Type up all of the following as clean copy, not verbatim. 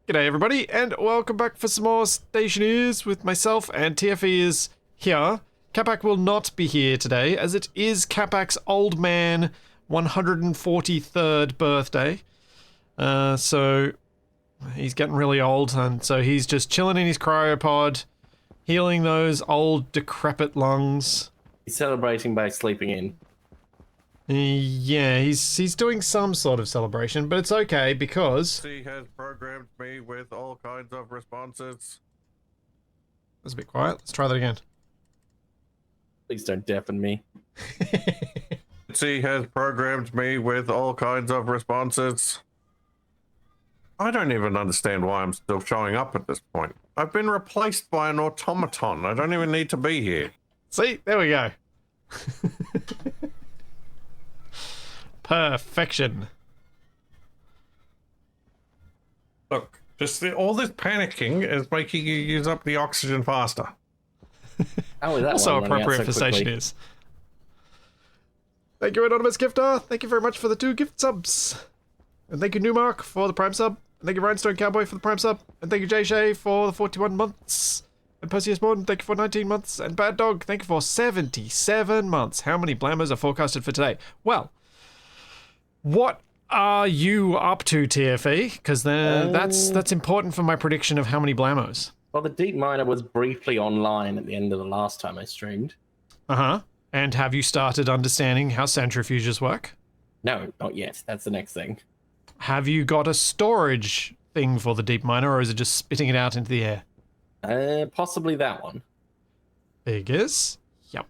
G'day everybody, and welcome back for some more Stationeers with myself, and TFE is here. Capac will not be here today, as it is Capac's old man 143rd birthday. So he's getting really old, and so he's just chilling in his cryopod, healing those old decrepit lungs. He's celebrating by sleeping in. Yeah, he's doing some sort of celebration, but it's okay because He has programmed me with all kinds of responses. That's a bit quiet. Let's try that again. Please don't deafen me. He has programmed me with all kinds of responses. I don't even understand why I'm still showing up at this point. I've been replaced by an automaton. I don't even need to be here. See, there we go. Perfection. Look, just all this panicking is making you use up the oxygen faster. How is that Also one running out appropriate for so quickly? Stationeers. Thank you, Anonymous Gifter. Thank you very much for the 2 gift subs. And thank you, Newmark, for the Prime sub. And thank you, Rhinestone Cowboy, for the Prime sub. And thank you, Jay Shay, for the 41 months. And Perseus Morton, thank you for 19 months. And Bad Dog, thank you for 77 months. How many blammers are forecasted for today? Well, what are you up to, TFE? Because that's important for my prediction of how many blammers. Well, the deep miner was briefly online at the end of the last time I streamed. Uh-huh. And have you started understanding how centrifuges work? No, not yet. That's the next thing. Have you got a storage thing for the deep miner, or is it just spitting it out into the air? Possibly that one. Figures. Yep.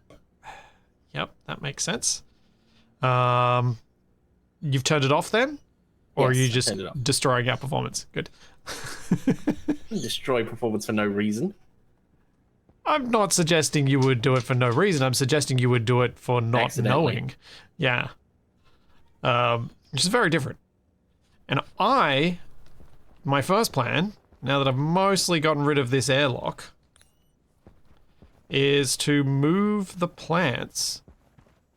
Yep, that makes sense. You've turned it off then? Or Yes, are you I just turned it off. destroying our performance? Good. Destroy performance for no reason. I'm not suggesting you would do it for no reason. I'm suggesting you would do it for not Accidentally. knowing. Yeah. Which is very different. And my first plan, now that I've mostly gotten rid of this airlock, is to move the plants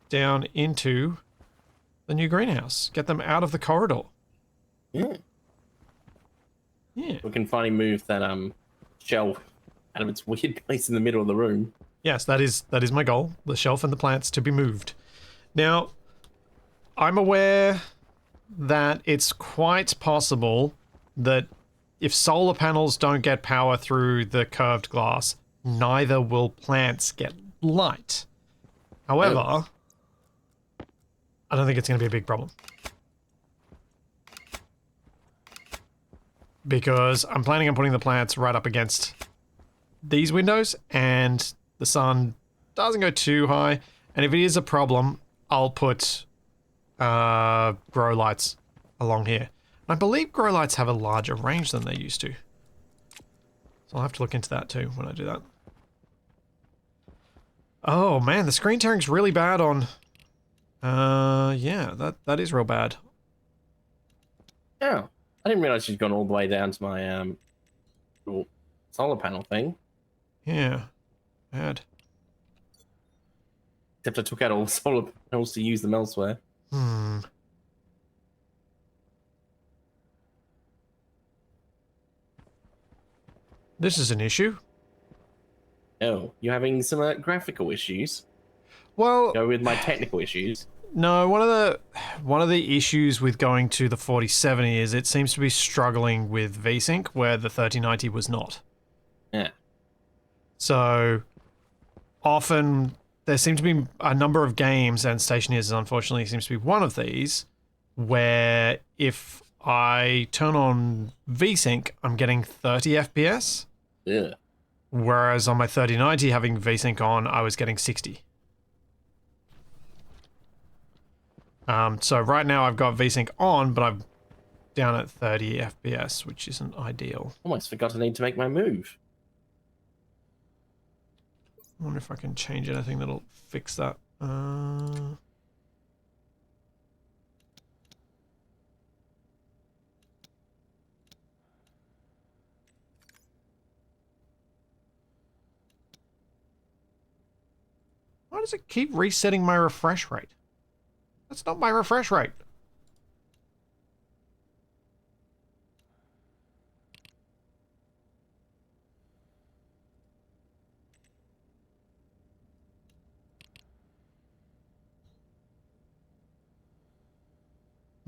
down into the new greenhouse. Get them out of the corridor. Yeah. Yeah. We can finally move that shelf out of its weird place in the middle of the room. Yes, that is my goal. The shelf and the plants to be moved. Now, I'm aware that it's quite possible that if solar panels don't get power through the curved glass, neither will plants get light. However, I don't think it's going to be a big problem. Because I'm planning on putting the plants right up against these windows, and the sun doesn't go too high. And if it is a problem, I'll put grow lights along here. I believe grow lights have a larger range than they used to. So I'll have to look into that too when I do that. Oh man, the screen tearing's really bad on... yeah, that is real bad. Oh, I didn't realize she'd gone all the way down to my little solar panel thing. Yeah, bad. Except I took out all the solar panels to use them elsewhere. This is an issue. Oh, you're having some graphical issues. Well, Go with my technical issues. no, one of the issues with going to the 4070 is it seems to be struggling with VSync where the 3090 was not. Yeah. So often there seem to be a number of games, and Stationeers unfortunately seems to be one of these, where if I turn on VSync, I'm getting 30 FPS, Yeah. whereas on my 3090 having VSync on, I was getting 60. So right now I've got VSync on, but I'm down at 30 FPS, which isn't ideal. Almost forgot I need to make my move. I wonder if I can change anything that'll fix that. Why does it keep resetting my refresh rate? That's not my refresh rate.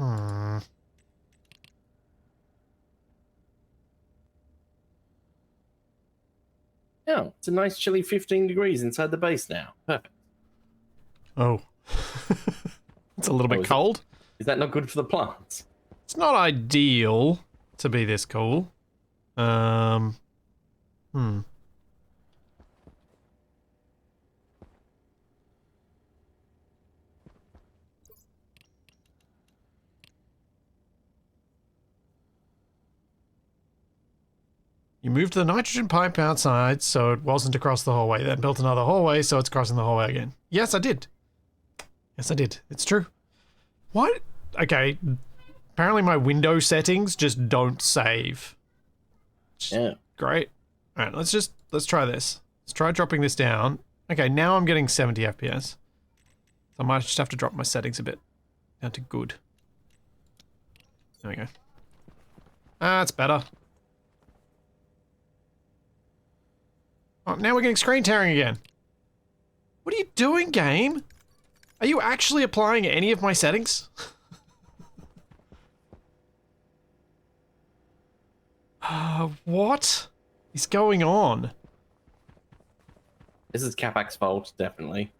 Hmm. Yeah, it's a nice chilly 15 degrees inside the base now. Perfect. Oh. It's a little bit is cold. Is that not good for the plants? It's not ideal to be this cool. Hmm. You moved the nitrogen pipe outside so it wasn't across the hallway, then built another hallway so it's crossing the hallway again. Yes, I did. Yes, I did. It's true. What? Okay. Apparently my window settings just don't save. Yeah. Great. Alright, let's try this. Let's try dropping this down. Okay, now I'm getting 70 FPS. So I might just have to drop my settings a bit. Down to good. There we go. That's better. Oh, now we're getting screen tearing again. What are you doing, game? Are you actually applying any of my settings? What is going on? This is Capac's fault, definitely.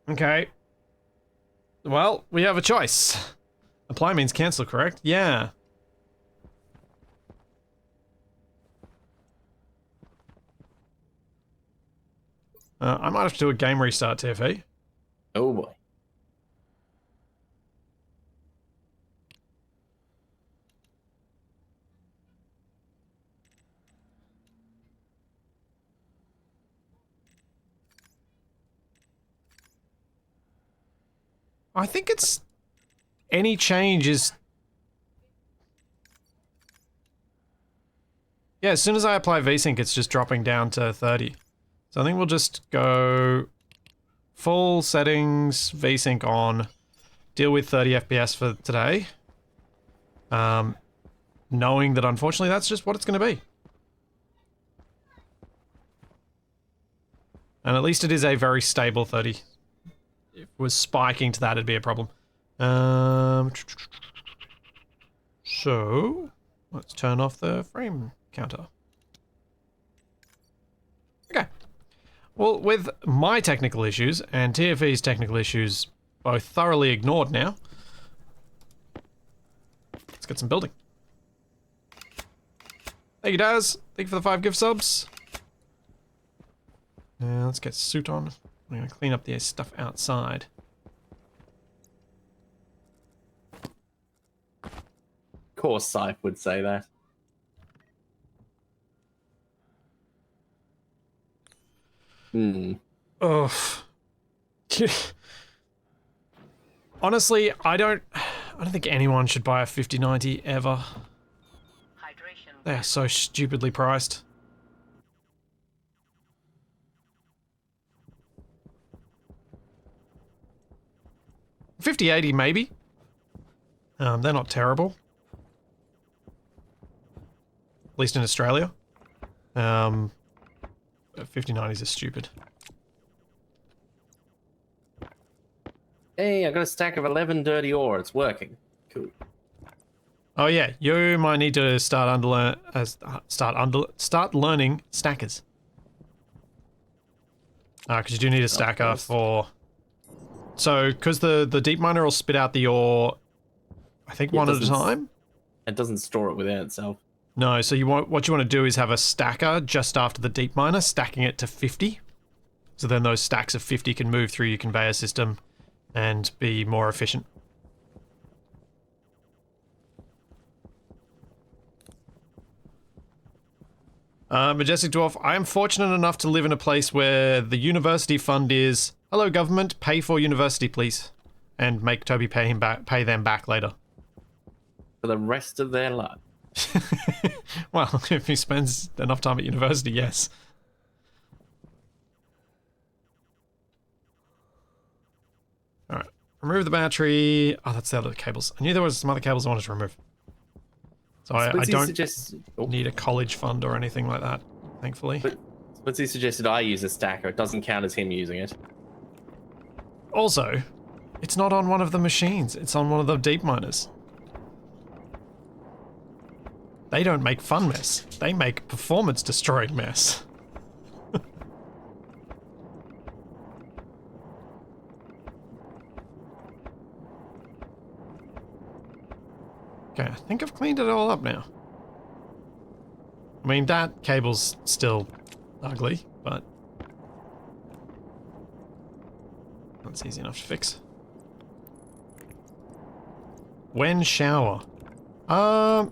Okay. Well, we have a choice. Apply means cancel, correct? Yeah. I might have to do a game restart, TFE. Oh boy. I think it's... Any change is... Yeah, as soon as I apply VSync, it's just dropping down to 30. So I think we'll just go... Full settings, VSync on, deal with 30 FPS for today. Knowing that unfortunately that's just what it's going to be. And at least it is a very stable 30. If it was spiking to that, it'd be a problem. So, let's turn off the frame counter. Okay. Well, with my technical issues and TFE's technical issues both thoroughly ignored now, let's get some building. Thank you, Daz. Thank you for the 5 gift subs. Now let's get suit on. I'm going to clean up the stuff outside. Of course, Scythe would say that. Ugh. Honestly, I don't think anyone should buy a 5090 ever. They are so stupidly priced. $5080 maybe. They're not terrible. At least in Australia. 5090s are stupid. Hey, I got a stack of 11 dirty ore. It's working. Cool. Oh yeah, you might need to start learning stackers. Because you do need a stacker for. So, because the deep miner will spit out the ore, I think one at a time. It doesn't store it within itself. No, so what you want to do is have a stacker just after the deep miner, stacking it to 50. So then those stacks of 50 can move through your conveyor system and be more efficient. Majestic Dwarf, I am fortunate enough to live in a place where the university fund is, hello government, pay for university please. And make Toby pay them back later. For the rest of their life. Well, if he spends enough time at university, yes. Alright, remove the battery. Oh, that's the other cables. I knew there was some other cables I wanted to remove. So I don't need a college fund or anything like that, thankfully. But he suggested I use a stacker. It doesn't count as him using it. Also, it's not on one of the machines. It's on one of the deep miners. They don't make fun mess. They make performance-destroying mess. Okay, I think I've cleaned it all up now. I mean, that cable's still ugly, but that's easy enough to fix. When shower? Well,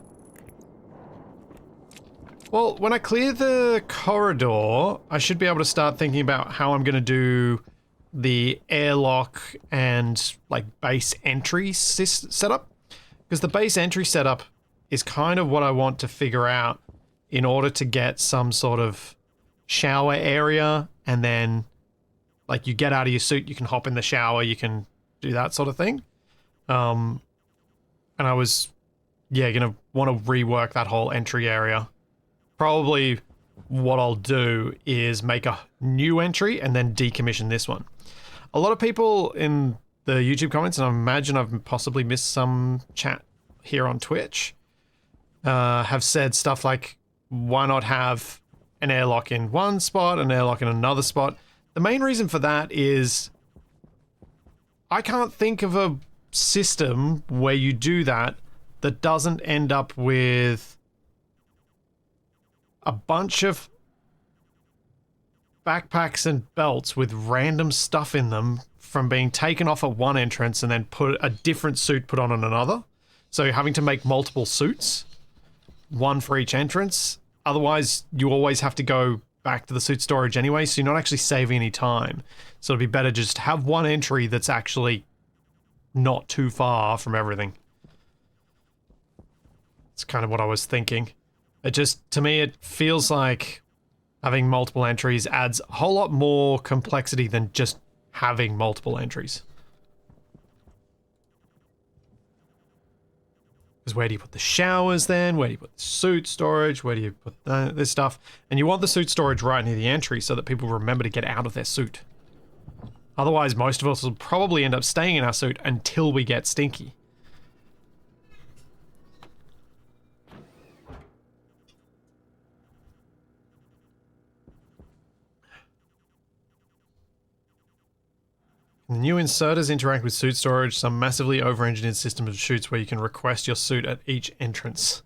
when I clear the corridor, I should be able to start thinking about how I'm going to do the airlock and, like, base entry setup. Because the base entry setup is kind of what I want to figure out in order to get some sort of shower area, and then, like, you get out of your suit, you can hop in the shower, you can do that sort of thing. And I was, yeah, gonna want to rework that whole entry area. Probably what I'll do is make a new entry and then decommission this one. A lot of people in the YouTube comments, and I imagine I've possibly missed some chat here on Twitch, have said stuff like, why not have an airlock in one spot, an airlock in another spot? The main reason for that is I can't think of a system where you do that that doesn't end up with a bunch of backpacks and belts with random stuff in them from being taken off at one entrance and then put a different suit put on another. So you're having to make multiple suits, one for each entrance. Otherwise, you always have to go back to the suit storage anyway, so you're not actually saving any time. So it'd be better just to have one entry that's actually not too far from everything. It's kind of what I was thinking. It just, to me, it feels like having multiple entries adds a whole lot more complexity than just having multiple entries. Because where do you put the showers then? Where do you put the suit storage? Where do you put this stuff? And you want the suit storage right near the entry so that people remember to get out of their suit. Otherwise, most of us will probably end up staying in our suit until we get stinky. The new inserters interact with suit storage, some massively over-engineered system of chutes where you can request your suit at each entrance.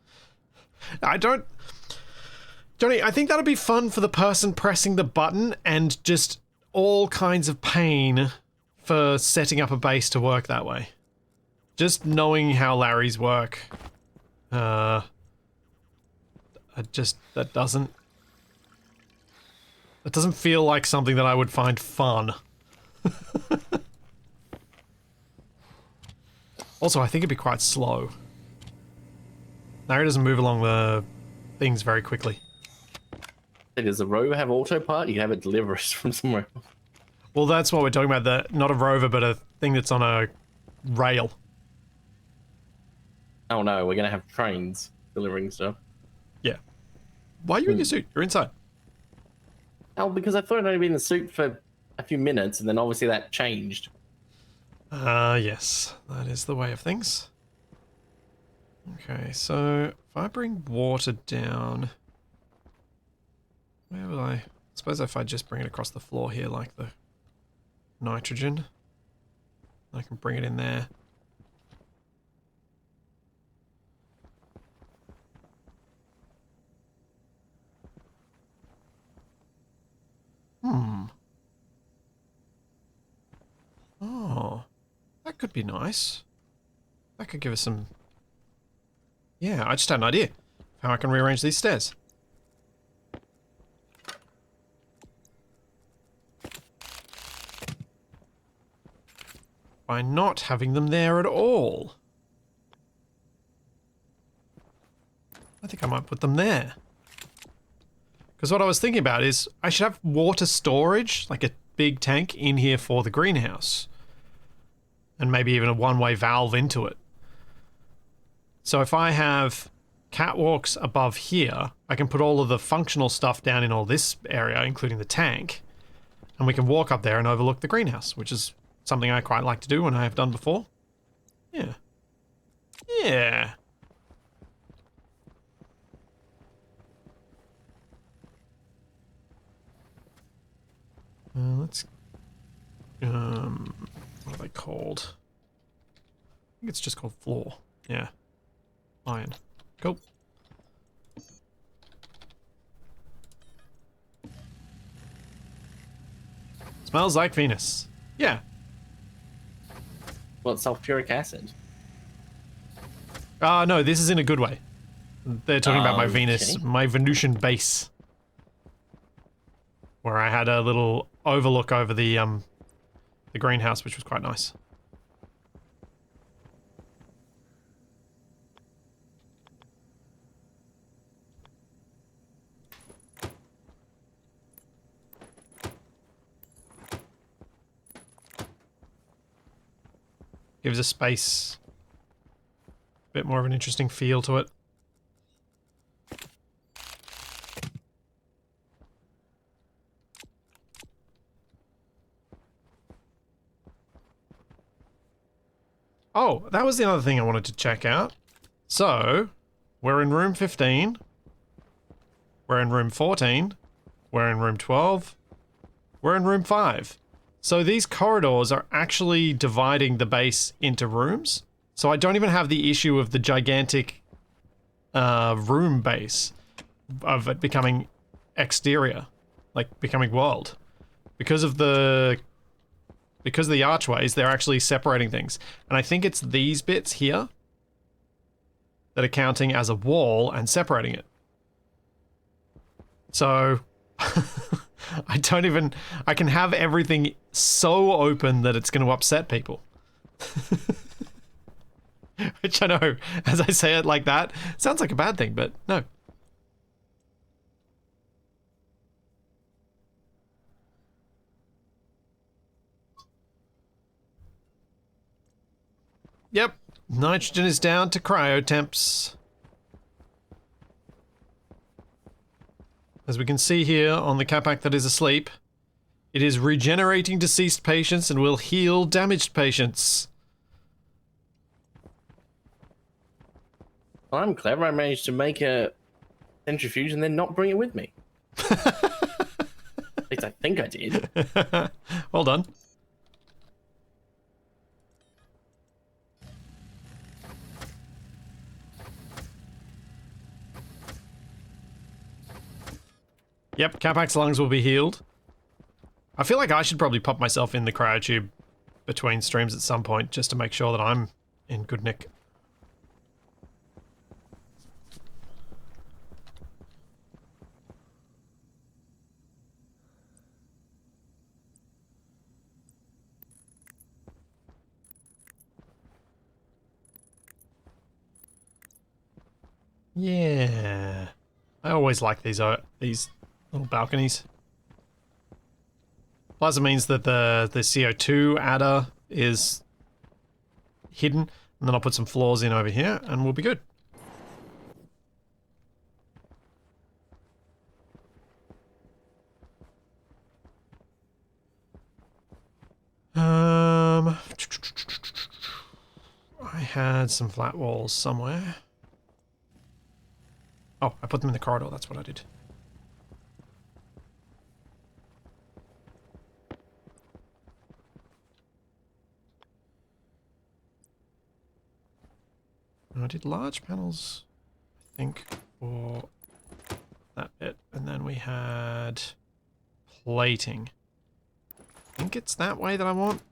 Johnny, I think that'll be fun for the person pressing the button and just all kinds of pain for setting up a base to work that way. Just knowing how Larry's work. That doesn't feel like something that I would find fun. Also, I think it'd be quite slow. Larry doesn't move along the things very quickly. Does the rover have autopilot? You can have it deliver us from somewhere. Well, that's what we're talking about. Not a rover, but a thing that's on a rail. Oh no, we're gonna have trains delivering stuff. Yeah. Why are you in your suit? You're inside. Oh, because I thought I'd only been in the suit for a few minutes, and then obviously that changed. Yes. That is the way of things. Okay, so if I bring water down... Where will I suppose if I just bring it across the floor here like the nitrogen, I can bring it in there. Oh, that could be nice. That could give us some... Yeah, I just had an idea of how I can rearrange these stairs. By not having them there at all. I think I might put them there. Because what I was thinking about is I should have water storage, like a big tank in here for the greenhouse. And maybe even a one-way valve into it. So if I have catwalks above here, I can put all of the functional stuff down in all this area, including the tank. And we can walk up there and overlook the greenhouse, which is something I quite like to do and I have done before. Yeah. Yeah. Let's... what are they called? I think it's just called floor. Yeah. Iron. Cool. Smells like Venus. Yeah. Well, it's sulfuric acid. No, this is in a good way. They're talking about my Okay. Venus, my Venusian base. Where I had a little overlook over the greenhouse, which was quite nice. Gives a space a bit more of an interesting feel to it. Oh, that was the other thing I wanted to check out. So, we're in room 15. We're in room 14. We're in room 12. We're in room 5. So these corridors are actually dividing the base into rooms. So I don't even have the issue of the gigantic room base of it becoming exterior, like becoming world. Because of the archways, they're actually separating things. And I think it's these bits here that are counting as a wall and separating it. So I can have everything so open that it's going to upset people. Which I know, as I say it like that, sounds like a bad thing, but no. Yep, nitrogen is down to cryo temps. As we can see here on the Capac that is asleep, it is regenerating deceased patients and will heal damaged patients. Well, I'm clever. I managed to make a centrifuge and then not bring it with me. At least I think I did. Well done. Yep, Capac's lungs will be healed. I feel like I should probably pop myself in the cryotube between streams at some point just to make sure that I'm in good nick. Yeah. I always like these little balconies. Plus it means that the CO2 adder is hidden, and then I'll put some floors in over here and we'll be good. I had some flat walls somewhere. Oh, I put them in the corridor, that's what I did. And I did large panels, I think, for that bit. And then we had plating. I think it's that way that I want.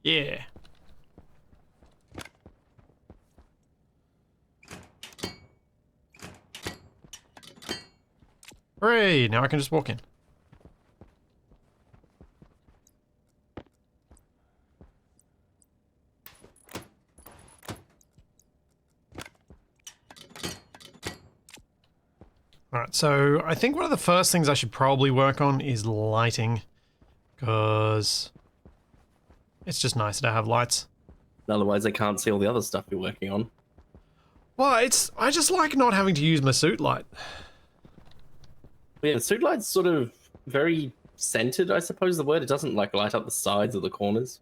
Yeah. Hooray! Now I can just walk in. Alright, so I think one of the first things I should probably work on is lighting, because it's just nicer to have lights. Otherwise, they can't see all the other stuff you're working on. Well, I just like not having to use my suit light. Yeah, the suit light's sort of very centered, I suppose the word. It doesn't like light up the sides or the corners.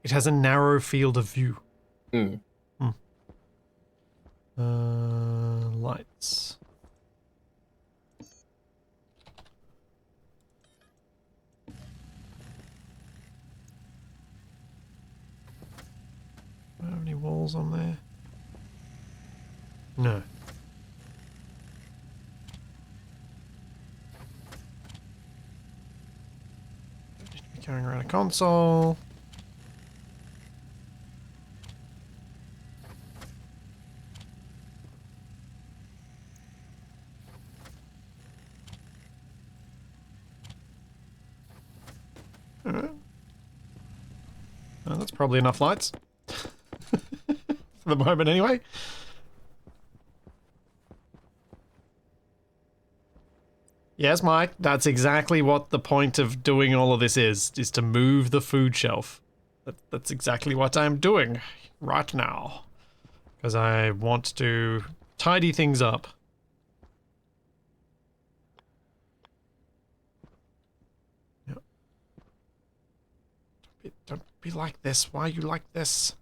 It has a narrow field of view. Hmm. Lights. Do I have any walls on there? No. Just be carrying around a console. That's probably enough lights. For the moment, anyway. Yes, Mike, that's exactly what the point of doing all of this is to move the food shelf. That's exactly what I'm doing right now. Because I want to tidy things up. Yep. Don't be like this. Why are you like this?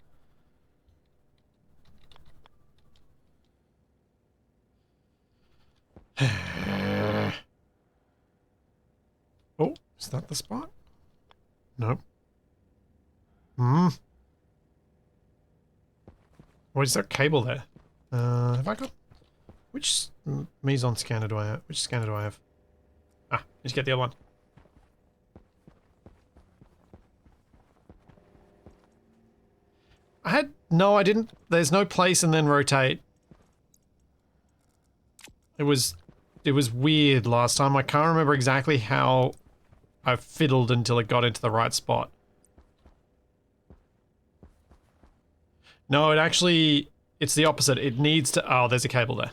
Oh, is that the spot? Nope. What is that cable there? Have I got... Which Meson scanner do I have? Which scanner do I have? Ah, just get the other one. No, I didn't. There's no place and then rotate. It was weird last time. I can't remember exactly how I fiddled until it got into the right spot. No, it's the opposite. It needs to... Oh, there's a cable there.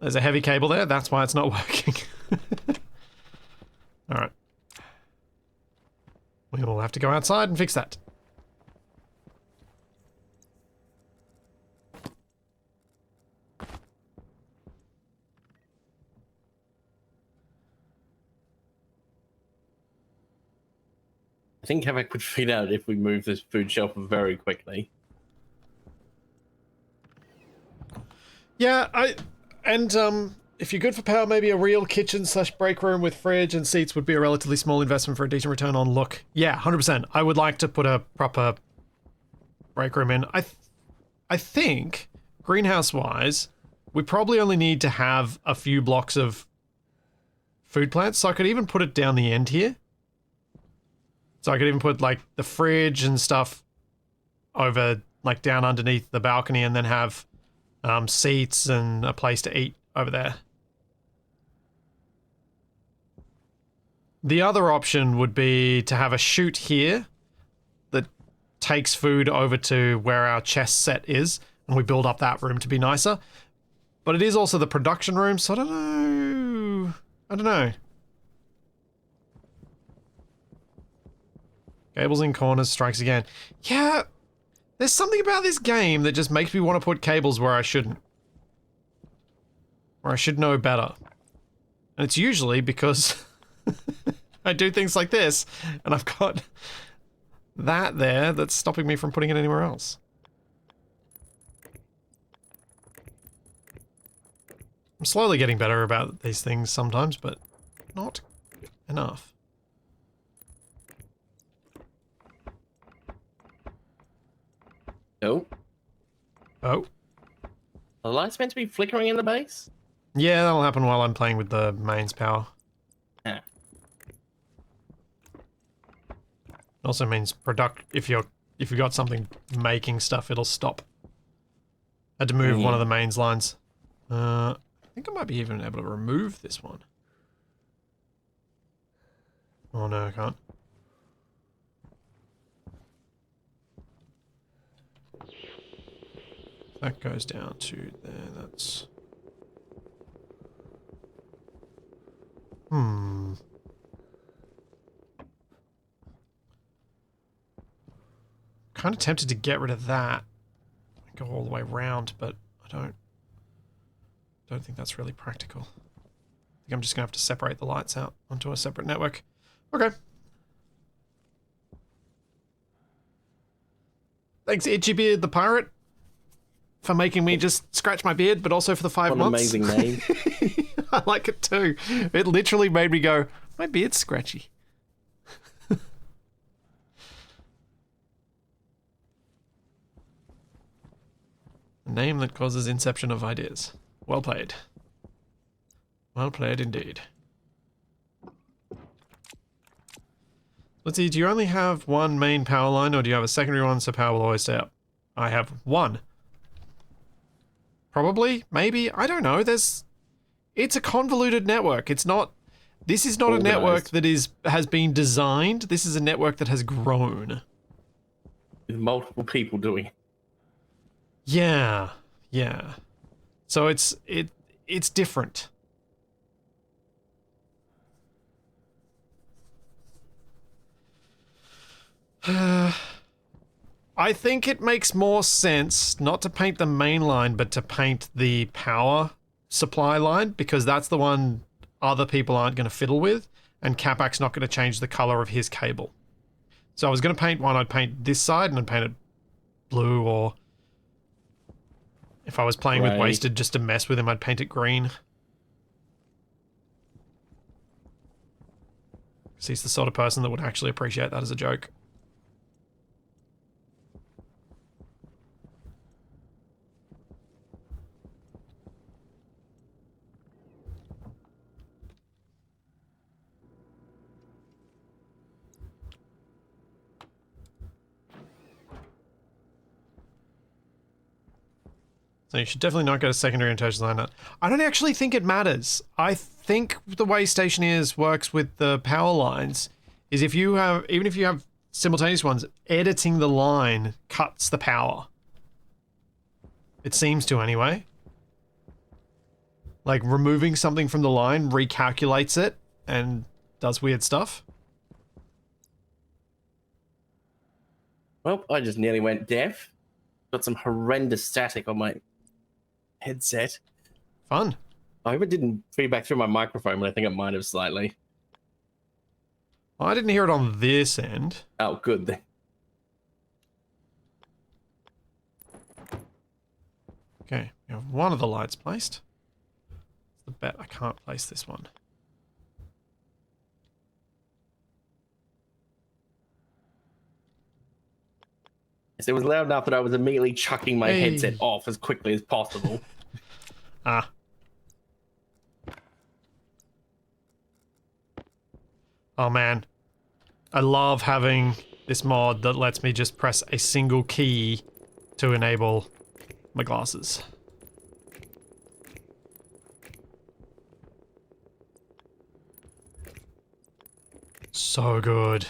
There's a heavy cable there. That's why it's not working. Alright. We will have to go outside and fix that. I think Havoc would figure out if we move this food shelf very quickly. Yeah, if you're good for power, maybe a real kitchen / break room with fridge and seats would be a relatively small investment for a decent return on look. Yeah, 100%. I would like to put a proper break room in. I think, greenhouse-wise, we probably only need to have a few blocks of food plants, so I could even put it down the end here. So I could even put, like, the fridge and stuff over, like, down underneath the balcony and then have seats and a place to eat over there. The other option would be to have a chute here that takes food over to where our chest set is, and we build up that room to be nicer. But it is also the production room, so I don't know. Cables in corners, strikes again. Yeah, there's something about this game that just makes me want to put cables where I shouldn't. Where I should know better. And it's usually because I do things like this, and I've got that there that's stopping me from putting it anywhere else. I'm slowly getting better about these things sometimes, but not enough. Oh. Oh. Are the lights meant to be flickering in the base? Yeah, that'll happen while I'm playing with the mains power. Yeah. Also means if you got something making stuff, it'll stop. Had to move one of the mains lines. I think I might be even able to remove this one. Oh no, I can't. That goes down to there, that's... Kind of tempted to get rid of that. Go all the way around, but I don't think that's really practical. I think I'm just going to have to separate the lights out onto a separate network. Okay. Thanks, Itchy Beard the Pirate, for making me just scratch my beard, but also for the 5 What an months. amazing name. I like it too. It literally made me go, my beard's scratchy. A name that causes inception of ideas. Well played. Well played indeed. Let's see, do you only have one main power line, or do you have a secondary one so power will always stay up? I have one. Probably, maybe, I don't know. It's a convoluted network. It's not, this is not Organized. a network that has been designed. This is a network that has grown. With multiple people doing it. Yeah, yeah. So it's different. I think it makes more sense not to paint the main line, but to paint the power supply line, because that's the one other people aren't going to fiddle with, and Capac's not going to change the color of his cable. So I was going to paint one, I'd paint this side and I'd paint it blue, or if I was playing with Right. Wasted just to mess with him, I'd paint it green. Because he's the sort of person that would actually appreciate that as a joke. So you should definitely not go to secondary and tertiary line. I don't actually think it matters. I think the way Stationeers works with the power lines is if you have, even if you have simultaneous ones, editing the line cuts the power. It seems to anyway. Like removing something from the line recalculates it and does weird stuff. Well, I just nearly went deaf. Got some horrendous static on my headset. Fun. I hope it didn't feedback through my microphone, but I think it might have slightly. I didn't hear it on this end. Oh, good then. Okay, we have one of the lights placed. It's the bet I can't place this one. Yes, it was loud enough that I was immediately chucking my Hey. headset off as quickly as possible. Ah. Oh man. I love having this mod that lets me just press a single key to enable my glasses. So good.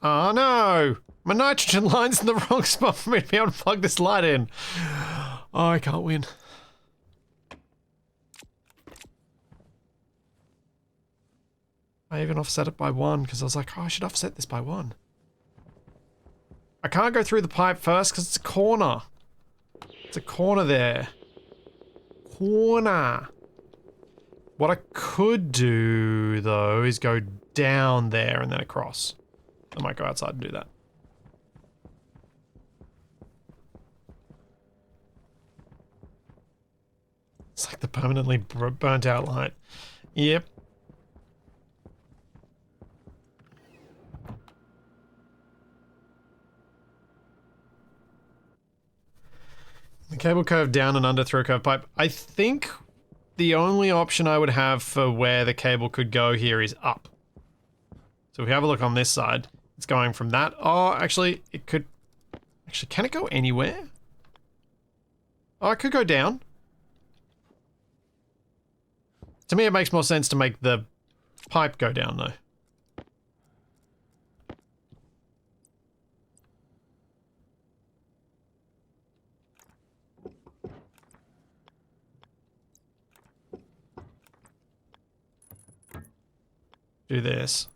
Oh no! My nitrogen line's in the wrong spot for me to be able to plug this light in. Oh, I can't win. I even offset it by 1 because I was like, oh, I should offset this by 1. I can't go through the pipe first because it's a corner. It's a corner there. Corner. What I could do, though, is go down there and then across. I might go outside and do that. It's like the permanently burnt out light. Yep. The cable curve down and under through a curved pipe. I think the only option I would have for where the cable could go here is up. So if we have a look on this side, it's going from that. Oh, actually, it could... Actually, can it go anywhere? Oh, it could go down. To me, it makes more sense to make the pipe go down, though. Do this.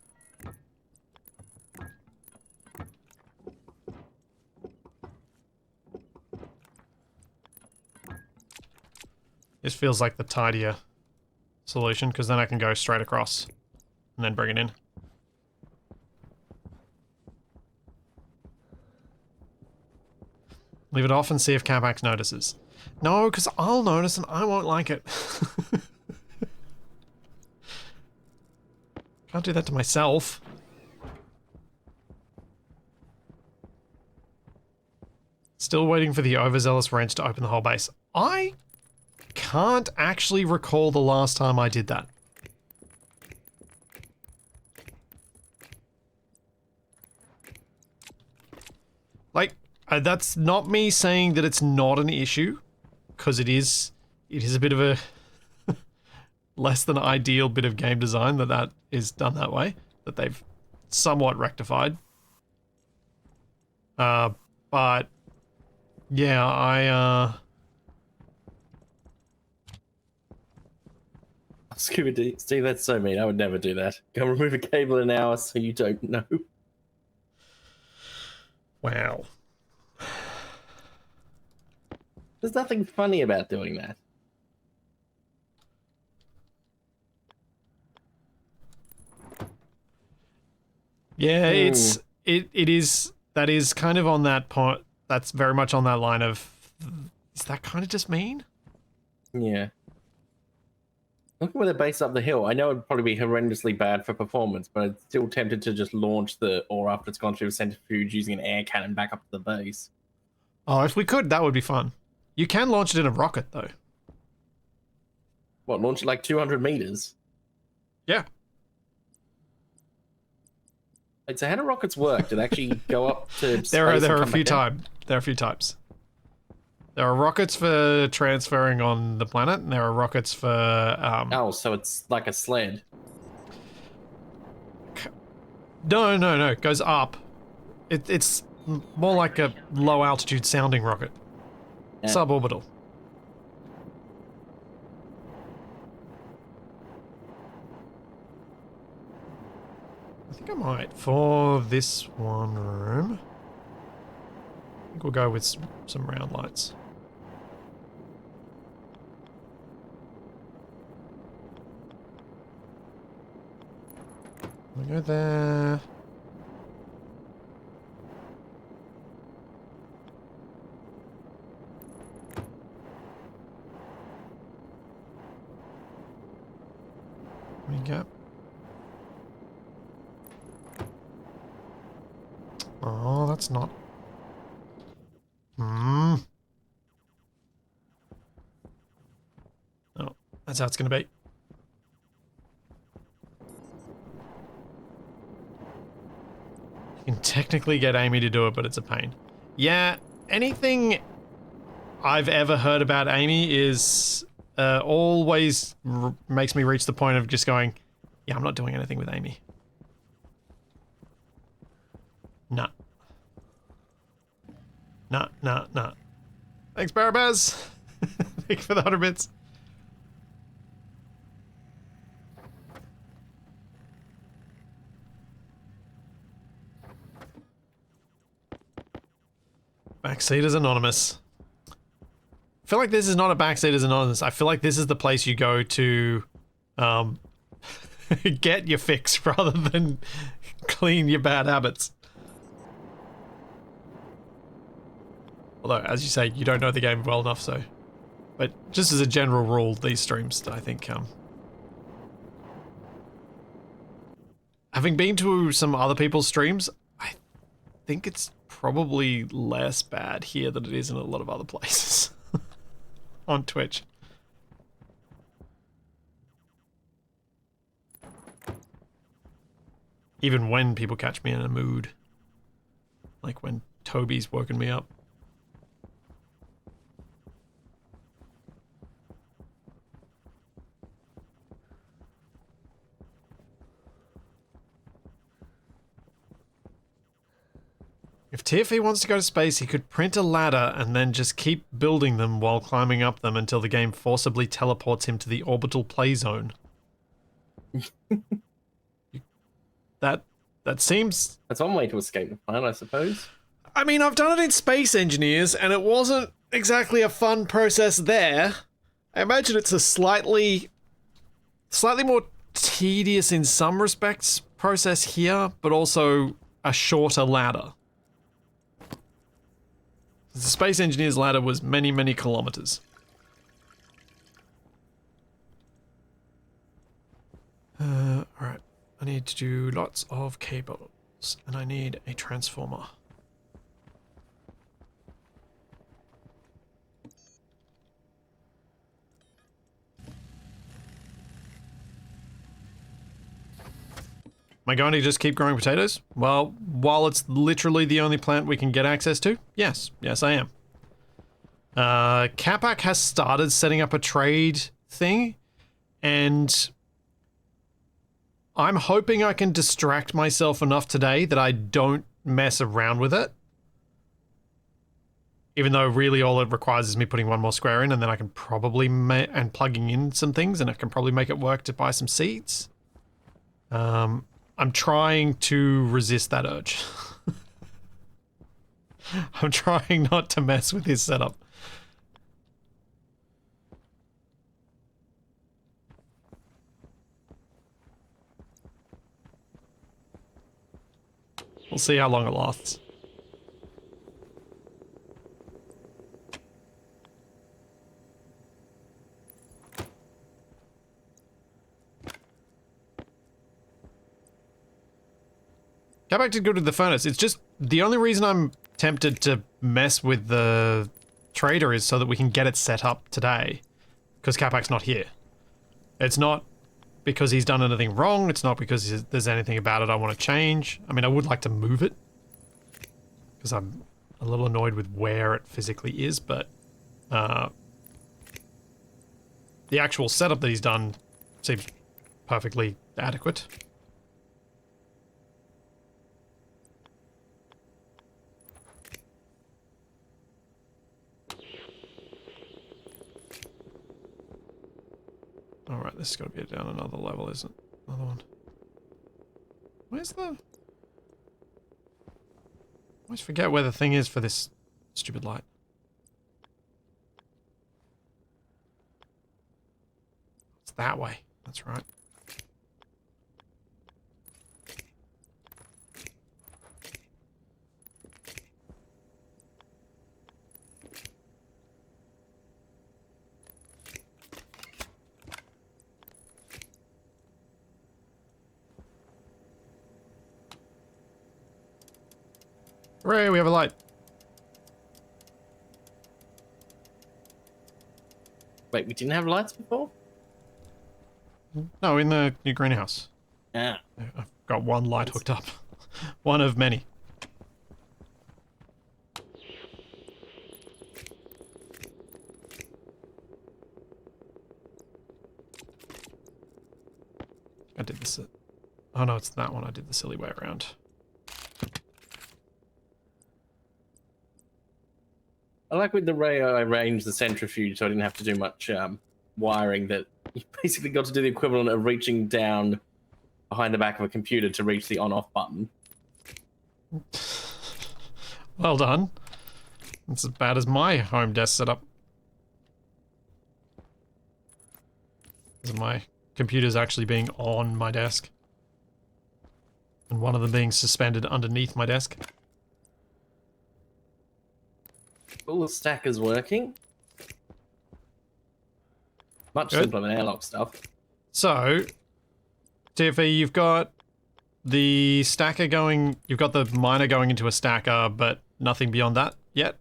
just feels like the tidier solution, because then I can go straight across and then bring it in. Leave it off and see if Capax notices. No, because I'll notice and I won't like it. Can't do that to myself. Still waiting for the overzealous wrench to open the whole base. I can't actually recall the last time I did that. Like, that's not me saying that it's not an issue, because it is a bit of a less than ideal bit of game design that is done that way, that they've somewhat rectified. But yeah, Scooby-Doo, Steve, that's so mean. I would never do that. Go remove a cable in an hour so you don't know. Wow. There's nothing funny about doing that. Yeah, that is kind of on that point. That's very much on that line of, is that kind of just mean? Yeah. Look where they're based up the hill. I know it'd probably be horrendously bad for performance, but I'm still tempted to just launch the ore after it's gone through a centrifuge using an air cannon back up to the base. Oh, if we could, that would be fun. You can launch it in a rocket, though. What, launch it like 200 meters? Yeah. Wait, so how do rockets work? Do they actually go up to space There are a and few come back down? There are a few types. There are rockets for transferring on the planet, and there are rockets for Oh, so it's like a sled. No. It goes up. It's more like a low altitude sounding rocket. Yeah. Suborbital. I think I might for this one room. I think we'll go with some round lights. We go there. We go. Oh, that's not. Oh, that's how it's gonna be. You can technically get Amy to do it, but it's a pain. Yeah, anything I've ever heard about Amy is always makes me reach the point of just going, yeah, I'm not doing anything with Amy. Nah. Nah. Thanks, Barabaz. Thank you for the 100 bits. Backseaters Anonymous. I feel like this is not a Backseaters Anonymous. I feel like this is the place you go to get your fix rather than clean your bad habits. Although, as you say, you don't know the game well enough, so... But just as a general rule, these streams, I think, having been to some other people's streams, I think it's probably less bad here than it is in a lot of other places. On Twitch. Even when people catch me in a mood. Like when Toby's woken me up. If TFE wants to go to space, he could print a ladder and then just keep building them while climbing up them until the game forcibly teleports him to the orbital play zone. That seems... That's one way to escape the planet, I suppose. I mean, I've done it in Space Engineers, and it wasn't exactly a fun process there. I imagine it's a slightly more tedious in some respects process here, but also a shorter ladder. The Space Engineer's ladder was many, many kilometers. Alright. I need to do lots of cables, and I need a transformer. Am I going to just keep growing potatoes? Well, while it's literally the only plant we can get access to, yes. Yes, I am. Capac has started setting up a trade thing, and I'm hoping I can distract myself enough today that I don't mess around with it. Even though really all it requires is me putting one more square in, and then I can probably and plugging in some things, and I can probably make it work to buy some seeds. I'm trying to resist that urge. I'm trying not to mess with his setup. We'll see how long it lasts. Go back to go to the furnace. It's just the only reason I'm tempted to mess with the trader is so that we can get it set up today. Because Capac's not here. It's not because he's done anything wrong. It's not because there's anything about it I want to change. I mean, I would like to move it. Because I'm a little annoyed with where it physically is, but the actual setup that he's done seems perfectly adequate. Alright, this has got to be down another level, isn't it? Another one. Where's the... I always forget where the thing is for this stupid light. It's that way. That's right. Hooray, we have a light. Wait, we didn't have lights before? No, in the new greenhouse. Ah. I've got one light hooked up. One of many. I did this. Oh no, it's that one. I did the silly way around. I like with the way I arranged the centrifuge so I didn't have to do much wiring, that you basically got to do the equivalent of reaching down behind the back of a computer to reach the on-off button. Well done. It's as bad as my home desk setup. My computer's actually being on my desk. And one of them being suspended underneath my desk. All the stacker's working. Much Good. simpler than airlock stuff. So, TFE, you've got the stacker going, you've got the miner going into a stacker, but nothing beyond that yet?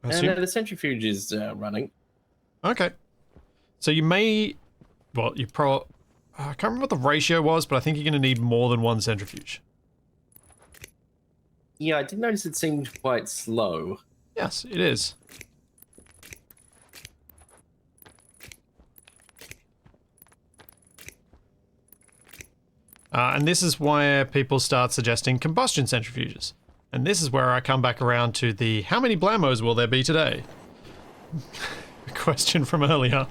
I And assume? the centrifuge is running. Okay. So you may, well, you I can't remember what the ratio was, but I think you're going to need more than one centrifuge. Yeah, I did notice it seemed quite slow. Yes, it is. And this is why people start suggesting combustion centrifuges. And this is where I come back around to the how many Blamos will there be today? Question from earlier.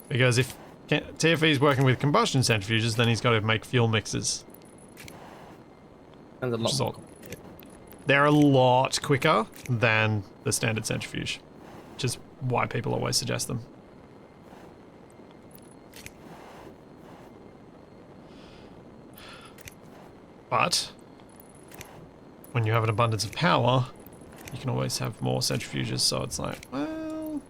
Because if TFE's working with combustion centrifuges, then he's got to make fuel mixes. And a lot more. They're a lot quicker than the standard centrifuge, which is why people always suggest them. But when you have an abundance of power, you can always have more centrifuges, so it's like, well,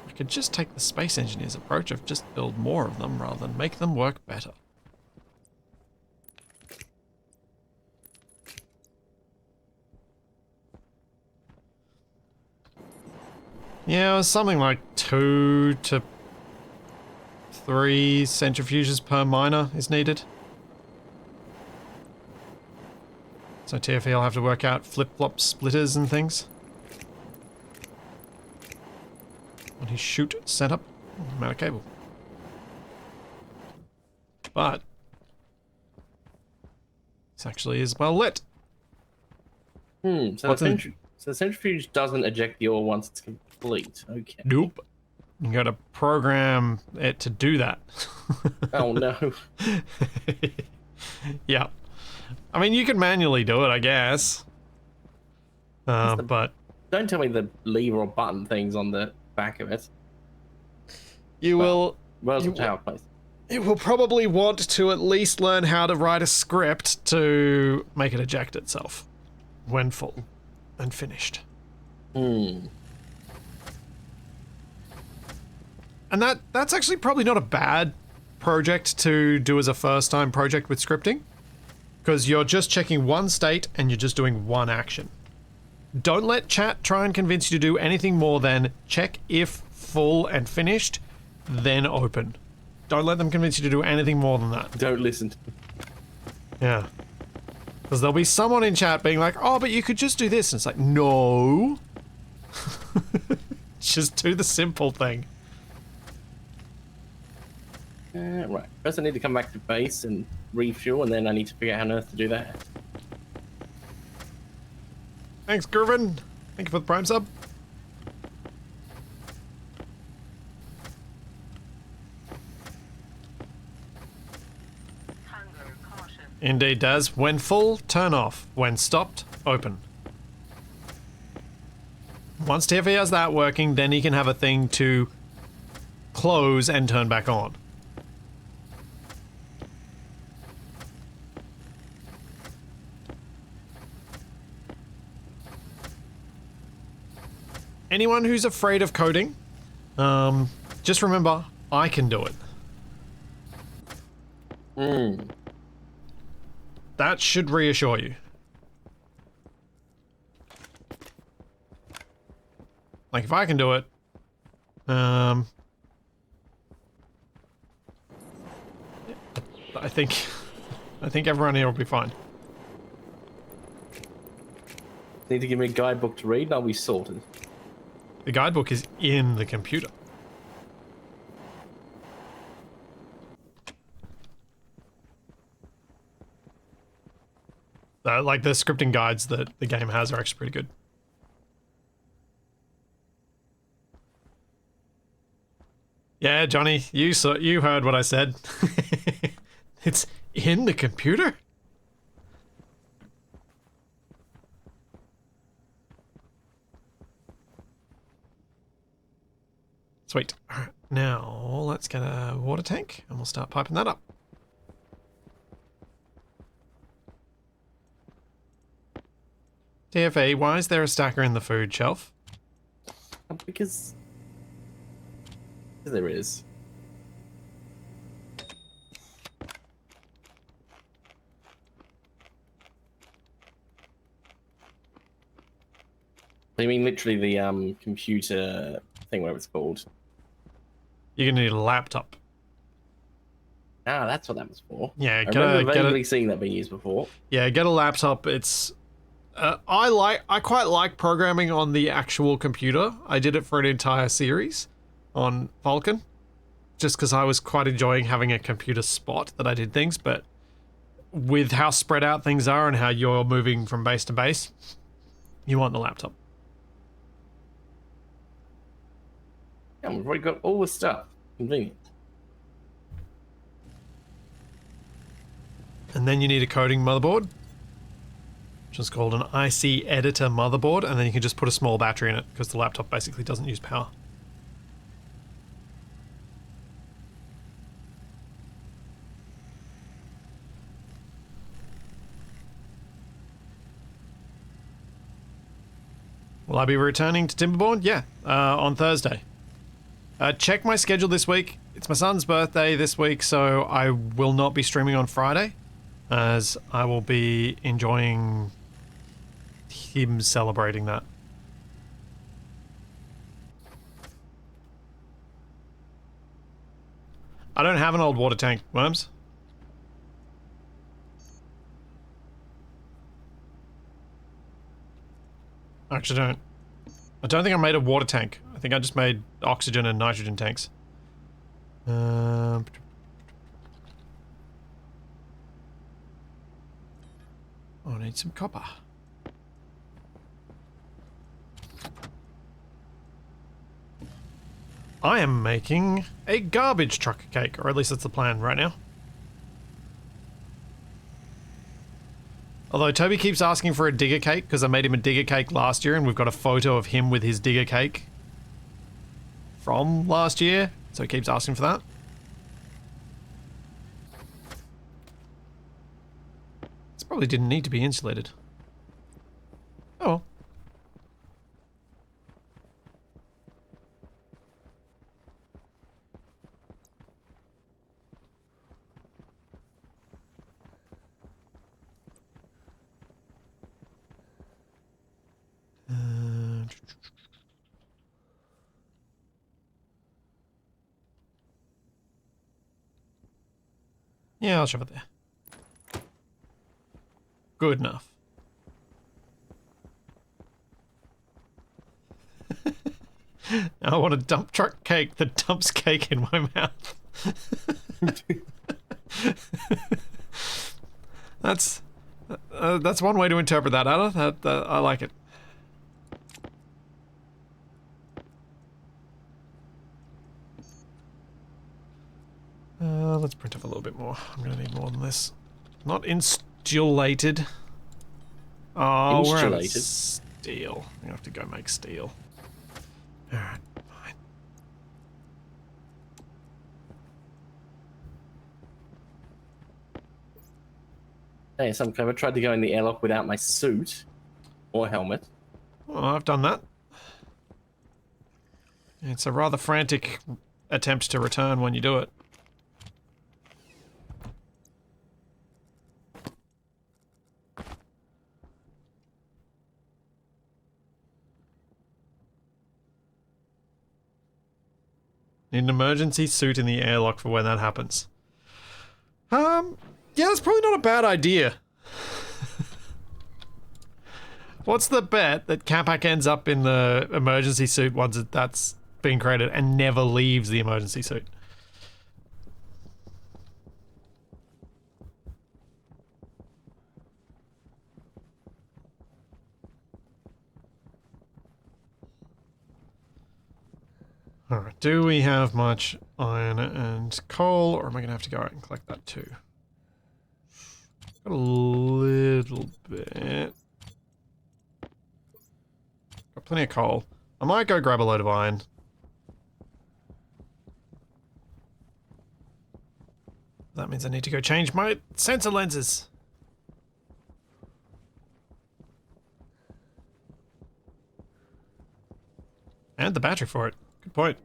I could just take the Space Engineers approach of just build more of them rather than make them work better. Yeah, it was something like 2 to 3 centrifuges per miner is needed. So TFE will have to work out flip-flop splitters and things on his chute setup. I'm out of cable. But this actually is well lit. So the centrifuge doesn't eject the ore once it's complete. Okay. Nope. You gotta program it to do that. Oh no. Yeah. I mean, you can manually do it, I guess. But Don't tell me the lever or button things on the back of it. you will. Where's the power place? You will probably want to at least learn how to write a script to make it eject itself when full and finished. Hmm. And that's actually probably not a bad project to do as a first-time project with scripting, because you're just checking one state and you're just doing one action. Don't let chat try and convince you to do anything more than check if full and finished, then open. Don't let them convince you to do anything more than that. Don't listen to them. Yeah. Because there'll be someone in chat being like, oh, but you could just do this. And it's like, no. Just do the simple thing. Right. First I need to come back to base and refuel, and then I need to figure out how on earth to do that. Thanks, Gervin. Thank you for the Prime sub. Indeed does. When full, turn off. When stopped, open. Once TFE has that working, then he can have a thing to close and turn back on. Anyone who's afraid of coding, just remember, I can do it. That should reassure you. Like, if I can do it, I think everyone here will be fine. Need to give me a guidebook to read, and I'll be sorted. The guidebook is in the computer. Like, the scripting guides that the game has are actually pretty good. Yeah, Johnny, you heard what I said. It's in the computer? Sweet. Alright, now let's get a water tank and we'll start piping that up. TFA, why is there a stacker in the food shelf? Because there is. I mean, literally the computer thing, whatever it's called. You're gonna need a laptop. Ah, that's what that was for. Yeah, I remember vaguely seeing that being used before. Yeah, get a laptop. It's I quite like programming on the actual computer. I did it for an entire series on Vulkan, just because I was quite enjoying having a computer spot that I did things. But with how spread out things are and how you're moving from base to base, you want the laptop. Yeah, we've already got all the stuff. Convenient. And then you need a coding motherboard, which is called an IC editor motherboard, and then you can just put a small battery in it because the laptop basically doesn't use power. Will I be returning to Timberborn? Yeah, on Thursday. Check my schedule this week. It's my son's birthday this week, so I will not be streaming on Friday, as I will be enjoying him celebrating that. I don't have an old water tank, Worms. I actually don't. I don't think I made a water tank. I think I just made oxygen and nitrogen tanks. Oh, I need some copper. I am making a garbage truck cake, or at least that's the plan right now. Although Toby keeps asking for a digger cake because I made him a digger cake last year and we've got a photo of him with his digger cake from last year, so he keeps asking for that. This probably didn't need to be insulated. Oh well. Yeah, I'll shove it there. Good enough. I want a dump truck cake that dumps cake in my mouth. That's one way to interpret that, Ada. I like it. Let's print off a little bit more. I'm gonna need more than this. Not insulated. Oh, we're out of steel. I have to go make steel. Alright, fine. Hey, some clever. Tried to go in the airlock without my suit or helmet. Well, I've done that. It's a rather frantic attempt to return when you do it. Need an emergency suit in the airlock for when that happens. Yeah, that's probably not a bad idea. What's the bet that Capac ends up in the emergency suit once that's been created and never leaves the emergency suit? Alright, do we have much iron and coal, or am I going to have to go out and collect that too? Got a little bit. Got plenty of coal. I might go grab a load of iron. That means I need to go change my sensor lenses. And the battery for it. Good point.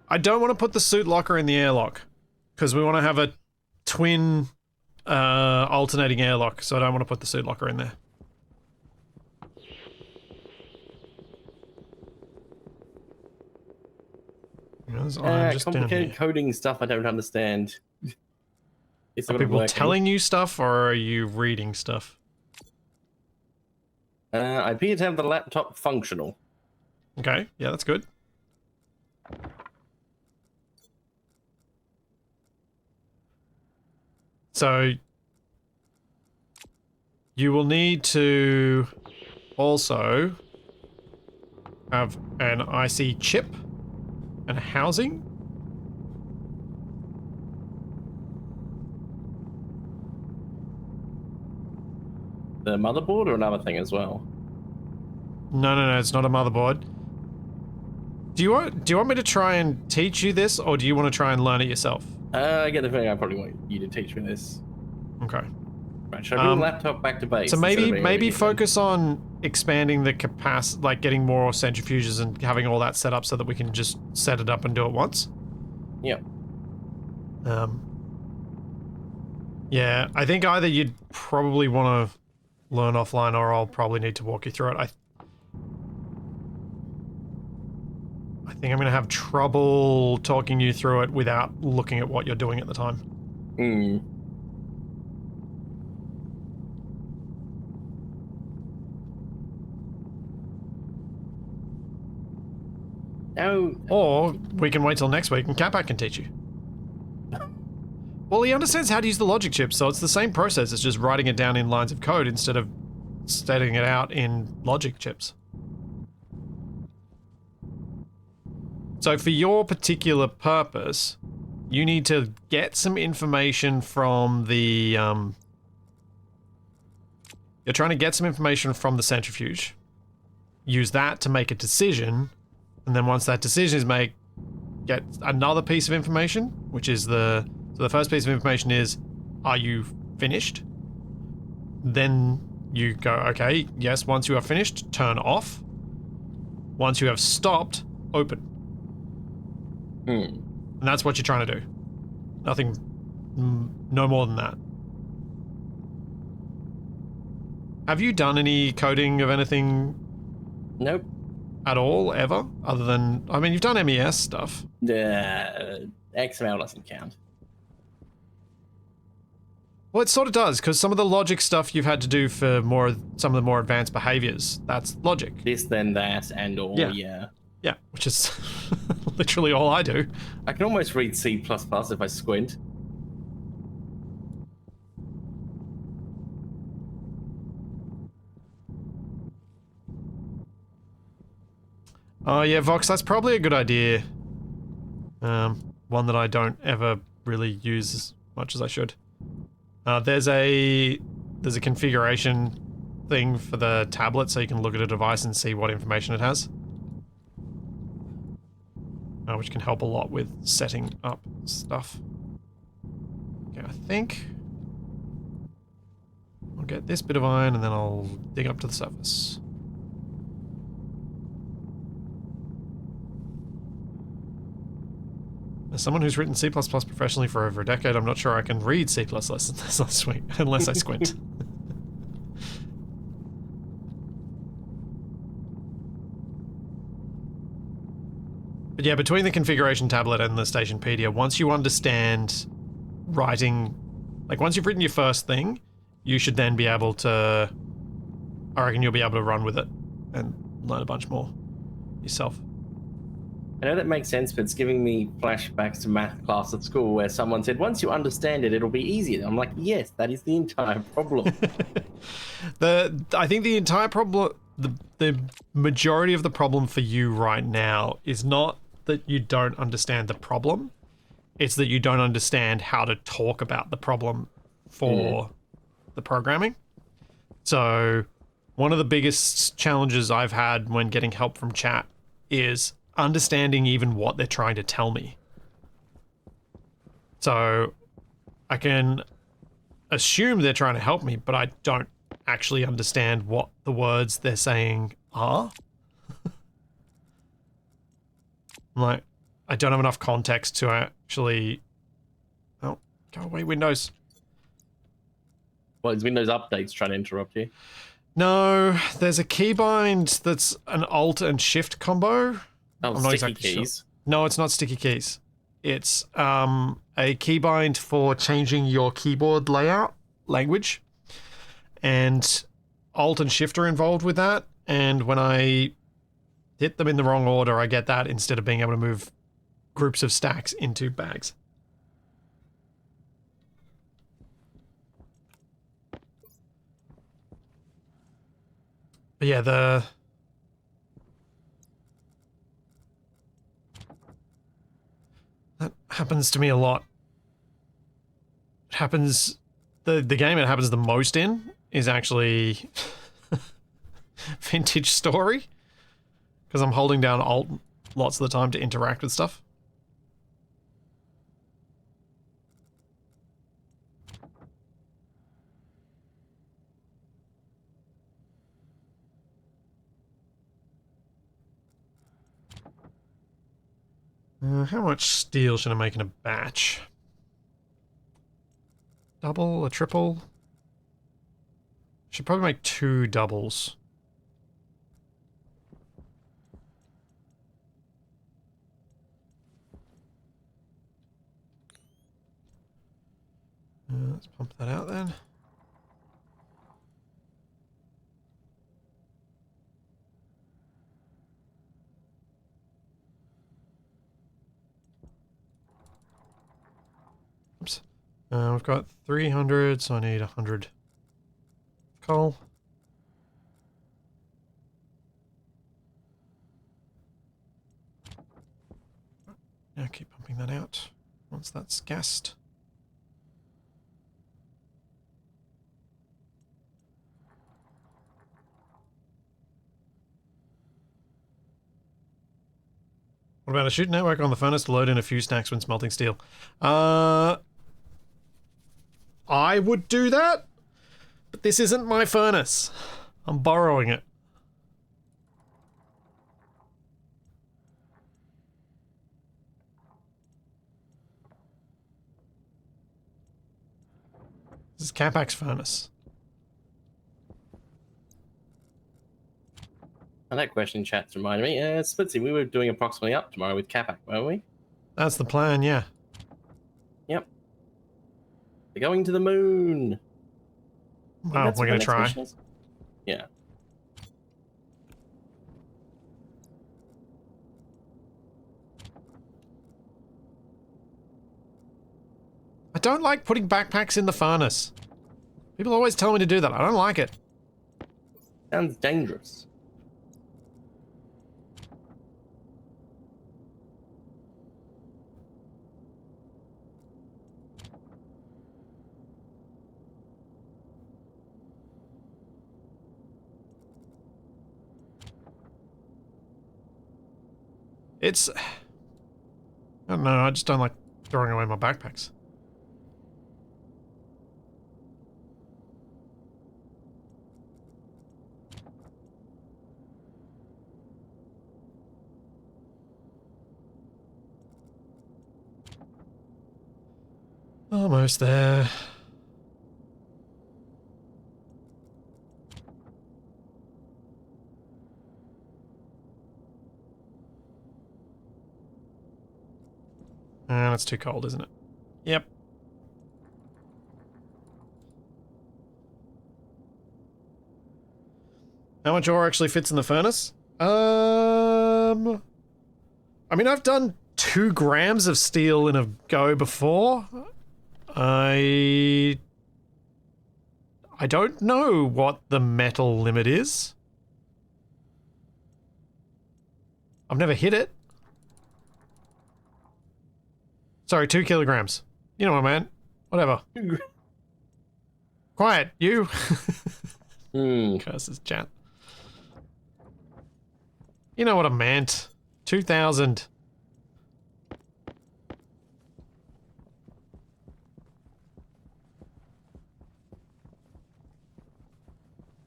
I don't want to put the suit locker in the airlock because we want to have a twin alternating airlock, so I don't want to put the suit locker in there. Complicated coding stuff I don't understand. Are people telling you stuff or are you reading stuff? I appear to have the laptop functional. Okay, yeah, that's good. So you will need to also have an IC chip and housing. The motherboard or another thing as well? No, it's not a motherboard. Do you want me to try and teach you this, or do you want to try and learn it yourself? I get the feeling I probably want you to teach me this. Okay. Right, should I bring the laptop back to base? So maybe maybe focus on expanding the capacity, like getting more centrifuges and having all that set up so that we can just set it up and do it once. Yep. Yeah, I think either you'd probably want to learn offline, or I'll probably need to walk you through it. I think I'm going to have trouble talking you through it without looking at what you're doing at the time. Hmm. Oh. Or we can wait till next week and Capac can teach you. Well, he understands how to use the logic chip, so it's the same process. It's just writing it down in lines of code instead of stating it out in logic chips. So for your particular purpose, you need to get some information from the, you're trying to get some information from the centrifuge. Use that to make a decision, and then once that decision is made, get another piece of information, which is so the first piece of information is, are you finished? Then you go, okay, yes, once you are finished, turn off. Once you have stopped, open. And that's what you're trying to do. Nothing, no more than that. Have you done any coding of anything? Nope. At all, ever? Other than, I mean, you've done MES stuff. XML doesn't count. Well, it sort of does, because some of the logic stuff you've had to do for some of the more advanced behaviors, that's logic. This, then that, and all, yeah. Yeah, which is literally all I do. I can almost read C++ if I squint. Oh yeah, Vox, that's probably a good idea. One that I don't ever really use as much as I should. There's a configuration thing for the tablet, so you can look at a device and see what information it has. Which can help a lot with setting up stuff. Okay, I think I'll get this bit of iron and then I'll dig up to the surface. As someone who's written C++ professionally for over a decade, I'm not sure I can read C++ unless I squint. But yeah, between the configuration tablet and the Stationpedia, once you understand writing, like once you've written your first thing, you should then be able to, I reckon you'll be able to run with it and learn a bunch more yourself. I know that makes sense, but it's giving me flashbacks to math class at school where someone said, once you understand it, it'll be easier. I'm like, yes, that is the entire problem. I think the entire problem, the majority of the problem for you right now is not that you don't understand the problem, it's that you don't understand how to talk about the problem for the programming. So one of the biggest challenges I've had when getting help from chat is understanding even what they're trying to tell me. So I can assume they're trying to help me, but I don't actually understand what the words they're saying are. Like, I don't have enough context to actually... Oh, go away, Windows. Well, is Windows Updates trying to interrupt you? No, there's a keybind that's an Alt and Shift combo. Oh, I'm not sticky exactly keys. Sure. No, it's not sticky keys. It's a keybind for changing your keyboard layout language. And Alt and Shift are involved with that, and when I hit them in the wrong order, I get that instead of being able to move groups of stacks into bags. But yeah, that happens to me a lot. It happens... The game it happens the most in is actually Vintage Story, because I'm holding down Alt lots of the time to interact with stuff. How much steel should I make in a batch? Double, a triple? Should probably make 2 doubles. Let's pump that out then. Oops. We've got 300, so I need 100 coal. Now keep pumping that out once that's gassed. What about a shoot network on the furnace to load in a few stacks when smelting steel? I would do that, but this isn't my furnace. I'm borrowing it. This is Capac's furnace. And that question in chat's reminded me, Splitsy, we were doing approximately up tomorrow with Capac, weren't we? That's the plan, yeah. Yep. They're going to the moon. Well, we're going to try. Yeah. I don't like putting backpacks in the furnace. People always tell me to do that. I don't like it. Sounds dangerous. It's... I don't know, I just don't like throwing away my backpacks. Almost there. That's too cold, isn't it? Yep. How much ore actually fits in the furnace? I mean, I've done 2 grams of steel in a go before. I don't know what the metal limit is. I've never hit it. Sorry, 2 kilograms. You know what I meant. Whatever. Quiet, you. Curses, chat. You know what I meant. 2,000.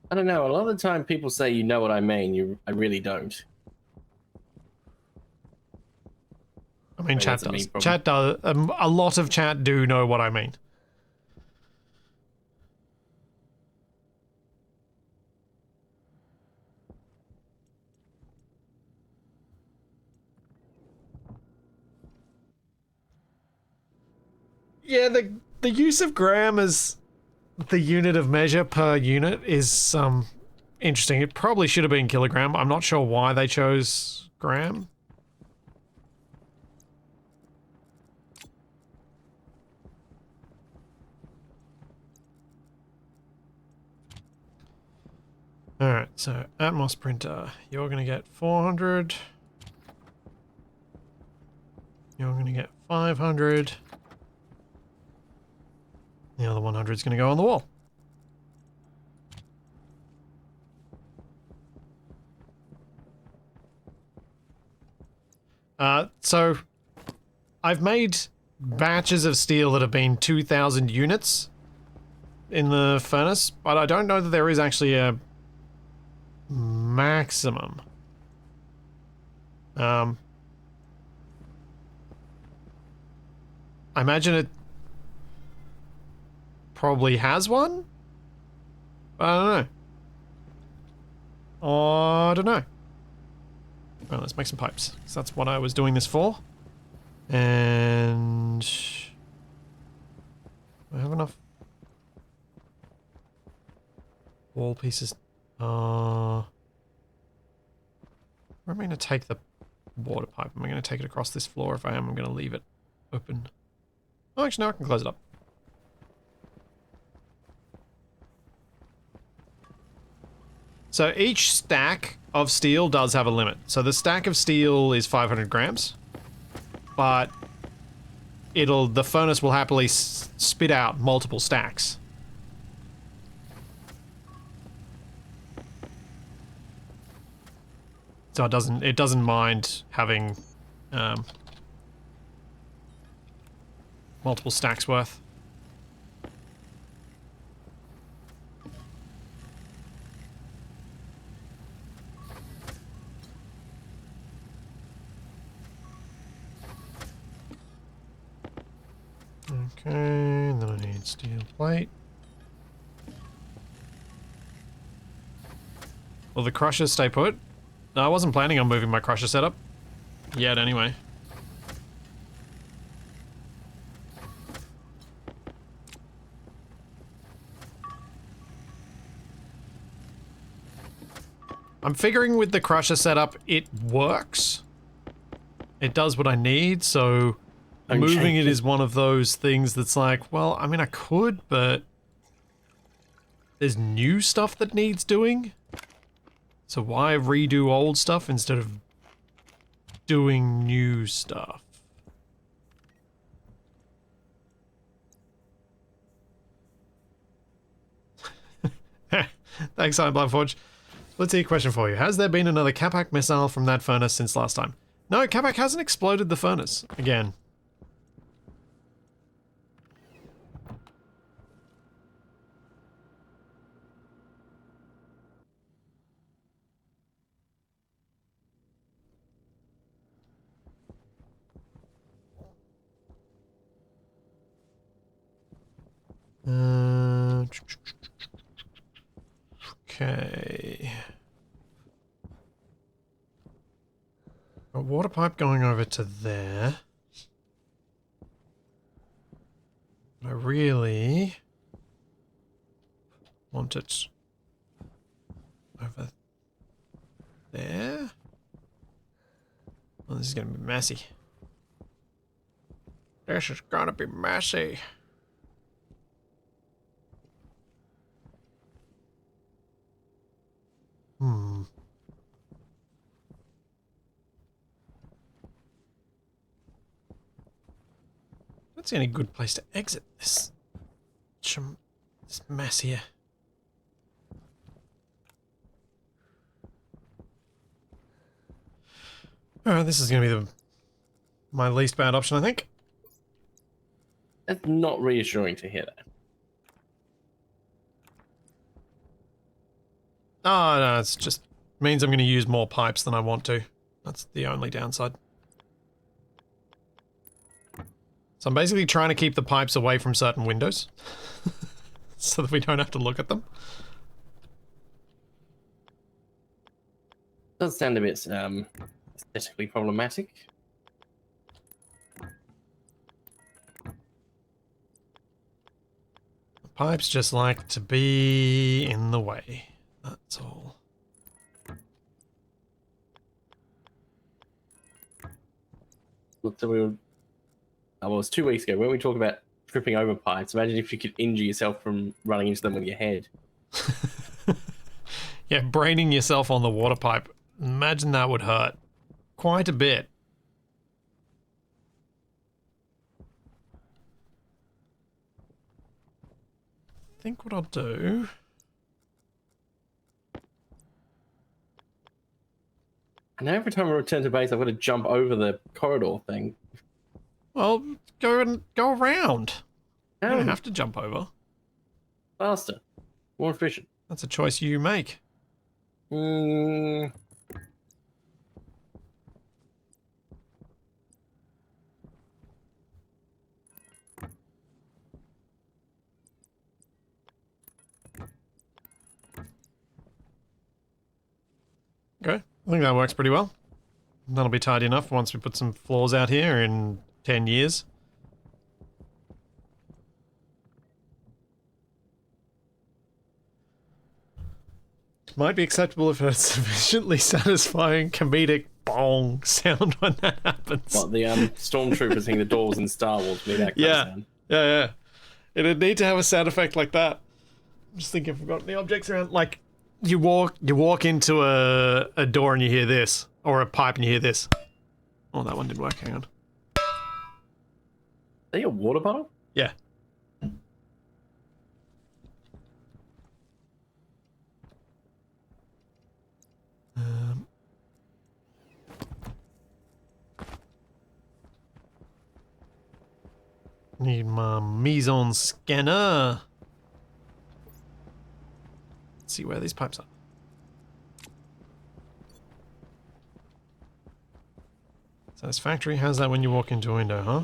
I don't know. A lot of the time people say you know what I mean. I really don't. I mean, chat does. Chat does. A lot of chat do know what I mean. Yeah, the use of gram as the unit of measure per unit is interesting. It probably should have been kilogram. I'm not sure why they chose gram. Alright, so Atmos printer, you're gonna get 400. You're gonna get 500. The other 100 is gonna go on the wall. So I've made batches of steel that have been 2,000 units in the furnace, but I don't know that there is actually a maximum. I imagine it probably has one? I don't know. I don't know. Well, let's make some pipes, because that's what I was doing this for. And... do I have enough wall pieces? Where am I going to take the water pipe? Am I going to take it across this floor? If I am, I'm going to leave it open. Oh, actually, no, I can close it up. So each stack of steel does have a limit. So the stack of steel is 500 grams, but the furnace will happily spit out multiple stacks. So it doesn't mind having multiple stacks worth. Okay, and then I need steel plate. Will the crushers stay put? No, I wasn't planning on moving my crusher setup. Yet, anyway. I'm figuring with the crusher setup, it works. It does what I need, so... moving it is one of those things that's like, well, I mean, I could, but there's new stuff that needs doing. So why redo old stuff instead of doing new stuff? Thanks, I'm Bloodforge. Let's see a question for you. Has there been another Capac missile from that furnace since last time? No, Capac hasn't exploded the furnace again. Okay. A water pipe going over to there. I really want it over there. Well, this is gonna be messy. This is gonna be messy. Don't see any good place to exit this mess here. Alright, this is gonna be my least bad option, I think. That's not reassuring to hear that. Oh, no, it's just means I'm going to use more pipes than I want to. That's the only downside. So I'm basically trying to keep the pipes away from certain windows so that we don't have to look at them. Does sound a bit aesthetically problematic. The pipes just like to be in the way. That's all. So we were, well, it was 2 weeks ago when we talked about tripping over pipes. Imagine if you could injure yourself from running into them with your head. Yeah, braining yourself on the water pipe. Imagine that would hurt. Quite a bit. I think what I'll do... And every time I return to base, I've got to jump over the corridor thing. Well, go around. You don't No, have to jump over. faster, more efficient. That's a choice you make. Mm, Okay, I think that works pretty well. That'll be tidy enough once we put some floors out here in 10 years. Might be acceptable if it's sufficiently satisfying comedic bong sound when that happens. what, the stormtroopers hitting the doors in Star Wars, me that kind Yeah. of sound. Yeah. It'd need to have a sound effect like that. I'm just thinking if we've got any objects around, like you walk into a door and you hear this, or a pipe and you hear this. Oh, that one didn't work. Hang on. Are you a water bottle? Yeah. Need my meson scanner. Let's see where these pipes are. Satisfactory. How's that when you walk into a window, huh?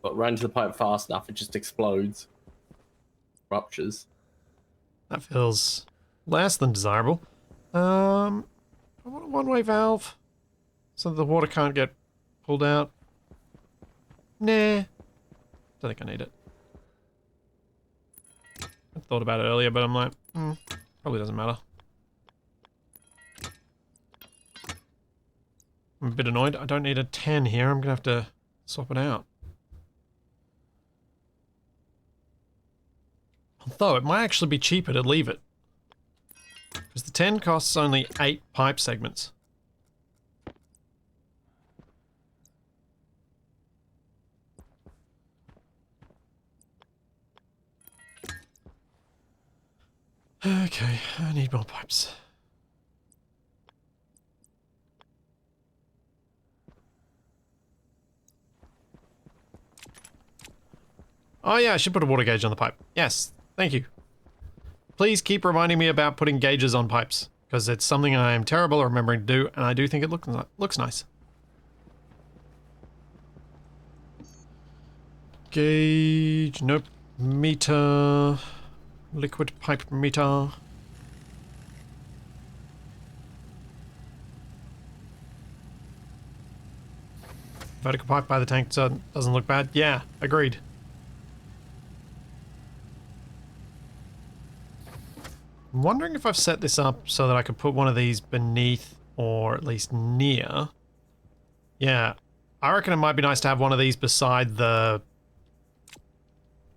But run to the pipe fast enough, it just explodes. Ruptures. That feels less than desirable. I want a one-way valve so that the water can't get pulled out. Nah. Don't think I need it. I thought about it earlier, but I'm like, probably doesn't matter. I'm a bit annoyed. I don't need a 10 here. I'm gonna have to swap it out. Although it might actually be cheaper to leave it. Because the 10 costs only 8 pipe segments. Okay, I need more pipes. Oh yeah, I should put a water gauge on the pipe. Yes, thank you. Please keep reminding me about putting gauges on pipes, because it's something I am terrible at remembering to do, and I do think it looks nice. Gauge, nope. Meter, liquid pipe meter. Vertical pipe by the tank doesn't look bad. Yeah, agreed. I'm wondering if I've set this up so that I could put one of these beneath or at least near. Yeah, I reckon it might be nice to have one of these beside the...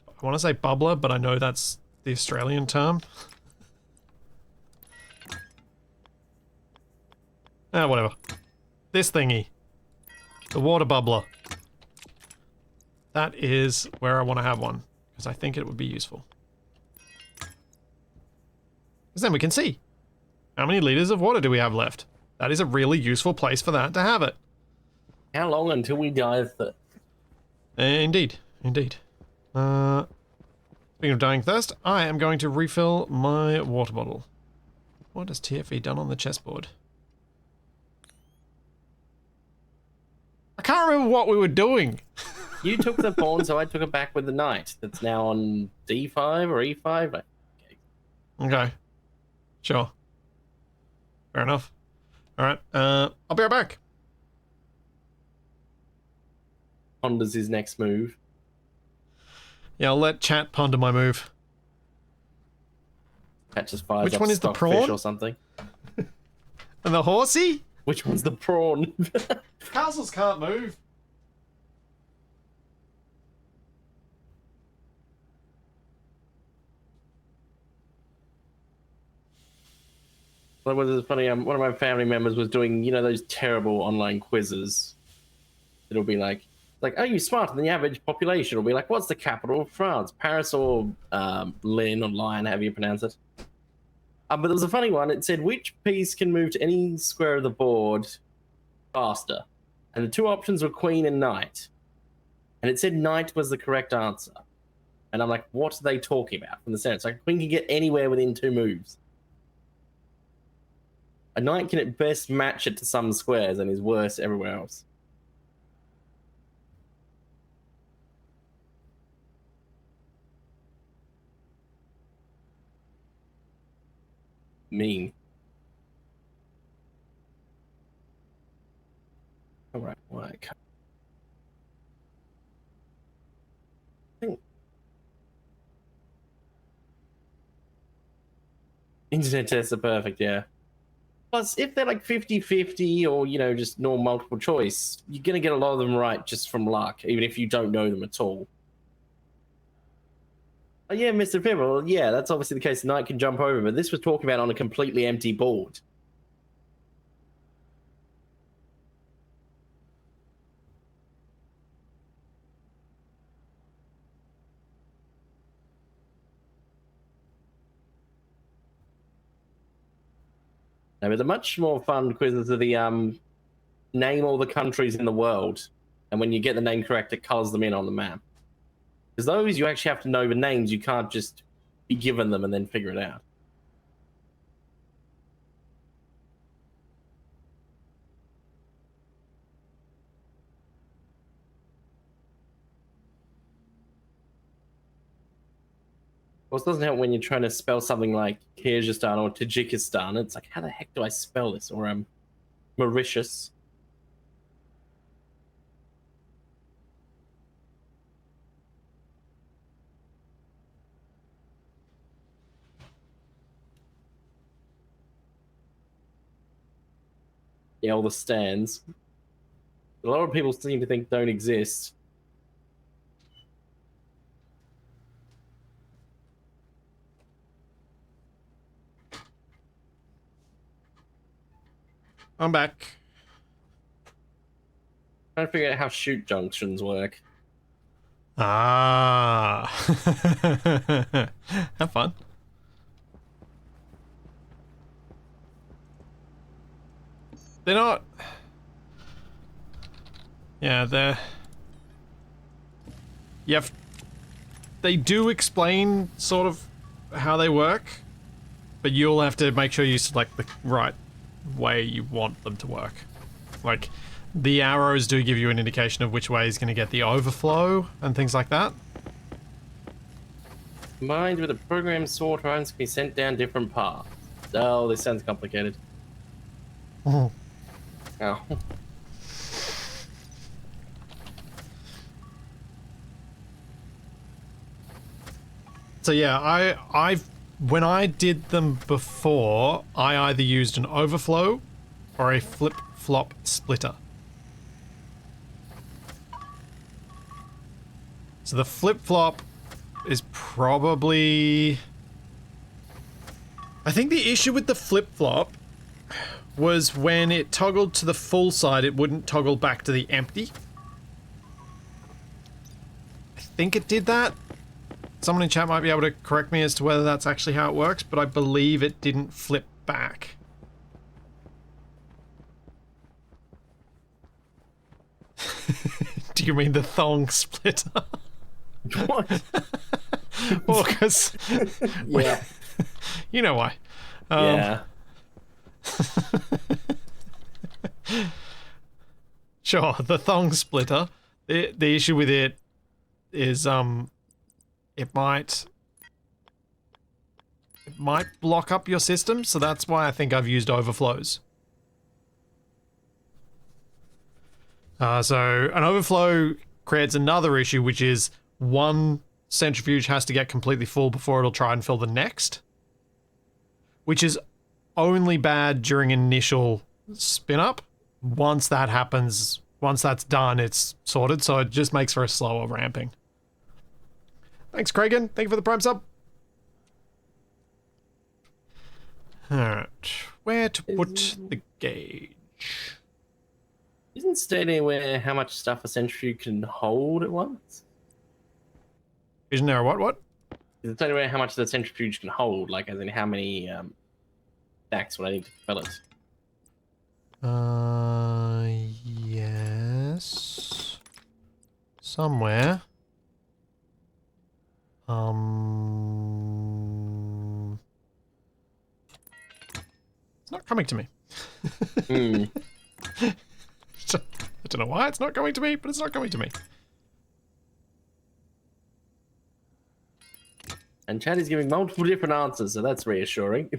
I want to say bubbler, but I know that's the Australian term. Whatever. This thingy. The water bubbler. That is where I want to have one, because I think it would be useful. Because then we can see how many liters of water do we have left. That is a really useful place for that to have it. How long until we die of thirst? Indeed. Speaking of dying thirst, I am going to refill my water bottle. What has TFE done on the chessboard? I can't remember what we were doing. You took the pawn, so I took it back with the knight. That's now on D5 or E5. Okay. Sure. Fair enough. Alright, I'll be right back. Ponders his next move. Yeah, I'll let chat ponder my move. Catches fires. Which up one is the stockfish prawn? or something? And the horsey? Which one's the prawn? Castles can't move. Well, it was funny. One of my family members was doing, those terrible online quizzes. It'll be like, are you smarter than the average population? It'll be like, what's the capital of France? Paris or Lynn or Lion, however you pronounce it. But there was a funny one. It said, which piece can move to any square of the board faster? And the two options were queen and knight. And it said knight was the correct answer. And I'm like, what are they talking about from the center? It's like, queen can get anywhere within 2 moves. A knight can at best match it to some squares and is worse everywhere else. Mean. All right, I think internet tests are perfect, yeah. Plus, if they're like 50-50 or, just normal multiple choice, you're going to get a lot of them right just from luck, even if you don't know them at all. Oh, yeah, Mr. Pibble, yeah, that's obviously the case. Knight can jump over, but this was talking about on a completely empty board. No, but the much more fun quizzes are the name all the countries in the world, and when you get the name correct, it colors them in on the map. Because those, you actually have to know the names. You can't just be given them and then figure it out. Well, it doesn't help when you're trying to spell something like Kyrgyzstan or Tajikistan. It's like, how the heck do I spell this? Or Mauritius. Yeah, all the stands. A lot of people seem to think don't exist. I'm back. Trying to figure out how shoot junctions work. Ah. Have fun. They're not... Yeah, they're... You have... They do explain sort of how they work, but you'll have to make sure you select the right way you want them to work. Like, the arrows do give you an indication of which way is going to get the overflow and things like that. Combined with a program sort runs can be sent down different paths. Oh, this sounds complicated. Oh. Oh. So yeah, when I did them before, I either used an overflow or a flip-flop splitter. So the flip-flop is probably... I think the issue with the flip-flop was when it toggled to the full side, it wouldn't toggle back to the empty. I think it did that. Someone in chat might be able to correct me as to whether that's actually how it works, but I believe it didn't flip back. Do you mean the thong splitter? What? Well, because... Yeah. You know why. Yeah. Sure, the thong splitter. The issue with it is, it might block up your system, so that's why I think I've used overflows. So an overflow creates another issue, which is one centrifuge has to get completely full before it'll try and fill the next. which is only bad during initial spin up. Once that happens, once that's done, it's sorted, so it just makes for a slower ramping. Thanks, Kragan. Thank you for the Prime sub. Alright, where to put the gauge? Isn't stating where how much stuff a centrifuge can hold at once? Isn't there a what? Is it stating where how much the centrifuge can hold? Like, as in how many stacks would I need to fill it? Yes. Somewhere. It's not coming to me. Hmm. I don't know why it's not coming to me, but it's not coming to me. And Chad is giving multiple different answers, so that's reassuring.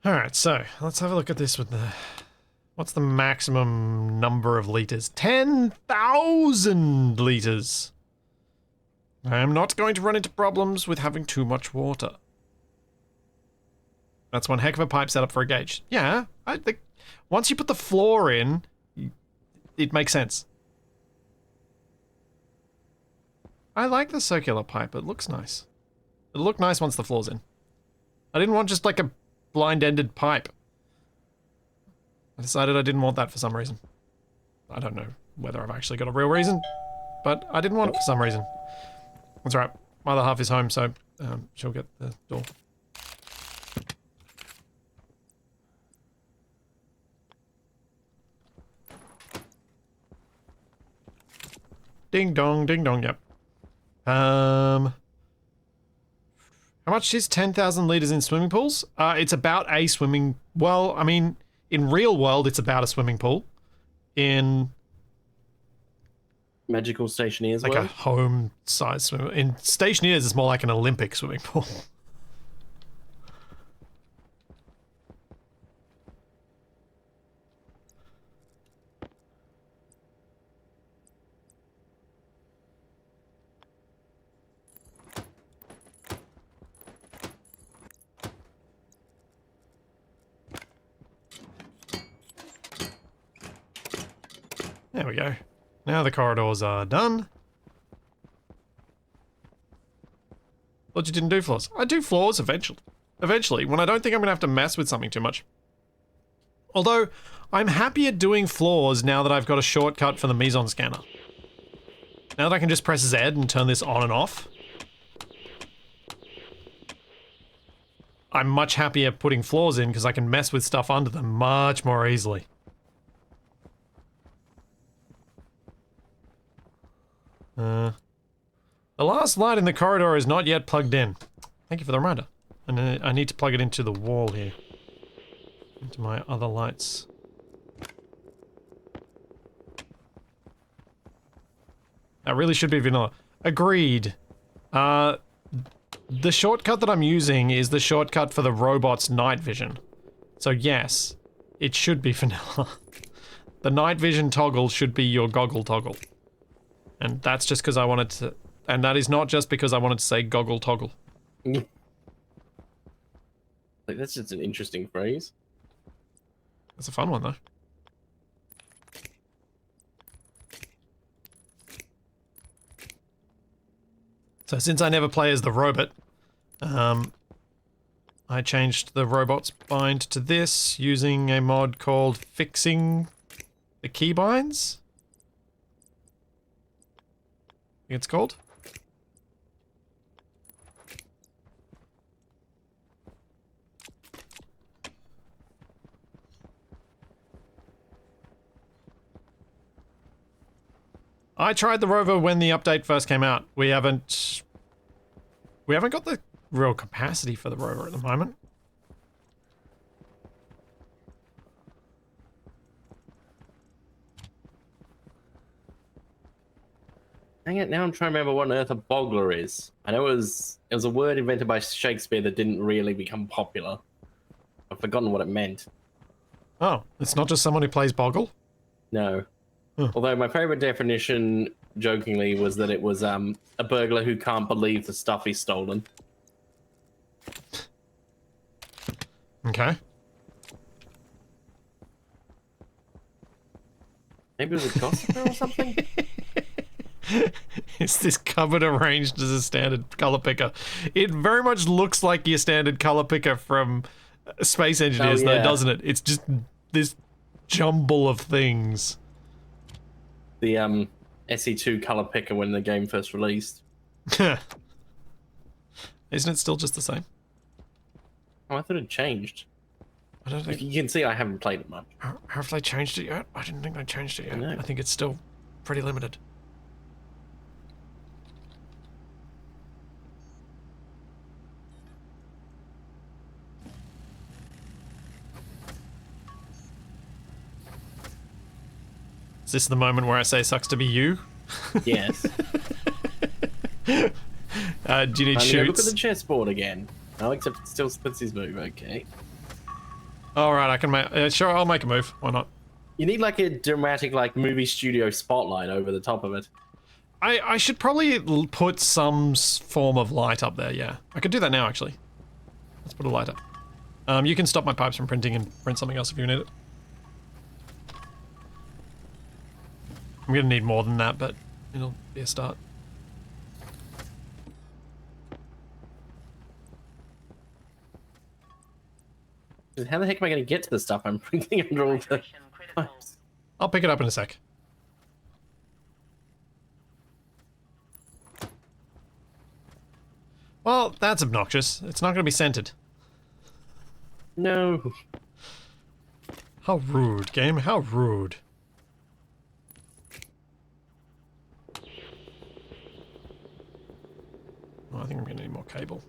Alright, so let's have a look at this with the... What's the maximum number of liters? 10,000 liters! I am not going to run into problems with having too much water. That's one heck of a pipe setup for a gauge. Yeah, I think once you put the floor in, it makes sense. I like the circular pipe, it looks nice. It'll look nice once the floor's in. I didn't want just like a blind-ended pipe. I decided I didn't want that for some reason. I don't know whether I've actually got a real reason, but I didn't want it for some reason. That's right. My other half is home, so she'll get the door. Ding dong, yep. How much is 10,000 liters in swimming pools? It's about a swimming... Well, I mean, in real world, it's about a swimming pool. In... Magical Stationeers like world? a home-sized swimming... In Stationeers, it's more like an Olympic swimming pool. There we go. Now the corridors are done. Thought you didn't do floors. I do floors eventually. Eventually, when I don't think I'm going to have to mess with something too much. Although, I'm happier doing floors now that I've got a shortcut for the Meson scanner. Now that I can just press Z and turn this on and off. I'm much happier putting floors in because I can mess with stuff under them much more easily. The last light in the corridor is not yet plugged in. Thank you for the reminder. And I need to plug it into the wall here. Into my other lights. That really should be vanilla. Agreed. The shortcut that I'm using is the shortcut for the robot's night vision. So yes, it should be vanilla. The night vision toggle should be your goggle toggle. And that's just because I wanted to... And that is not just because I wanted to say goggle toggle. Like, that's just an interesting phrase. That's a fun one, though. So since I never play as the robot, I changed the robot's bind to this using a mod called Fixing the Keybinds. I think it's called. I tried the rover when the update first came out. We haven't got the real capacity for the rover at the moment. Hang it, now I'm trying to remember what on earth a boggler is. I know it was a word invented by Shakespeare that didn't really become popular. I've forgotten what it meant. Oh, it's not just someone who plays Boggle? No. Huh. Although my favorite definition, jokingly, was that it was a burglar who can't believe the stuff he's stolen. Okay. Maybe it was a gossiper or something? Is this cupboard arranged as a standard color picker? It very much looks like your standard color picker from Space Engineers, though, doesn't it? It's just this jumble of things. The SE2 color picker when the game first released. Isn't it still just the same? Oh, I thought it changed. I don't think. You can see I haven't played it much. Have they changed it yet? I didn't think they changed it yet. No. I think it's still pretty limited. Is this the moment where I say sucks to be you? Yes. Do you need Look shoots? at the chessboard again. Oh, except it still splits his move. Okay. Alright, I can make... sure, I'll make a move. Why not? You need like a dramatic like movie studio spotlight over the top of it. I should probably put some form of light up there, yeah. I could do that now, actually. Let's put a light up. You can stop my pipes from printing and print something else if you need it. I'm gonna need more than that, but it'll be a start. How the heck am I going to get to the stuff I'm printing under all the pipes? I'll pick it up in a sec. Well, that's obnoxious. It's not gonna be scented. No. How rude, game. How rude. Oh, I think I'm gonna need more cable.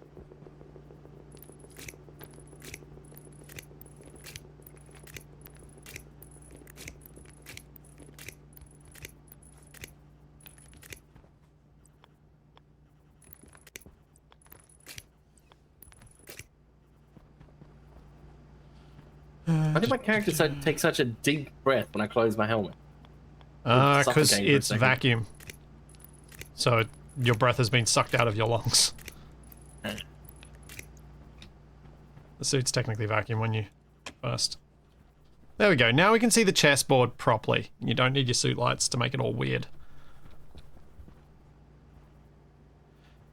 Why did my character take such a deep breath when I close my helmet? Because Suffocating for a it's second. vacuum. So your breath has been sucked out of your lungs. Hmm. The suit's technically vacuum when you first. There we go. Now we can see the chessboard properly. You don't need your suit lights to make it all weird.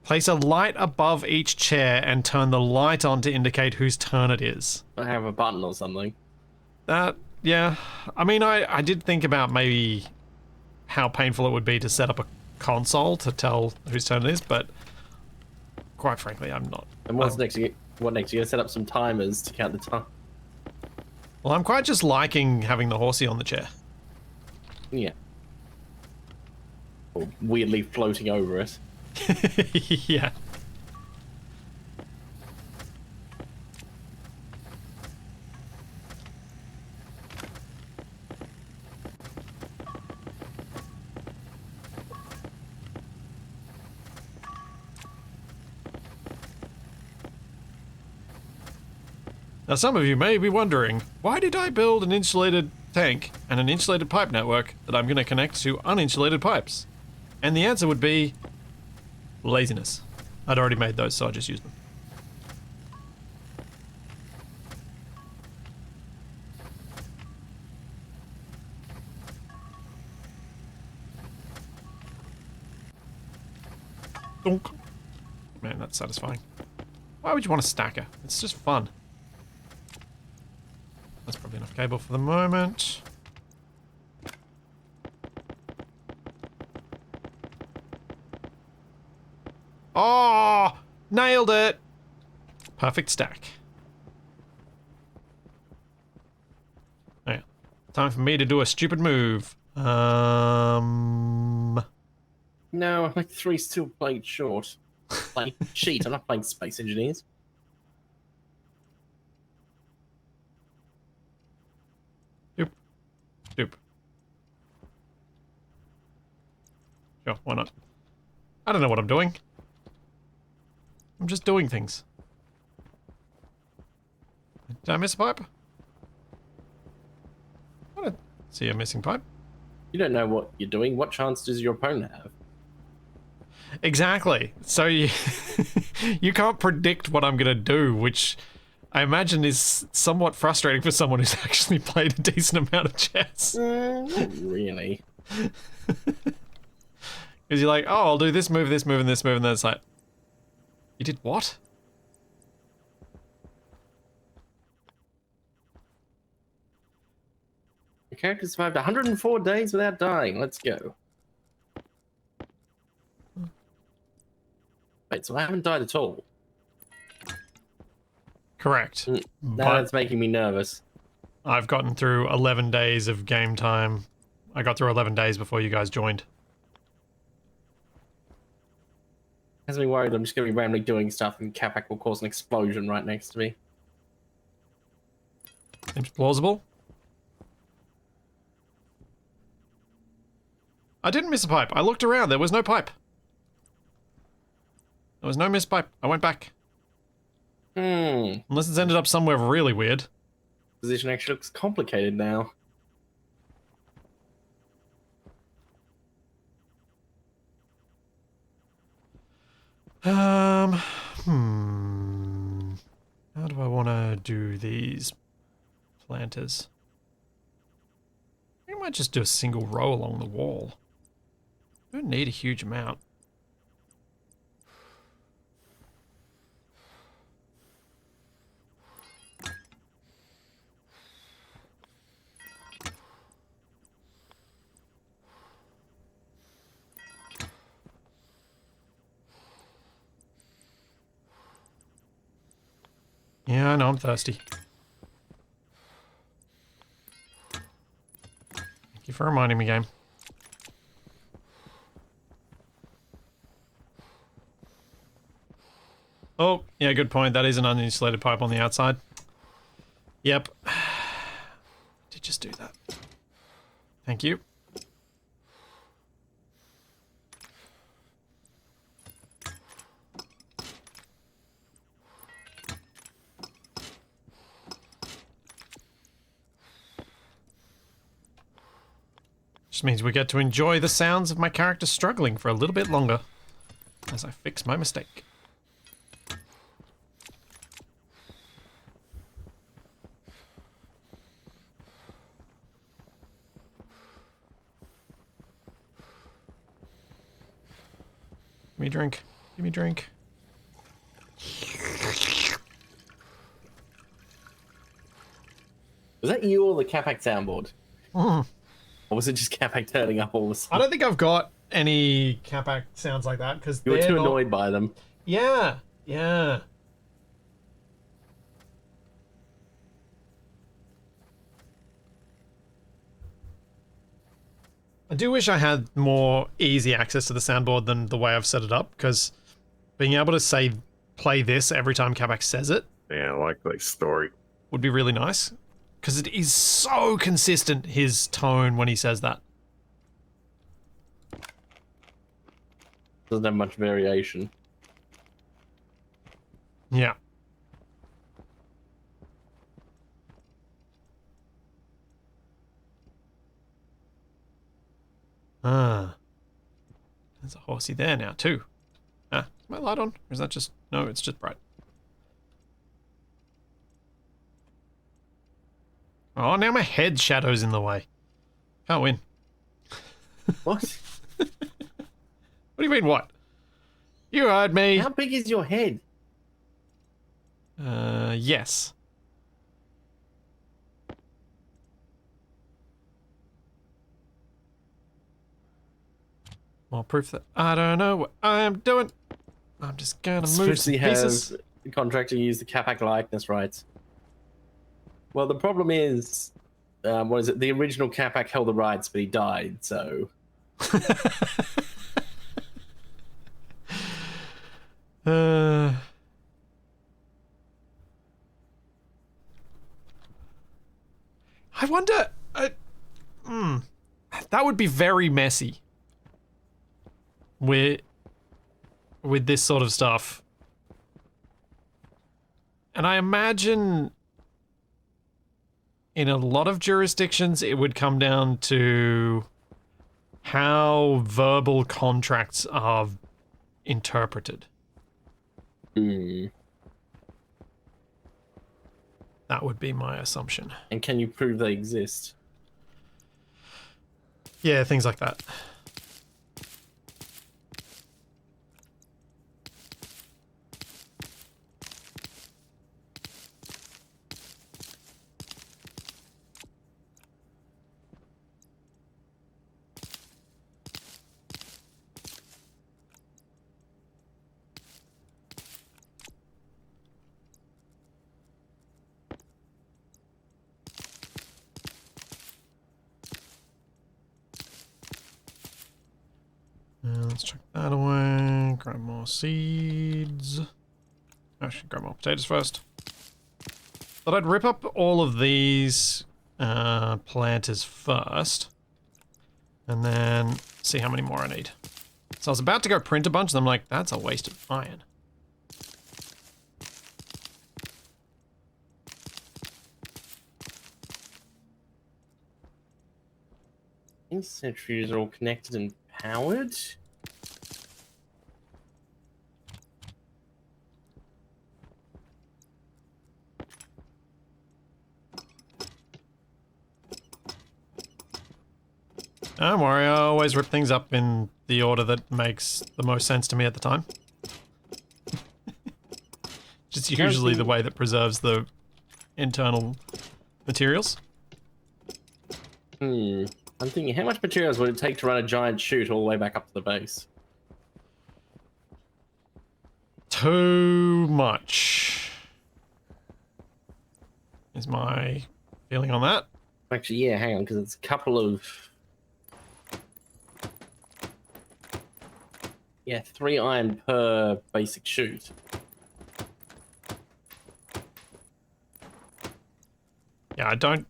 Place a light above each chair and turn the light on to indicate whose turn it is. I have a button or something. Yeah. I mean, I did think about maybe how painful it would be to set up a console to tell whose turn it is, but quite frankly, I'm not. And what's next? What next? You're gonna set up some timers to count the time. Well, I'm quite just liking having the horsey on the chair. Yeah. Or weirdly floating over it. Yeah. Now some of you may be wondering, why did I build an insulated tank and an insulated pipe network that I'm going to connect to uninsulated pipes? And the answer would be laziness. I'd already made those, so I just used them. Donk. Man, that's satisfying. Why would you want a stacker? It's just fun. That's probably enough cable for the moment. Oh! Nailed it! Perfect stack. Yeah. Time for me to do a stupid move. No, I'm like 3 steel plates short. Like, cheat, I'm not playing Space Engineers. Doop. Sure, why not? I don't know what I'm doing. I'm just doing things. Did I miss a pipe? I don't see a missing pipe. You don't know what you're doing. What chance does your opponent have? Exactly. So you you can't predict what I'm gonna do, which I imagine is somewhat frustrating for someone who's actually played a decent amount of chess. Not really. Because you're like, oh, I'll do this move, and this move, and then it's like, you did what? Your character survived 104 days without dying. Let's go. Wait, so I haven't died at all. Correct. Now But that's making me nervous. I've gotten through 11 days of game time. I got through 11 days before you guys joined. Has me worried I'm just going to be randomly doing stuff and Capac will cause an explosion right next to me. Seems plausible. I didn't miss a pipe. I looked around. There was no pipe. There was no missed pipe. I went back. Unless it's ended up somewhere really weird. Position actually looks complicated now. How do I want to do these planters? I might just do a single row along the wall. I don't need a huge amount. Yeah, I know, I'm thirsty. Thank you for reminding me, game. Oh, yeah, good point. That is an uninsulated pipe on the outside. Yep. Did just do that. Thank you. Just means we get to enjoy the sounds of my character struggling for a little bit longer as I fix my mistake. Give me a drink. Give me a drink. Was that you or the Capac soundboard? Or was it just Capac turning up all the I time? don't think I've got any Capac sounds like that because You were too annoyed by them. Yeah, yeah. I do wish I had more easy access to the soundboard than the way I've set it up, because being able to say play this every time Capac says it Yeah, I like that story. would be really nice. Because it is so consistent, his tone when he says that. Doesn't have much variation. Yeah. Ah. There's a horsey there now, too. Ah, is my light on? Or is that just... No, it's just bright. Oh, now my head shadow's in the way. Can't win. What? What do you mean, what? You heard me. How big is your head? Yes. More proof that I don't know what I am doing. I'm just gonna move some Especially have pieces. the contractor use the Capac likeness rights. Well, the problem is, what is it? The original Capac held the rights, but he died, so... I wonder... that would be very messy. With this sort of stuff. And I imagine in a lot of jurisdictions it would come down to how verbal contracts are interpreted. Hmm. That would be my assumption. And can you prove they exist? Yeah, things like that. Let's check that away. Grab more seeds. Actually, grab more potatoes first. Thought I'd rip up all of these planters first. And then see how many more I need. So I was about to go print a bunch, and I'm like, that's a waste of iron. These centrifuges are all connected and powered. Don't worry, I always rip things up in the order that makes the most sense to me at the time. Just usually the way that preserves the internal materials. I'm thinking, how much materials would it take to run a giant chute all the way back up to the base? Too much. Is my feeling on that. Actually, yeah, hang on, because it's a couple of... Yeah, 3 iron per basic chute. Yeah, I don't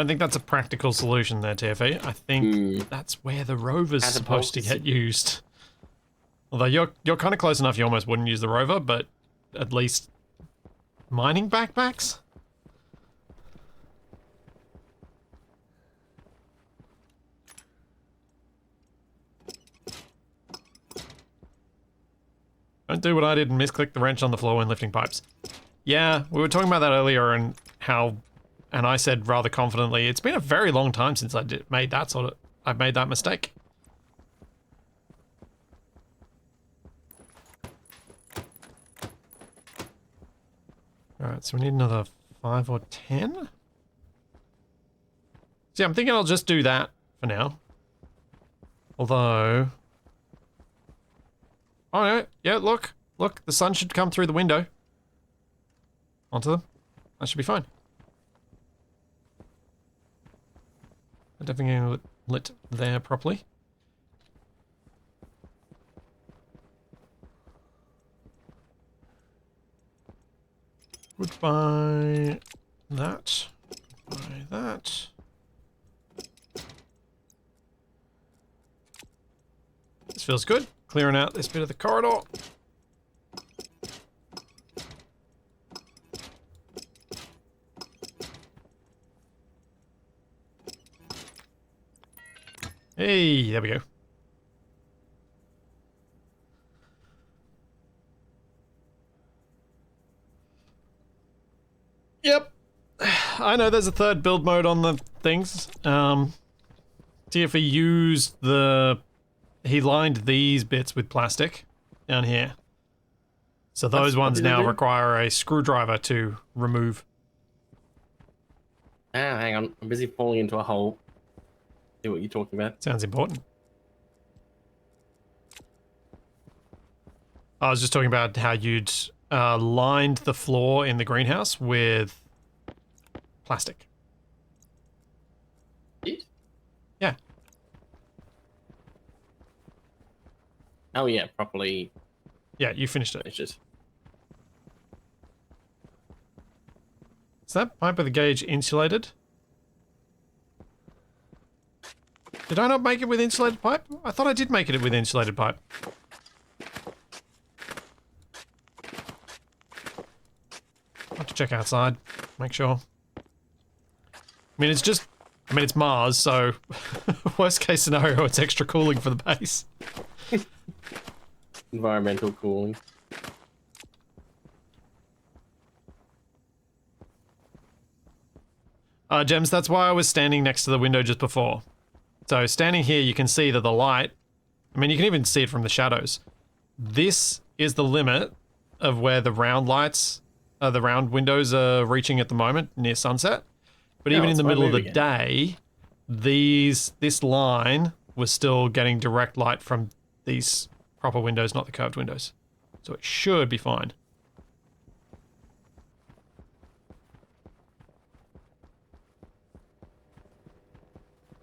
think that's a practical solution there, TFE. I think that's where the rover's supposed to get used. Although you're kind of close enough, you almost wouldn't use the rover, but at least mining backpacks? Don't do what I did and misclick the wrench on the floor when lifting pipes. Yeah, we were talking about that earlier and how, and I said rather confidently, it's been a very long time since I've made that mistake. Alright, so we need another 5 or 10? See, I'm thinking I'll just do that for now. Although... Oh, no. Yeah, look. Look, the sun should come through the window. Onto them. That should be fine. I'm definitely getting lit there properly. Goodbye that. Goodbye that. This feels good. Clearing out this bit of the corridor. Hey, there we go. Yep. I know there's a third build mode on the things. TFE used the... He lined these bits with plastic down here. So those ones now require a screwdriver to remove. Ah, hang on. I'm busy falling into a hole. See what you're talking about. Sounds important. I was just talking about how you'd lined the floor in the greenhouse with plastic. Yeah. Oh yeah, properly. Yeah, you finished it. It's just... Is that pipe with the gauge insulated? Did I not make it with insulated pipe? I thought I did make it with insulated pipe. I have to check outside, make sure. I mean, it's just I mean, it's Mars, so worst case scenario, it's extra cooling for the base. Environmental cooling. Gems, that's why I was standing next to the window just before. So standing here, you can see that the light, I mean, you can even see it from the shadows. This is the limit of where the round lights, the round windows are reaching at the moment near sunset. But even in the middle of the day, this line was still getting direct light from these proper windows, not the curved windows. So it should be fine.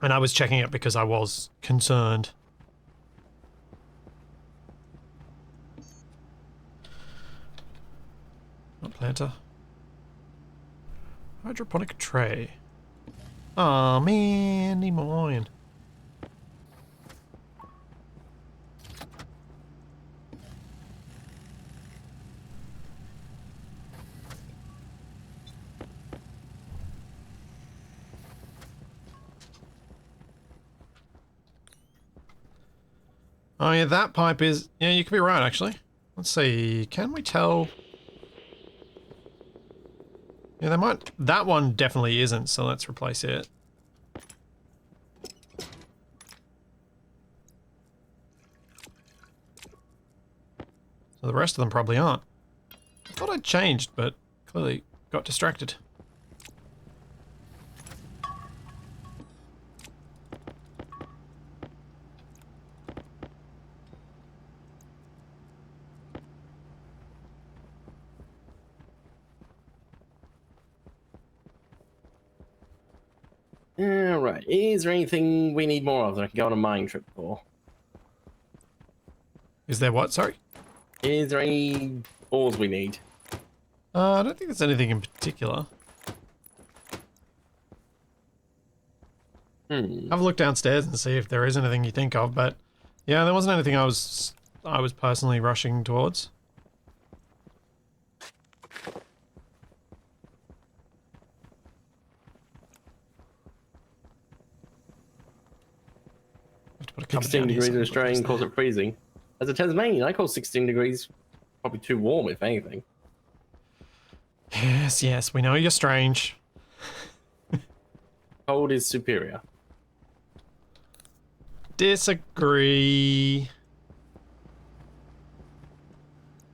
And I was checking it because I was concerned. Not planter. Hydroponic tray. Aw, man, need mine. Oh yeah, that pipe is... Yeah, you could be right, actually. Let's see, can we tell... Yeah, they might... That one definitely isn't, so let's replace it. So the rest of them probably aren't. I thought I'd changed, but clearly got distracted. Alright, is there anything we need more of that I can go on a mining trip for? Is there what? Sorry? Is there any ores we need? I don't think there's anything in particular. Have a look downstairs and see if there is anything you think of, but yeah, there wasn't anything I was personally rushing towards. Have to put a cupboard 16 down here degrees so I in can Australia put calls this it freezing. As a Tasmanian, I call 16 degrees probably too warm, if anything. there. Yes, yes, we know you're strange. Cold is superior. Disagree.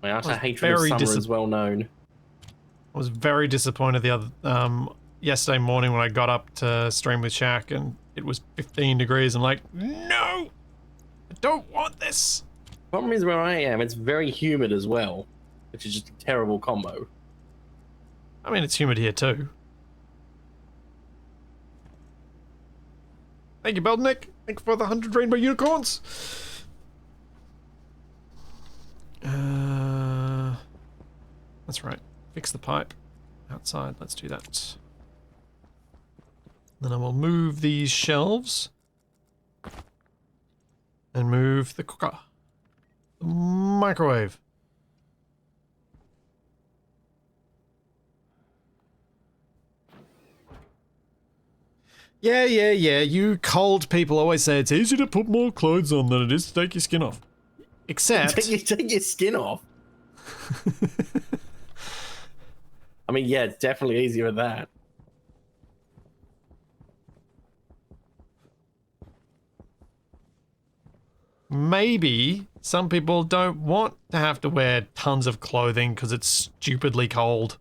My utter was hatred of very summer is well known. I was very disappointed the other yesterday morning when I got up to stream with Shaq and it was 15 degrees. I'm like, no, I don't want this. Problem is where I am, it's very humid as well, which is just a terrible combo. I mean, it's humid here too. Thank you, Beldnick. Thank you for the 100 rainbow unicorns. That's right. Fix the pipe outside. Let's do that. Then I will move these shelves and move the cooker, the microwave. Yeah. You cold people always say it's easier to put more clothes on than it is to take your skin off. Except... Take your skin off. I mean, yeah, it's definitely easier with that. Maybe some people don't want to have to wear tons of clothing because it's stupidly cold.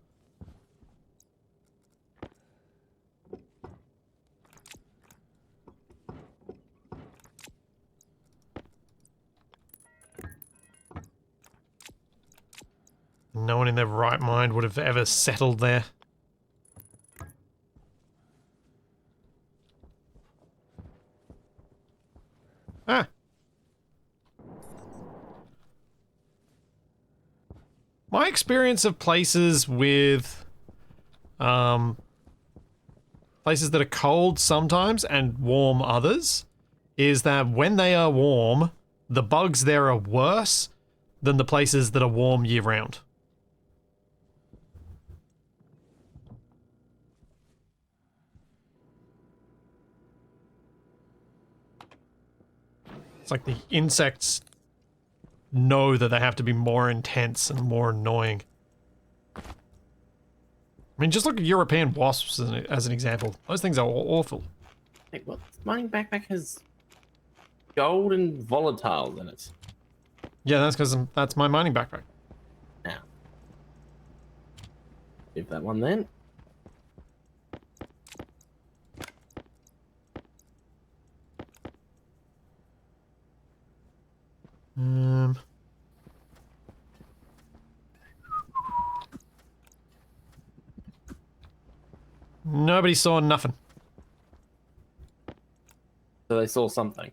No one in their right mind would have ever settled there. Ah. My experience of places with places that are cold sometimes and warm others is that when they are warm, the bugs there are worse than the places that are warm year round. It's like the insects know that they have to be more intense and more annoying. I mean, just look at European wasps as an example. Those things are awful. Hey, what? Mining backpack has gold and volatiles in it. Yeah, that's because that's my mining backpack. Now, leave that one then. Nobody saw nothing. So they saw something.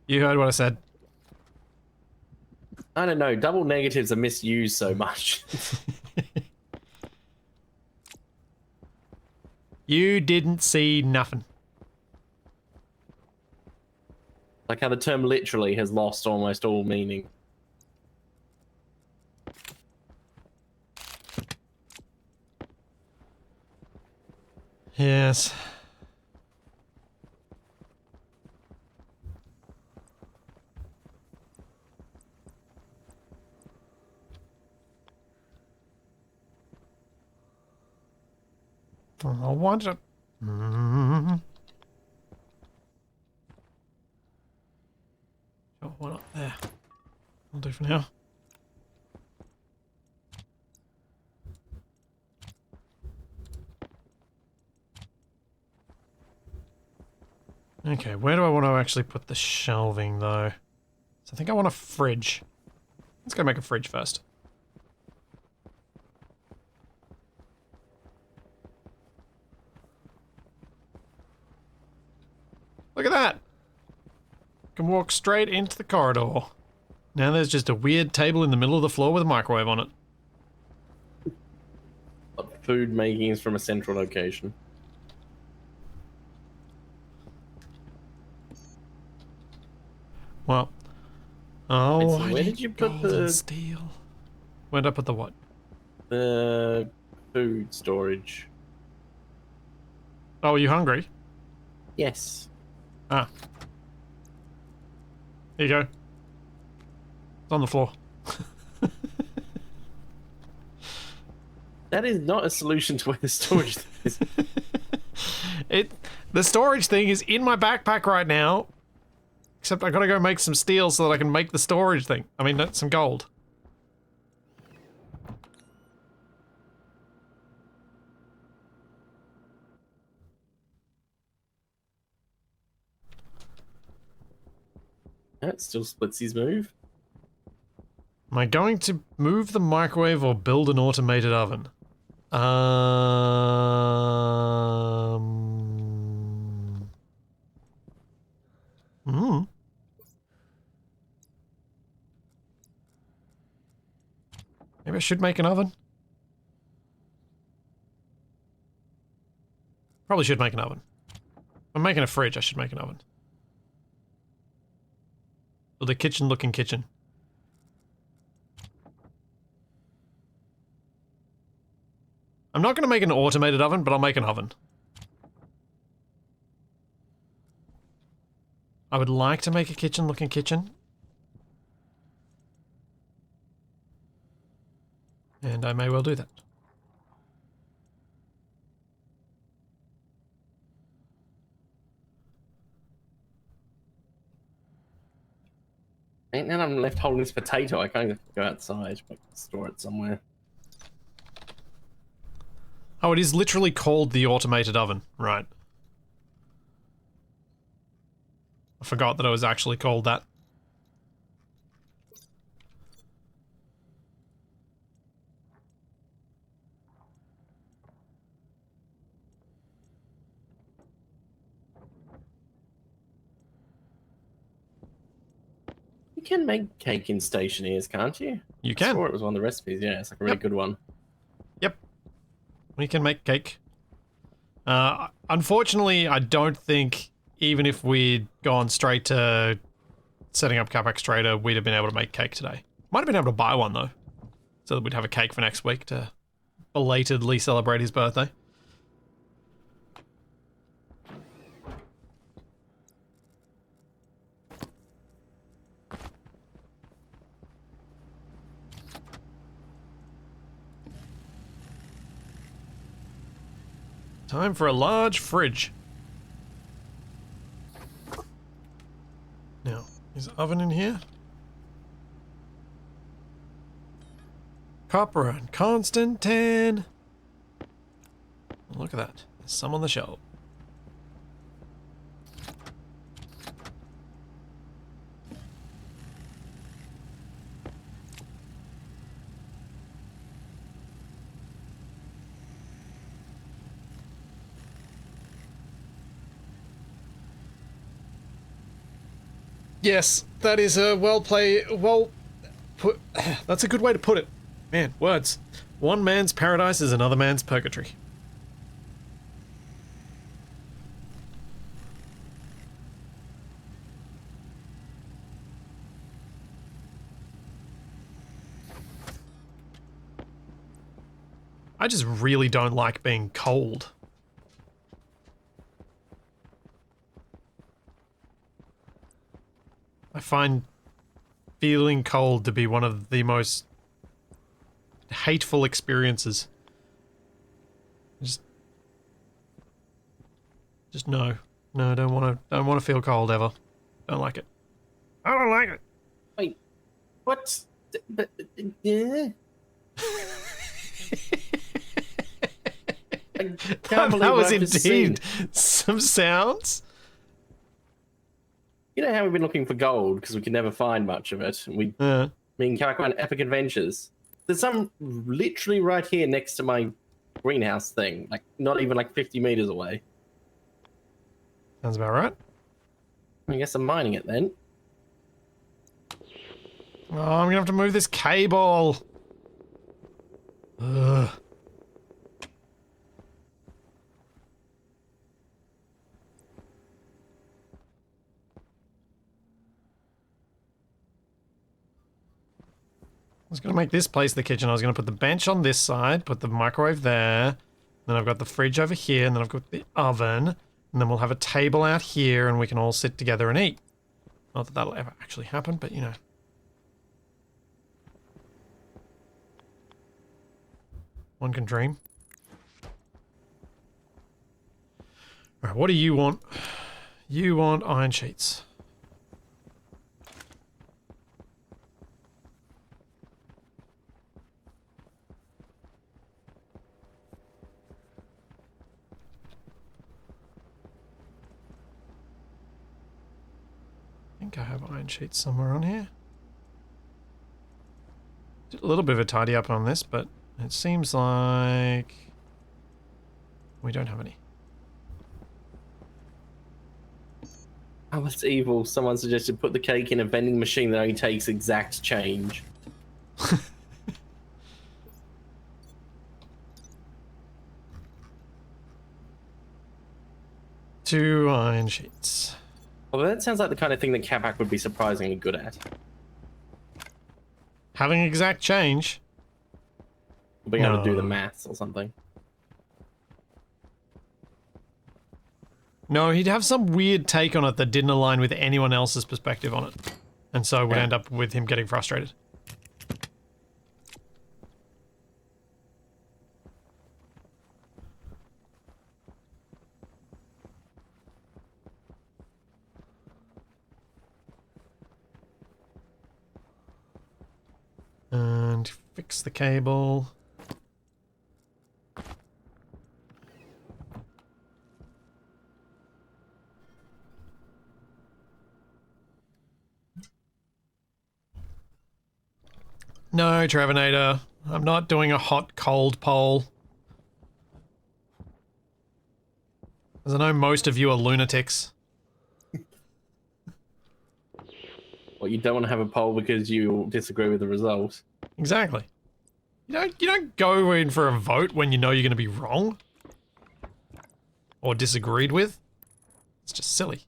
You heard what I said. I don't know. Double negatives are misused so much. You didn't see nothing. Like how the term literally has lost almost all meaning. Yes. I want to. Oh, one up there. I'll do for now. Okay, where do I want to actually put the shelving, though? So I think I want a fridge. Let's go make a fridge first. Look at that! Can walk straight into the corridor. Now there's just a weird table in the middle of the floor with a microwave on it. But food making is from a central location. Well. Oh, Wait, so I where need did you put gold and the- steel. Where'd I put the what? The food storage. Oh, are you hungry? Yes. Ah. Here you go. It's on the floor. That is not a solution to where the storage is. The storage thing is in my backpack right now. Except I gotta go make some steel so that I can make the storage thing. I mean, that's some gold. That still splits his move. Am I going to move the microwave or build an automated oven? Maybe I should make an oven. Probably should make an oven. If I'm making a fridge, I should make an oven. With a kitchen-looking kitchen. I'm not going to make an automated oven, but I'll make an oven. I would like to make a kitchen-looking kitchen. And I may well do that. And then I'm left holding this potato. I can't go outside, but store it somewhere. Oh, it is literally called the automated oven, right. I forgot that it was actually called that. You can make cake in Stationeers, can't you? You I can. swore it was one of the recipes. Yeah, it's like a really good one. Yep. We can make cake. Unfortunately, I don't think even if we'd gone straight to setting up Capex Trader, we'd have been able to make cake today. Might have been able to buy one, though. So that we'd have a cake for next week to belatedly celebrate his birthday. Time for a large fridge. Now, is oven in here? Copper and constant tan. Look at that. There's some on the shelf. Yes, that is a well put. That's a good way to put it. Man, words. One man's paradise is another man's purgatory. I just really don't like being cold. I find feeling cold to be one of the most hateful experiences. Just no. No, don't want to feel cold ever. Don't like it. I don't like it. Wait, what? But yeah. That was indeed some sounds. You know how we've been looking for gold because we could never find much of it. Me and Kamak went on epic adventures. There's some literally right here next to my greenhouse thing, like not even like 50 meters away. Sounds about right. I guess I'm mining it then. Oh, I'm gonna have to move this cable. Ugh. I was going to make this place the kitchen. I was going to put the bench on this side, put the microwave there, then I've got the fridge over here, and then I've got the oven, and then we'll have a table out here, and we can all sit together and eat. Not that that'll ever actually happen, but you know. One can dream. Alright, what do you want? You want iron sheets. I think I have iron sheets somewhere on here. Did a little bit of a tidy up on this, but it seems like we don't have any. Oh, that's evil. Someone suggested put the cake in a vending machine that only takes exact change. 2 iron sheets. Well, that sounds like the kind of thing that Capac would be surprisingly good at. Having exact change? Being able to do No. the maths or something. No, he'd have some weird take on it that didn't align with anyone else's perspective on it. And so would end up with him getting frustrated. And fix the cable. No, Travanator. I'm not doing a hot-cold poll. As I know most of you are lunatics. Well, you don't want to have a poll because you disagree with the result. Exactly. You don't go in for a vote when you know you're going to be wrong. Or disagreed with. It's just silly.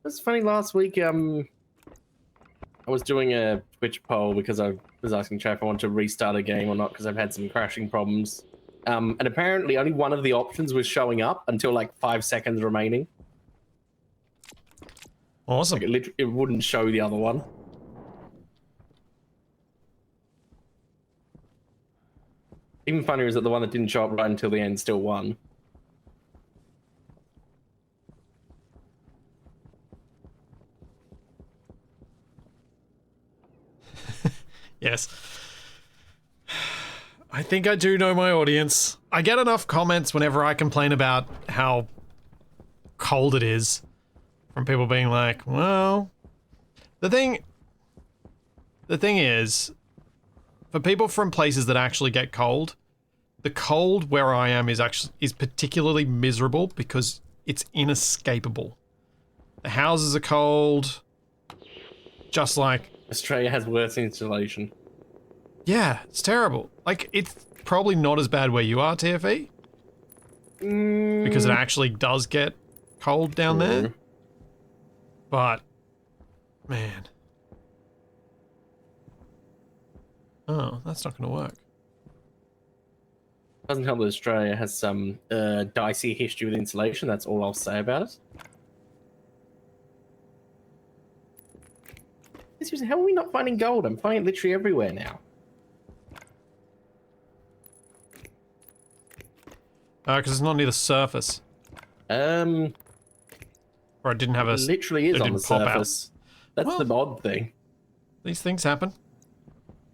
It's funny, last week, I was doing a Twitch poll because I was asking chat if I wanted to restart a game or not because I've had some crashing problems. And apparently only one of the options was showing up until like 5 seconds remaining. Awesome. Like it wouldn't show the other one. Even funnier is that the one that didn't show up right until the end still won. Yes. I think I do know my audience. I get enough comments whenever I complain about how cold it is from people being like, well, the thing is, for people from places that actually get cold, the cold where I am is particularly miserable because it's inescapable. The houses are cold, just like... Australia has worse insulation. Yeah, it's terrible. Like, it's probably not as bad where you are, TFE. Because it actually does get cold down there. But, man. Oh, that's not going to work. Doesn't help that Australia has some dicey history with insulation. That's all I'll say about it. Seriously, how are we not finding gold? I'm finding it literally everywhere now. Because it's not near the surface. Or it didn't have a... It literally is it on the didn't pop out. surface. That's the odd thing. These things happen.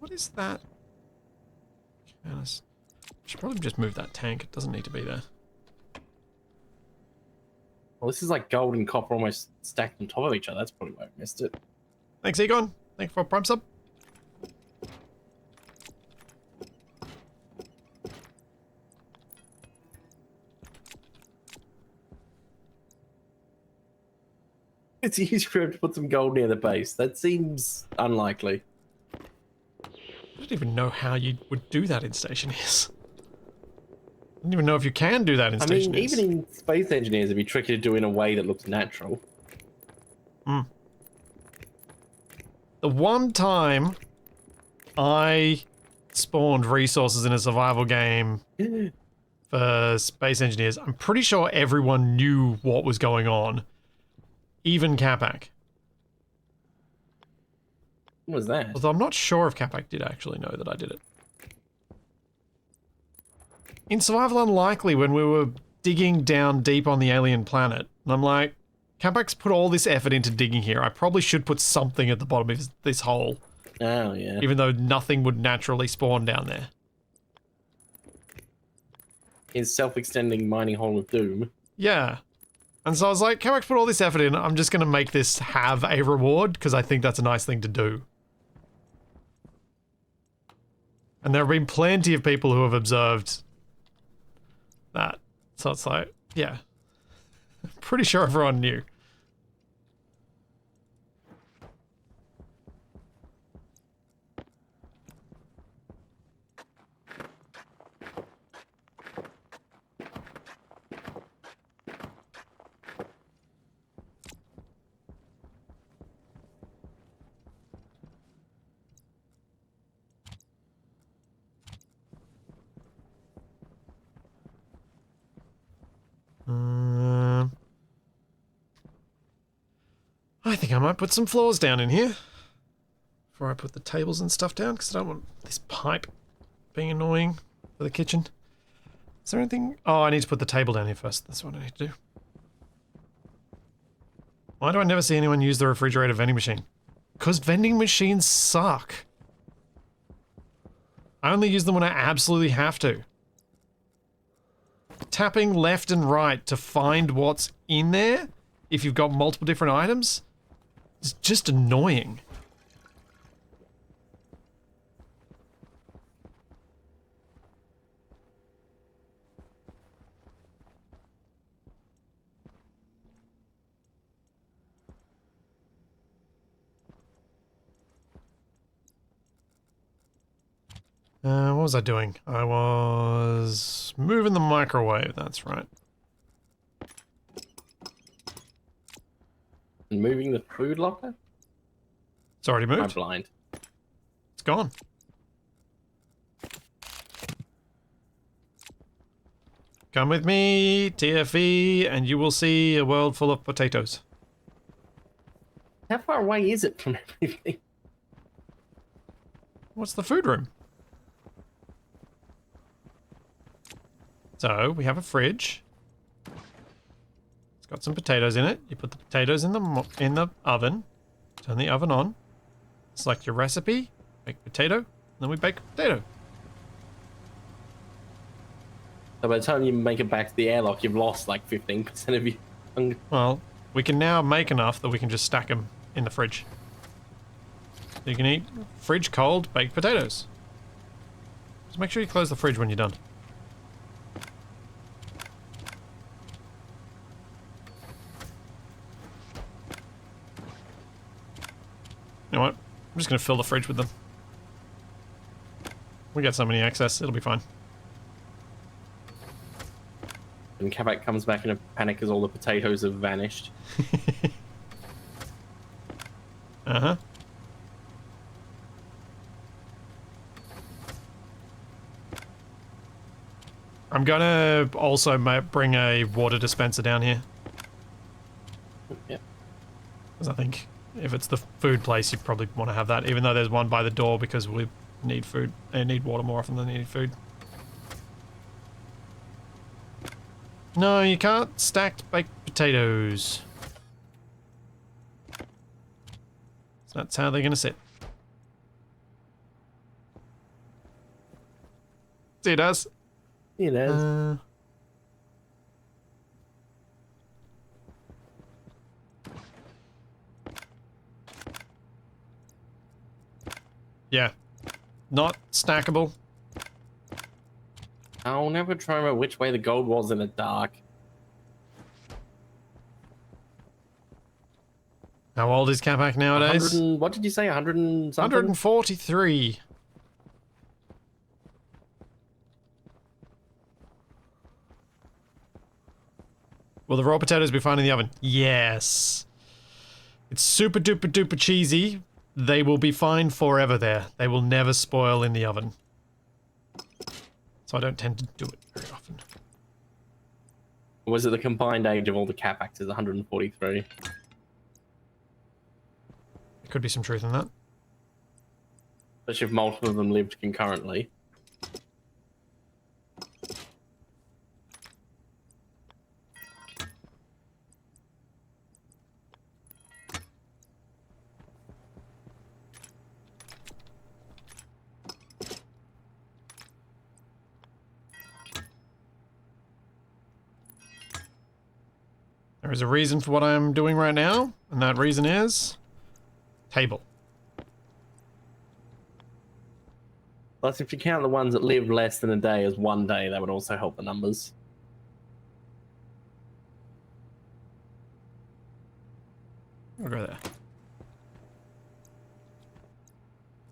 What is that? I should probably just move that tank. It doesn't need to be there. Well, this is like gold and copper almost stacked on top of each other. That's probably why I missed it. Thanks, Egon. Thank you for a prime sub. It's easy for him to put some gold near the base. That seems unlikely. I don't even know how you would do that in Stationeers. I don't even know if you can do that in Stationeers. I mean, even in Space Engineers, it'd be tricky to do in a way that looks natural. Hmm. The one time I spawned resources in a survival game for Space Engineers, I'm pretty sure everyone knew what was going on. Even Capac. What was that? Although I'm not sure if Capac did actually know that I did it. In Survival Unlikely, when we were digging down deep on the alien planet, and I'm like, Capac's put all this effort into digging here. I probably should put something at the bottom of this hole. Oh, yeah. Even though nothing would naturally spawn down there. His self-extending mining hole of doom. Yeah. And so I was like, Capac's put all this effort in. I'm just going to make this have a reward because I think that's a nice thing to do. And there have been plenty of people who have observed that. So it's like, yeah. Pretty sure everyone knew. I think I might put some floors down in here before I put the tables and stuff down because I don't want this pipe being annoying for the kitchen. Is there anything? Oh, I need to put the table down here first. That's what I need to do. Why do I never see anyone use the refrigerator vending machine? Because vending machines suck. I only use them when I absolutely have to. Tapping left and right to find what's in there, if you've got multiple different items, is just annoying. What was I doing? I was moving the microwave, that's right. And moving the food locker? It's already I'm moved. blind. It's gone. Come with me, TFE, and you will see a world full of potatoes. How far away is it from everything? What's the food room? So we have a fridge. It's got some potatoes in it. You put the potatoes in the oven. Turn the oven on. Select your recipe. Bake potato. Then we bake potato. So by the time you make it back to the airlock, you've lost like 15% of your hunger. Well, we can now make enough that we can just stack them in the fridge. You can eat fridge cold baked potatoes. Just make sure you close the fridge when you're done. You know what? I'm just going to fill the fridge with them. We got so many excess, it'll be fine. And Capac comes back in a panic as all the potatoes have vanished. Uh-huh. I'm gonna also bring a water dispenser down here. Yep. Because I think if it's the food place, you probably want to have that, even though there's one by the door because we need food and need water more often than they need food. No, you can't stack baked potatoes. So that's how they're gonna sit. See, it does. It is. Yeah. Not stackable. I'll never try to remember which way the gold was in the dark. How old is Capac nowadays? 100 and, what did you say? 100 and something? 143. Will the raw potatoes be fine in the oven? Yes. It's super duper duper cheesy. They will be fine forever there. They will never spoil in the oven. So I don't tend to do it very often. Was it the combined age of all the Capacs is 143? There could be some truth in that. Especially if multiple of them lived concurrently. There is a reason for what I am doing right now, and that reason is table. Plus, if you count the ones that live less than a day as one day, that would also help the numbers. I'll go there.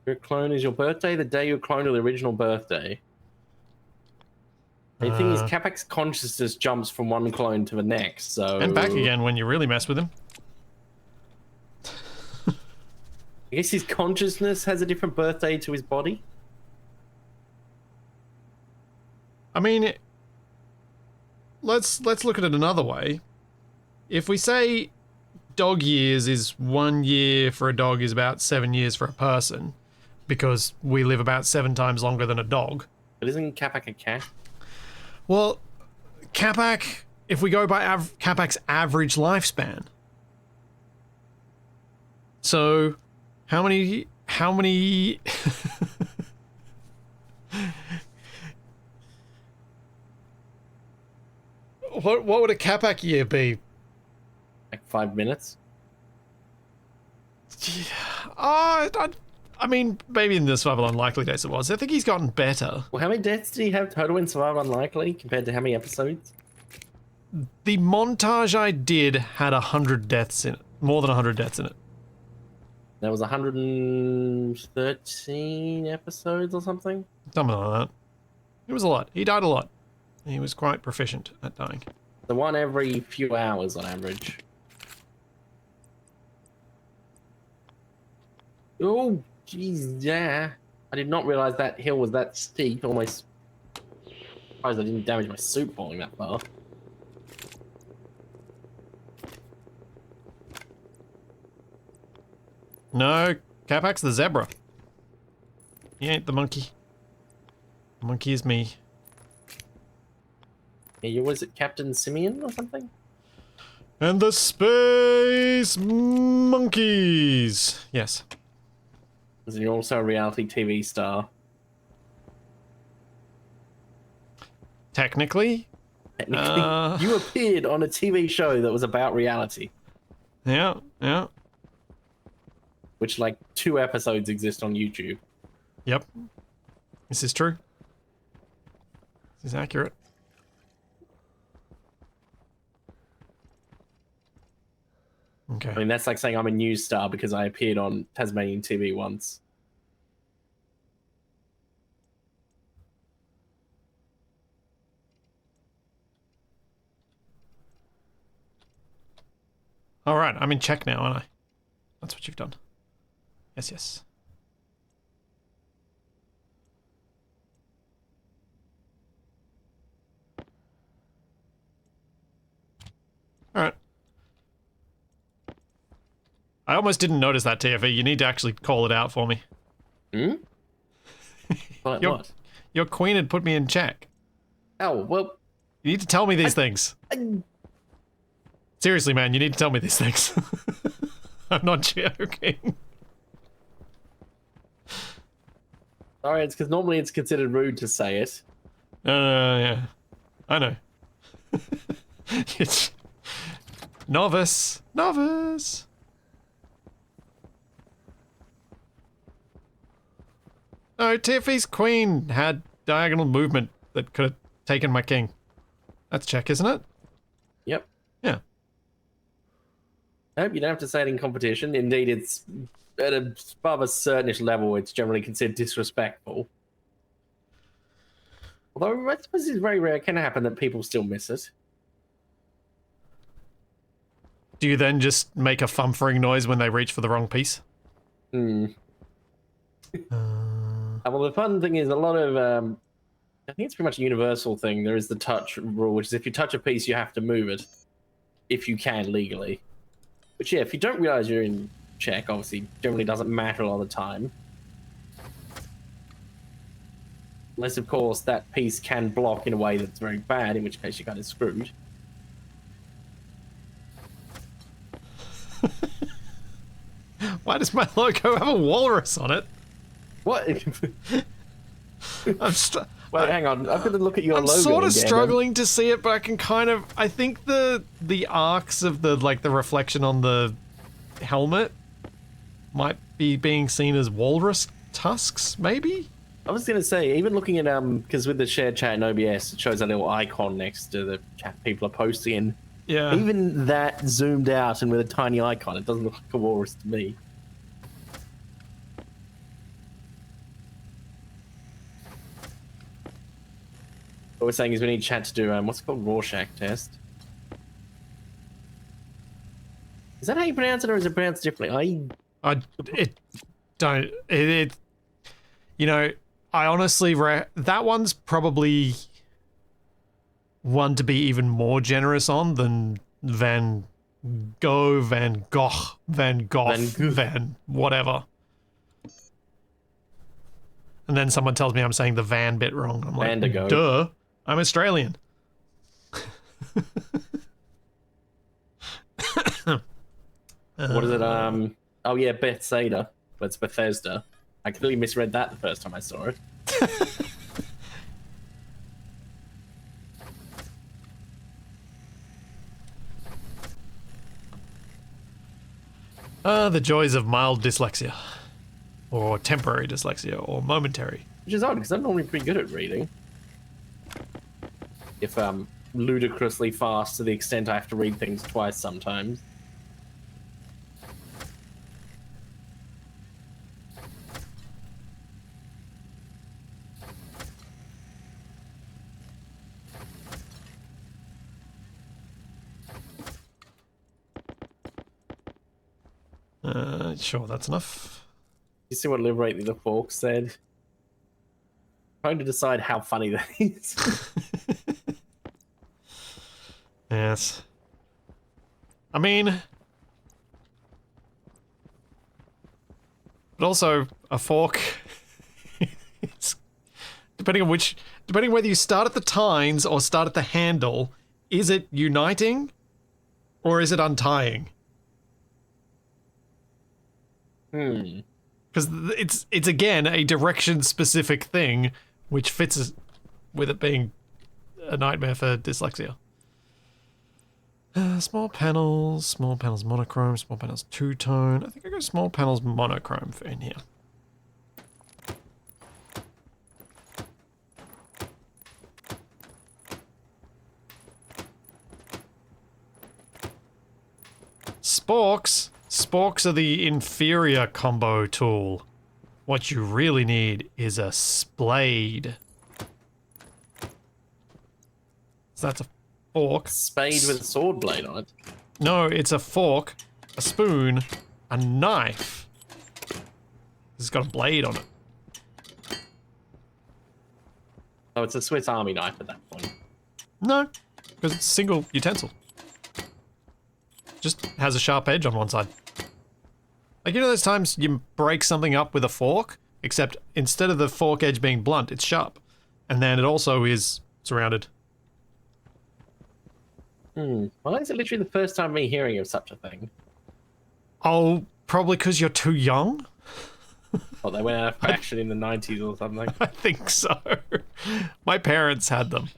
Your clone is your birthday, the day you cloned or the original birthday. The thing is, Capac's consciousness jumps from one clone to the next, so... And back again when you really mess with him. I guess his consciousness has a different birthday to his body? I mean, let's look at it another way. If we say dog years is 1 year for a dog is about 7 years for a person, because we live about 7 times longer than a dog. But isn't Capac a cat? Well, Capac, if we go by Capac's average lifespan. So, how many what would a Capac year be? Like 5 minutes? I mean, maybe in the Survival Unlikely days it was. I think he's gotten better. Well, how many deaths did he have total in Survival Unlikely compared to how many episodes? The montage I did had 100 deaths in it. More than 100 deaths in it. There was 113 episodes or something? Something like that. It was a lot. He died a lot. He was quite proficient at dying. The one every few hours on average. Oh, jeez, yeah. I did not realize that hill was that steep. Almost surprised I didn't damage my suit falling that far. No, Capac's the zebra. He ain't the monkey. The monkey is me. Yeah, was it Captain Simeon or something? And the Space Monkeys. Yes. And you're also a reality TV star. Technically. Technically, you appeared on a TV show that was about reality. Yeah, yeah. Which, like, 2 episodes exist on YouTube. Yep. This is true. This is accurate. Okay. I mean, that's like saying I'm a news star because I appeared on Tasmanian TV once. All right, I'm in check now, aren't I? That's what you've done. Yes, yes. All right. I almost didn't notice that, TFE. You need to actually call it out for me. Hmm? What? Your, What? your queen had put me in check. Oh, well... You need to tell me these things. Seriously, man, you need to tell me these things. I'm not joking. Sorry, it's because normally it's considered rude to say it. Yeah. I know. It's... Novice. Novice. No, TFE's queen had diagonal movement that could have taken my king. That's check, isn't it? Yep. Yeah. Nope, you don't have to say it in competition. Indeed, it's at above a certain level, it's generally considered disrespectful. Although I suppose it's very rare. It can happen that people still miss it. Do you then just make a thump-ring noise when they reach for the wrong piece? Hmm. Well, the fun thing is a lot of... I think it's pretty much a universal thing. There is the touch rule, which is if you touch a piece, you have to move it. If you can, legally. But yeah, if you don't realize you're in check, obviously, generally doesn't matter a lot of the time. Unless, of course, that piece can block in a way that's very bad, in which case you're kind of screwed. Why does my logo have a walrus on it? What? I'm Wait, hang on. I've got to look at your I'm logo sort of again. struggling to see it, but I can kind of... I think the arcs of the reflection on the helmet might be being seen as walrus tusks, maybe? I was going to say, even looking at, because with the shared chat in OBS, it shows a little icon next to the chat people are posting in. Yeah. Even that zoomed out and with a tiny icon, it doesn't look like a walrus to me. What we're saying is we need chat to do, what's it called? Rorschach test. Is that how you pronounce it, or is it pronounced differently? You know, I honestly, that one's probably one to be even more generous on than Van Gogh, Van Gogh, Van Gogh, Van whatever. And then someone tells me I'm saying the Van bit wrong. I'm like, Vandigo. duh, I'm Australian. What is it? Oh yeah, Bethsaida. But it's Bethesda. I clearly misread that the first time I saw it. The joys of mild dyslexia. Or temporary dyslexia, or momentary. Which is odd, because I'm normally pretty good at reading. If ludicrously fast to the extent I have to read things twice sometimes. Sure, that's enough. You see what Liberate the Fork said? Trying to decide how funny that is. Yes. I mean... But also, a fork... depending whether you start at the tines or start at the handle, is it uniting or is it untying? Because it's again a direction specific thing, which fits with it being a nightmare for dyslexia. Small panels monochrome, small panels two-tone. I think I go small panels monochrome for in here. Sporks. Sporks are the inferior combo tool. What you really need is a splade. So that's a fork. Spade with a sword blade on it. No, it's a fork, a spoon, a knife. It's got a blade on it. Oh, it's a Swiss Army knife at that point. No, because it's a single utensil. Just has a sharp edge on one side. Like, you know those times you break something up with a fork, except instead of the fork edge being blunt, it's sharp. And then it also is surrounded. Well, that's literally the first time me hearing of such a thing. Oh, probably because you're too young? Well, they went out of fashion in the 90s or something. I think so. My parents had them.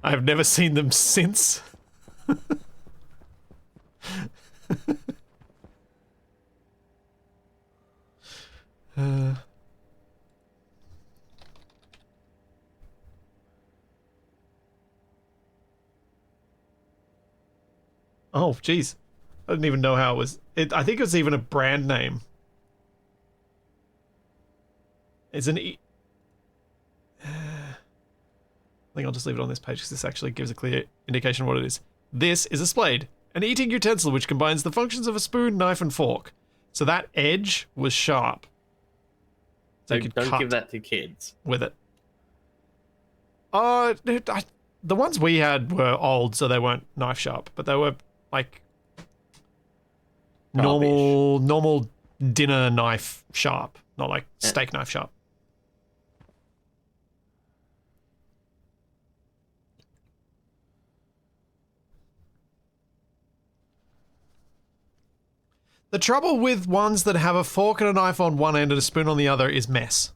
I've never seen them since. Oh, jeez. I didn't even know how it was. I think it's even a brand name. It's an I think I'll just leave it on this page because this actually gives a clear indication of what it is. This is a splade, an eating utensil which combines the functions of a spoon, knife, and fork. So that edge was sharp. So you could don't cut give that to kids. with it. The ones we had were old, so they weren't knife sharp, but they were like normal dinner knife sharp, not like steak knife sharp. The trouble with ones that have a fork and a knife on one end and a spoon on the other is mess.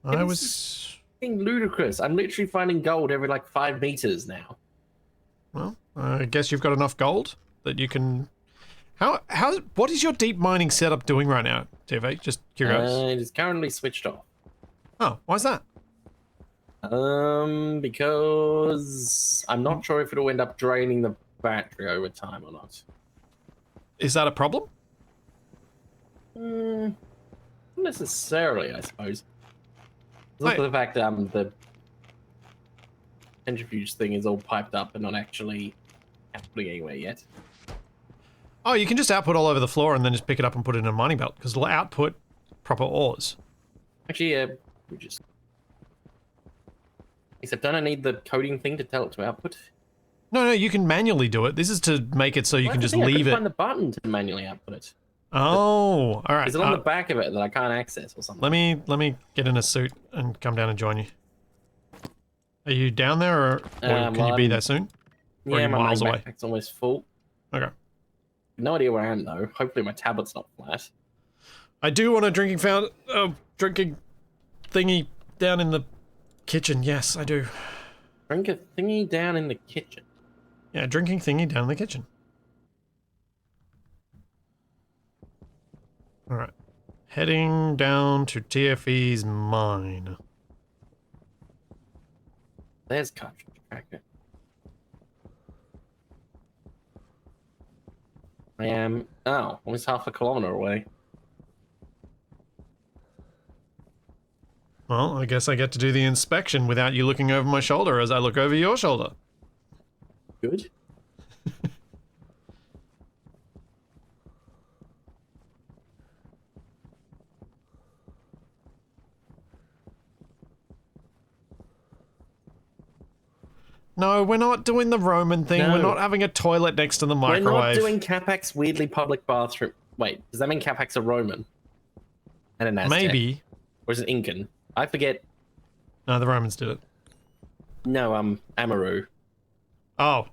I was Ludicrous. I'm literally finding gold every like 5 meters now. Well, I guess you've got enough gold that you can. What is your deep mining setup doing right now, TV? Just curious. It is currently switched off. Oh, why's that? Because I'm not sure if it'll end up draining the battery over time or not. Is that a problem? Not necessarily, I suppose. It's Wait. also the fact the centrifuge thing is all piped up and not actually happening anywhere yet. Oh, you can just output all over the floor and then just pick it up and put it in a mining belt because it'll output proper ores. Actually, we just. Except don't I need the coding thing to tell it to output? No, you can manually do it. This is to make it so you can just leave I it. find the button to manually output it. Oh, all right. Is it on the back of it that I can't access or something? Let me get in a suit and come down and join you. Are you down there, or can you be there soon? Or are Yeah, you my miles away? backpack's almost full. Okay. No idea where I am though. Hopefully my tablet's not flat. I do want a drinking thingy down in the kitchen. Yes, I do. Drink a thingy down in the kitchen. Yeah, drinking thingy down in the kitchen. All right. Heading down to TFE's mine. There's cartridge tracker. I am almost half a kilometer away. Well, I guess I get to do the inspection without you looking over my shoulder as I look over your shoulder. Good. No, we're not doing the Roman thing. No. We're not having a toilet next to the We're microwave. not doing Capac's weirdly public bathroom. Wait, does that mean Capac's a Roman? And an Aztec? Maybe. Or is it Incan? I forget. No, the Romans did it. No, Amaru. Oh,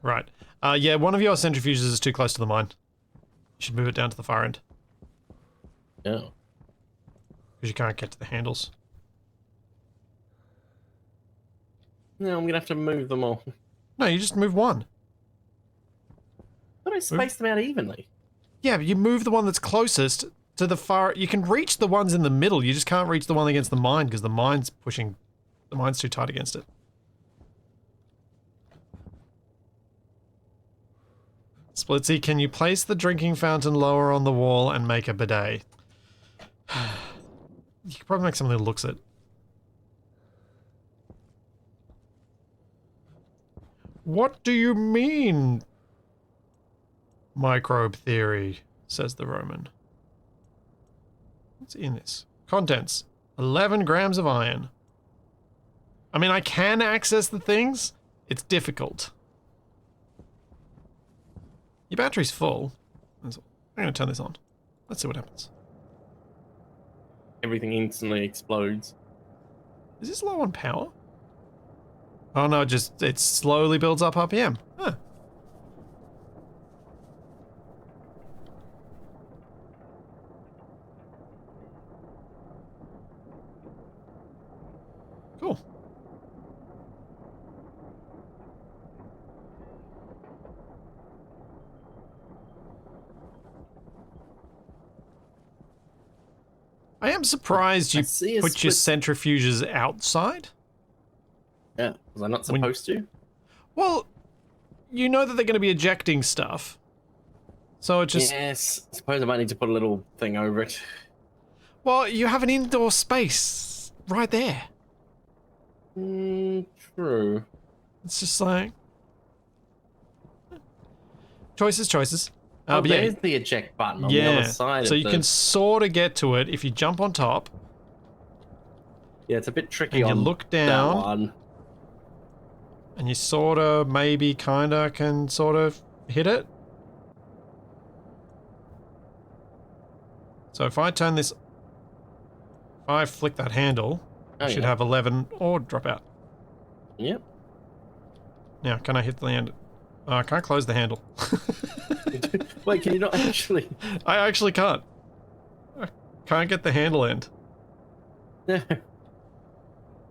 right. Yeah, one of your centrifuges is too close to the mine. You should move it down to the far end. Oh. Because you can't get to the handles. No, I'm gonna have to move them all. No, you just move one. But I spaced them out evenly. Yeah, but you move the one that's closest to the far... You can reach the ones in the middle, you just can't reach the one against the mine because the mine's pushing... The mine's too tight against it. Splitsy, can you place the drinking fountain lower on the wall and make a bidet? You could probably make something that looks it. What do you mean, microbe theory, says the Roman. What's in this? Contents. 11 grams of iron. I mean, I can access the things. It's difficult. Your battery's full. I'm going to turn this on. Let's see what happens. Everything instantly explodes. Is this low on power? Oh no, it slowly builds up RPM. Huh. Cool. I am surprised you put your centrifuges outside. Yeah, was I not supposed to? Well, you know that they're going to be ejecting stuff. So it just... Yes, I suppose I might need to put a little thing over it. Well, you have an indoor space right there. True. It's just like... Choices. Oh, But yeah, there's the eject button on the other side so of you can sort of get to it if you jump on top. Yeah, it's a bit tricky and on you look down, that one. and you sort of, maybe, kind of, can sort of hit it. So if I turn this... If I flick that handle, I should have 11 or drop out. Yep. Now, can I hit the hand? I can't close the handle. Wait, can you not actually? I actually can't. I can't get the handle end. No.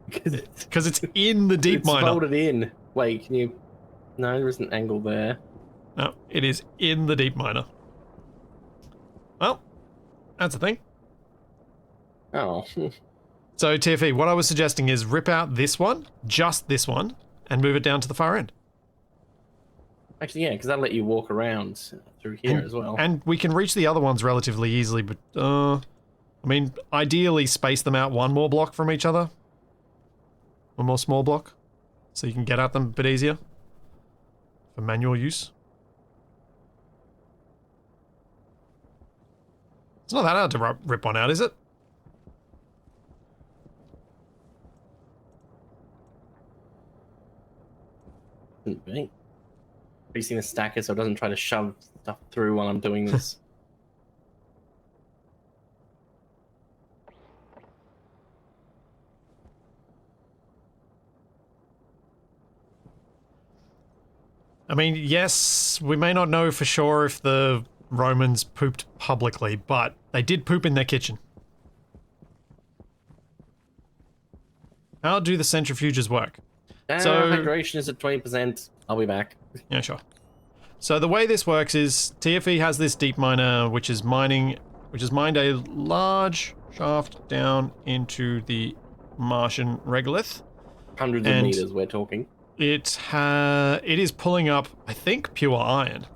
Because it's in the deep miner. It's folded in. Wait, can you... No, there isn't an angle there. No, it is in the deep miner. Well, that's the thing. Oh. So, TFE, what I was suggesting is rip out this one, just this one, and move it down to the far end. Actually, yeah, because that'll let you walk around through here as well. And we can reach the other ones relatively easily, but, I mean, ideally space them out one more block from each other. One more small block. So you can get at them a bit easier. For manual use. It's not that hard to rip one out, is it? Shouldn't be. Increasing the stacker so it doesn't try to shove stuff through while I'm doing this. I mean, yes, we may not know for sure if the Romans pooped publicly, but they did poop in their kitchen. How do the centrifuges work? So hydration is at 20%. I'll be back. Yeah, sure. So the way this works is TFE has this deep miner which has mined a large shaft down into the Martian regolith. Hundreds of meters we're talking. It is pulling up, I think, pure iron.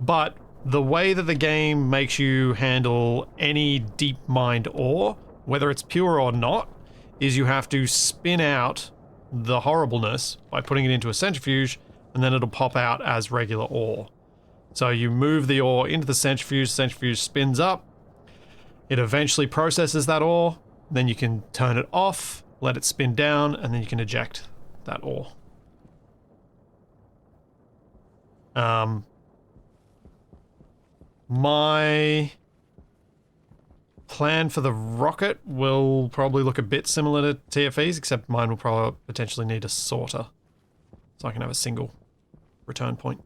But the way that the game makes you handle any deep mined ore, whether it's pure or not, is you have to spin out the horribleness by putting it into a centrifuge, and then it'll pop out as regular ore. So you move the ore into the centrifuge spins up, it eventually processes that ore, then you can turn it off, let it spin down, and then you can eject that ore. My plan for the rocket will probably look a bit similar to TFE's, except mine will probably potentially need a sorter, so I can have a single return point.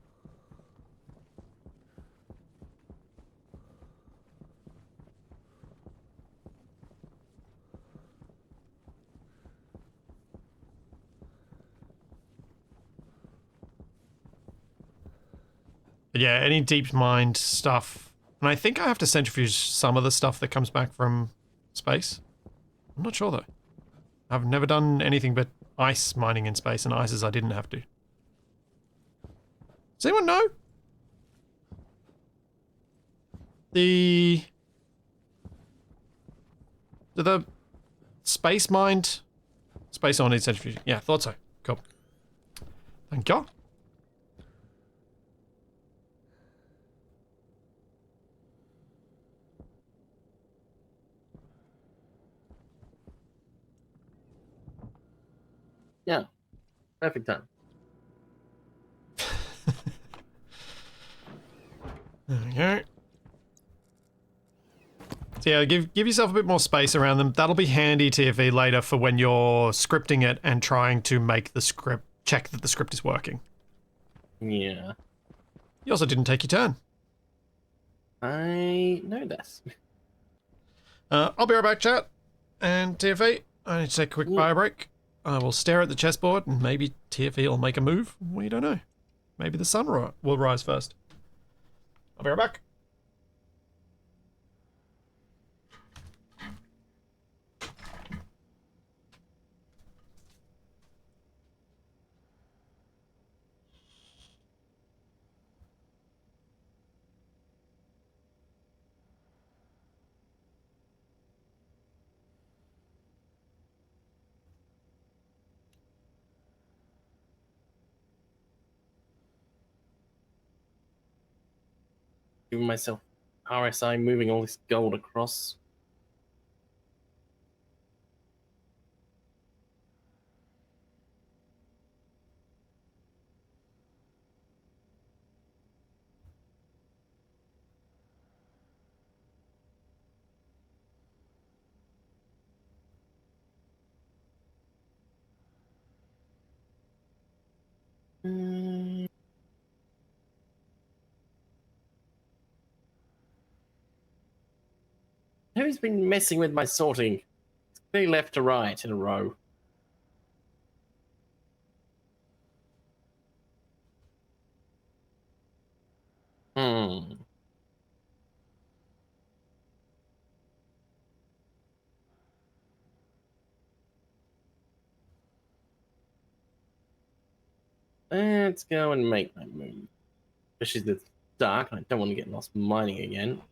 But yeah, any deep mined stuff. And I think I have to centrifuge some of the stuff that comes back from space. I'm not sure though. I've never done anything but ice mining in space, and ices I didn't have to. Does anyone know? Do the space mined space on need centrifuge? Yeah, thought so. Cool. Thank you. Yeah. Perfect time. Okay. So yeah, give yourself a bit more space around them. That'll be handy TFE later for when you're scripting it and trying to make the script, check that the script is working. Yeah. You also didn't take your turn. I know this. I'll be right back, chat. And TFE, I need to take a quick bio break. I will stare at the chessboard and maybe TFE will make a move. We don't know. Maybe the sun will rise first. I'll be right back. Giving myself RSI, moving all this gold across. Who's been messing with my sorting? It's clearly left to right in a row. Let's go and make that move. Especially the dark. I don't want to get lost mining again.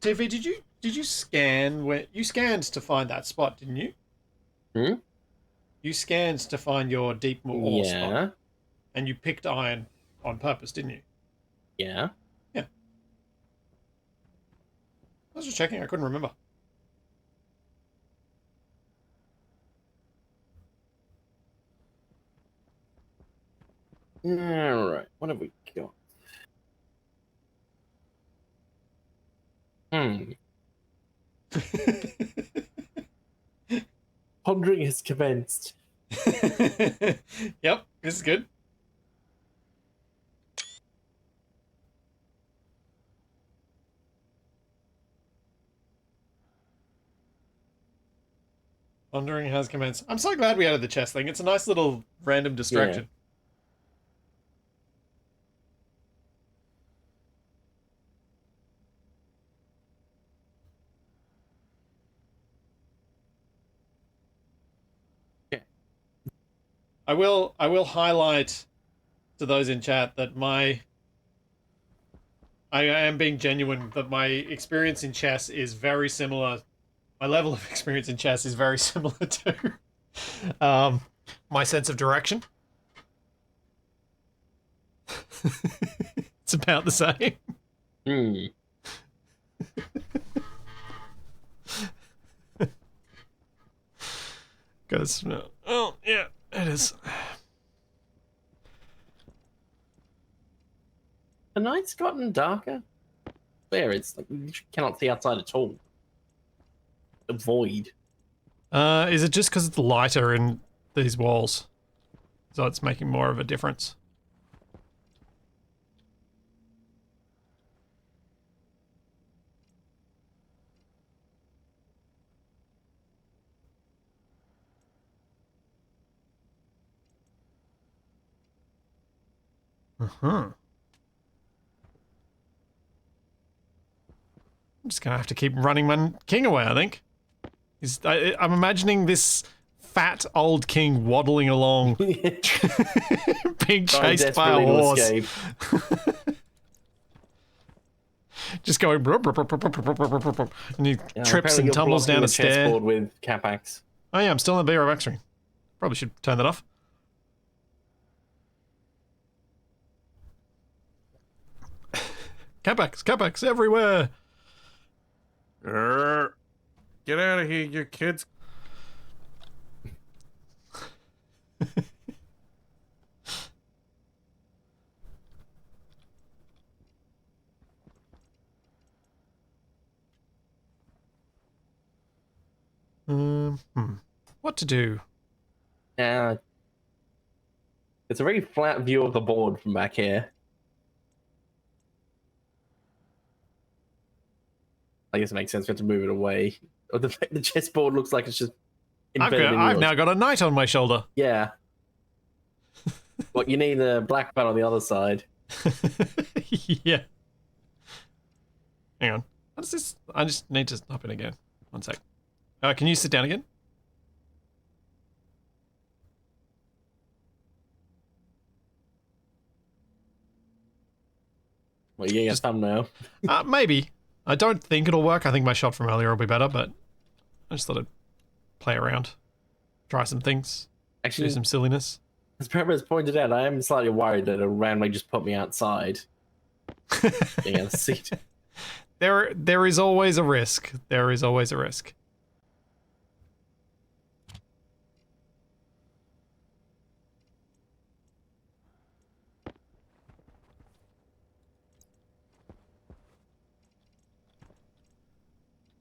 TFE, did you scan where you scanned to find that spot, didn't you? Hmm? You scanned to find your deep ore Yeah. spot. And you picked iron on purpose, didn't you? Yeah. Yeah. I was just checking, I couldn't remember. Alright, what have we got? Pondering has commenced. Yep, this is good. Pondering has commenced. I'm so glad we added the chest thing. It's a nice little random distraction. Yeah. I will highlight to those in chat that I am being genuine, that my experience in chess is very similar. My level of experience in chess is very similar to my sense of direction. It's about the same. Because, oh, yeah, it is. The night's gotten darker. There, it's like you cannot see outside at all. A void. Is it just because it's lighter in these walls? So it's making more of a difference? Uh-huh. I'm just gonna have to keep running my king away, I think. I'm imagining this fat old king waddling along, being chased by a horse. Just going, and he trips and tumbles down a stair. With Capax. Oh yeah, I'm still in the BRX screen. Probably should turn that off. Capax everywhere. Get out of here, you kids. What to do? It's a very flat view of the board from back here. I guess it makes sense for it to move it away. Or the chessboard looks like it's just embedded I've now got a knight on my shoulder. Yeah. But you need a black part on the other side. Yeah. Hang on. What is this? I just need to hop in again. One sec. Can you sit down again? Well, you get a thumbnail. Maybe. I don't think it'll work. I think my shot from earlier will be better, but I just thought I'd play around. Try some things. Actually, do some silliness. As Pepper has pointed out, I am slightly worried that it'll randomly just put me outside. Being on the seat. There is always a risk. There is always a risk.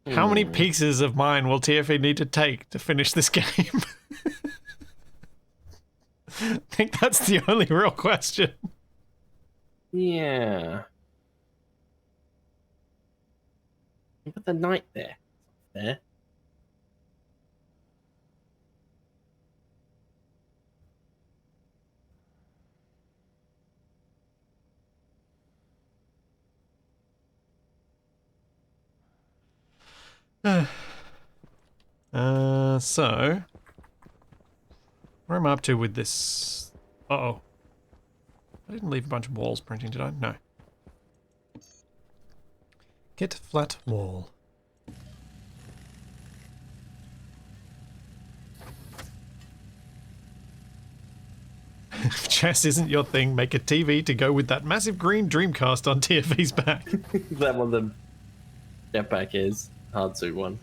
How many pieces of mine will TFE need to take to finish this game? I think that's the only real question. Yeah. Put the knight there. There. So where am I up to with this? Uh-oh. I didn't leave a bunch of walls printing, did I? No. Get flat wall. If chess isn't your thing, make a TV to go with that massive green Dreamcast on TFE's back. That one the jetpack is. Hard suit one.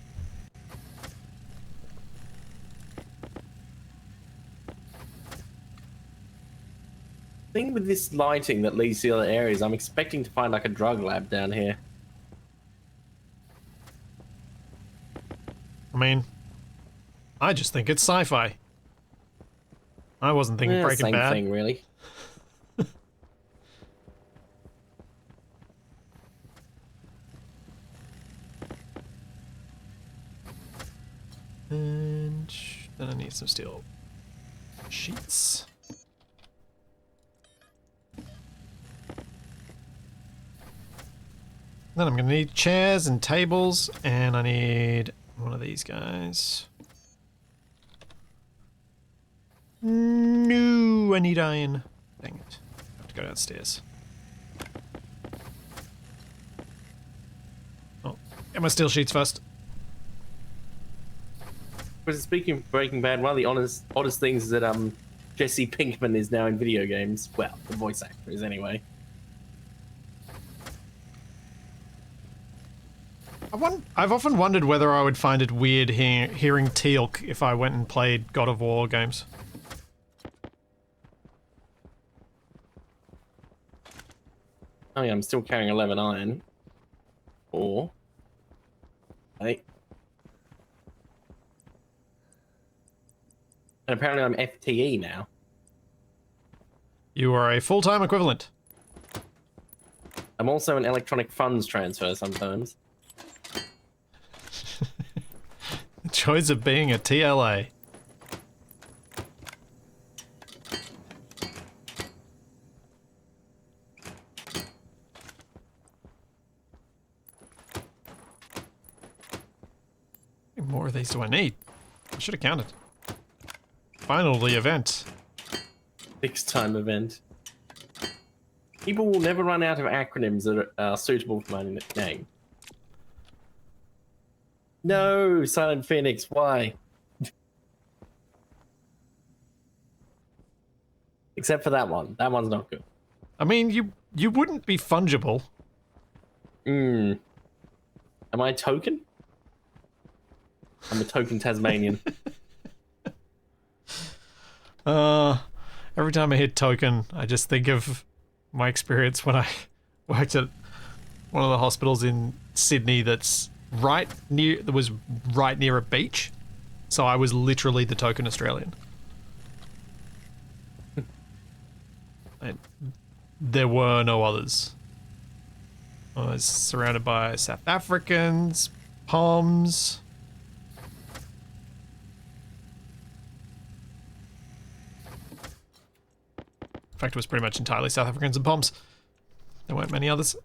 Thing with this lighting that leads to the other areas, I'm expecting to find like a drug lab down here. I mean, I just think it's sci-fi. I wasn't thinking Breaking Bad. Same thing, really. And then I need some steel sheets. Then I'm gonna need chairs and tables, and I need one of these guys. No, I need iron. Dang it. I have to go downstairs. Oh, get my steel sheets first. But speaking of Breaking Bad, one of the oddest things is that Jesse Pinkman is now in video games. Well, the voice actor is anyway. I've often wondered whether I would find it weird hearing Teal'c if I went and played God of War games. Oh yeah, I'm still carrying 11 iron. 4. 8. And apparently I'm FTE now. You are a full-time equivalent. I'm also an electronic funds transfer sometimes. The joys of being a TLA. How many more of these do I need? I should have counted. Finally, event. 6-time event. People will never run out of acronyms that are suitable for my name. No, Silent Phoenix, why? Except for that one. That one's not good. I mean, you wouldn't be fungible. Am I a token? I'm a token Tasmanian. Every time I hit token, I just think of my experience when I worked at one of the hospitals in Sydney that was right near a beach. So I was literally the token Australian. And there were no others. I was surrounded by South Africans, Poms. In fact, it was pretty much entirely South Africans and Poms. There weren't many others.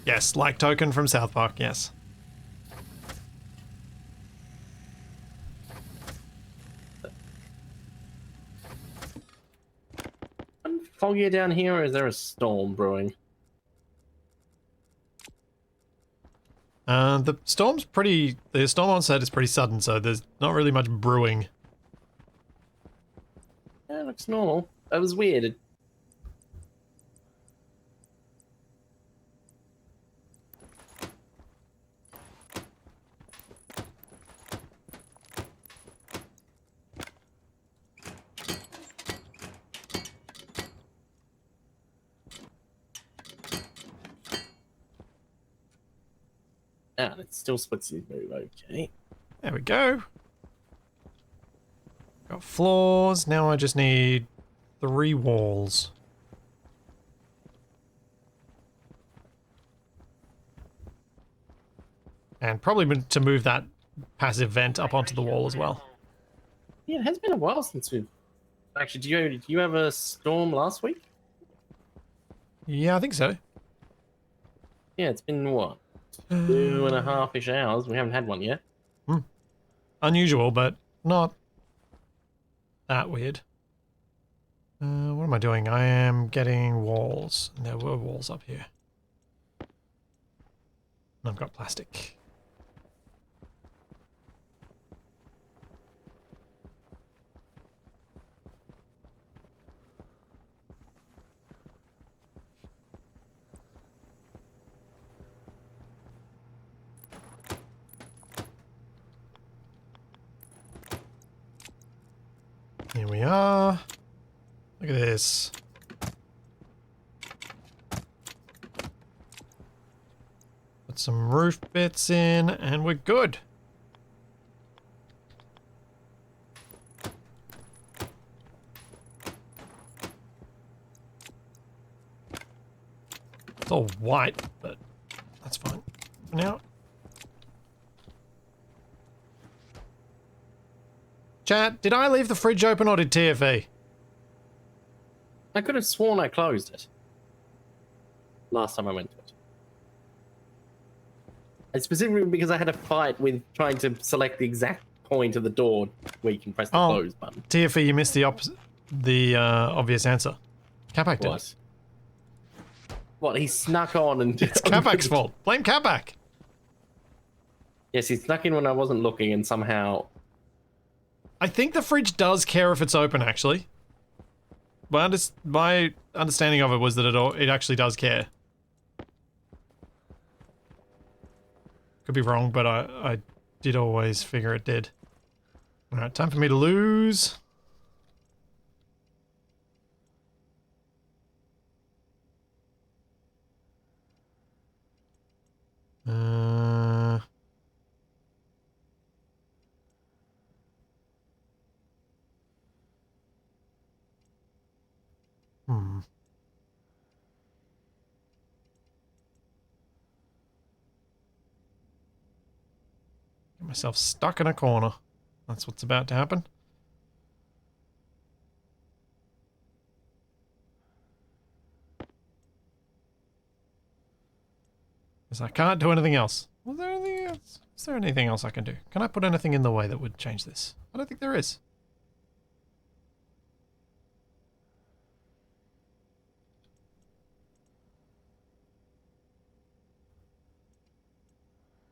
Yes, like Token from South Park, yes. Foggier down here, or is there a storm brewing? The storm onset is pretty sudden, so there's not really much brewing. Yeah, it looks normal. That was weird. Ah, it still splits his move, okay. There we go. Got floors, now I just need 3 walls. And probably to move that passive vent up onto the wall as well. Yeah, it has been a while since we've... Actually, did you have a storm last week? Yeah, I think so. Yeah, it's been, what? 2.5-ish hours. We haven't had one yet. Unusual, but not that weird. What am I doing? I am getting walls. And there were walls up here. And I've got plastic. Here we are. Look at this. Put some roof bits in and we're good. It's all white, but that's fine for now. Chat, did I leave the fridge open or did TFE? I could have sworn I closed it. Last time I went to it. And specifically because I had a fight with trying to select the exact point of the door where you can press the close button. TFE, you missed the obvious answer. Capac did. What? He snuck on and... It's Capac's fault. Blame Capac. Yes, he snuck in when I wasn't looking and somehow... I think the fridge does care if it's open, actually. my understanding of it was that it actually does care. Could be wrong, but I did always figure it did. Alright, time for me to lose. Get myself stuck in a corner. That's what's about to happen. Because I can't do anything else. Was there anything else? Is there anything else I can do? Can I put anything in the way that would change this? I don't think there is.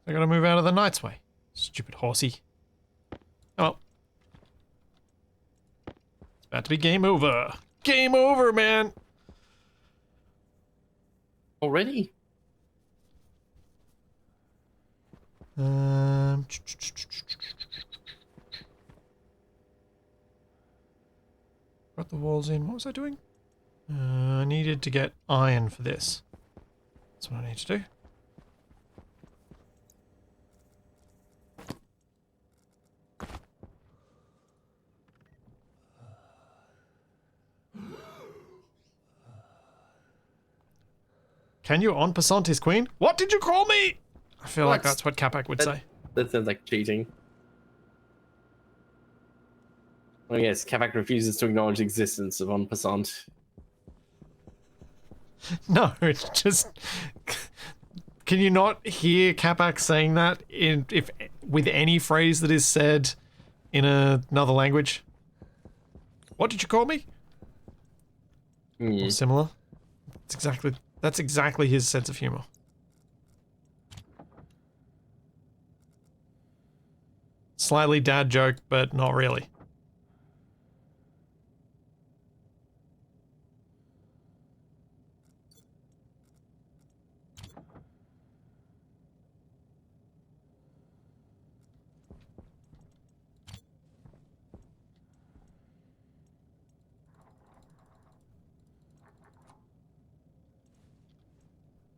I gotta move out of the Knight's way. Stupid horsey. Oh well. It's about to be game over. Game over, man! Already? Got the walls in. What was I doing? I needed to get iron for this. That's what I need to do. Can you en passant his queen? What did you call me? I feel like that's what Capac would say. That sounds like cheating. Oh yes, Capac refuses to acknowledge the existence of en passant. No, it's just... Can you not hear Capac saying that with any phrase that is said in another language? What did you call me? Or similar. That's exactly his sense of humor. Slightly dad joke, but not really.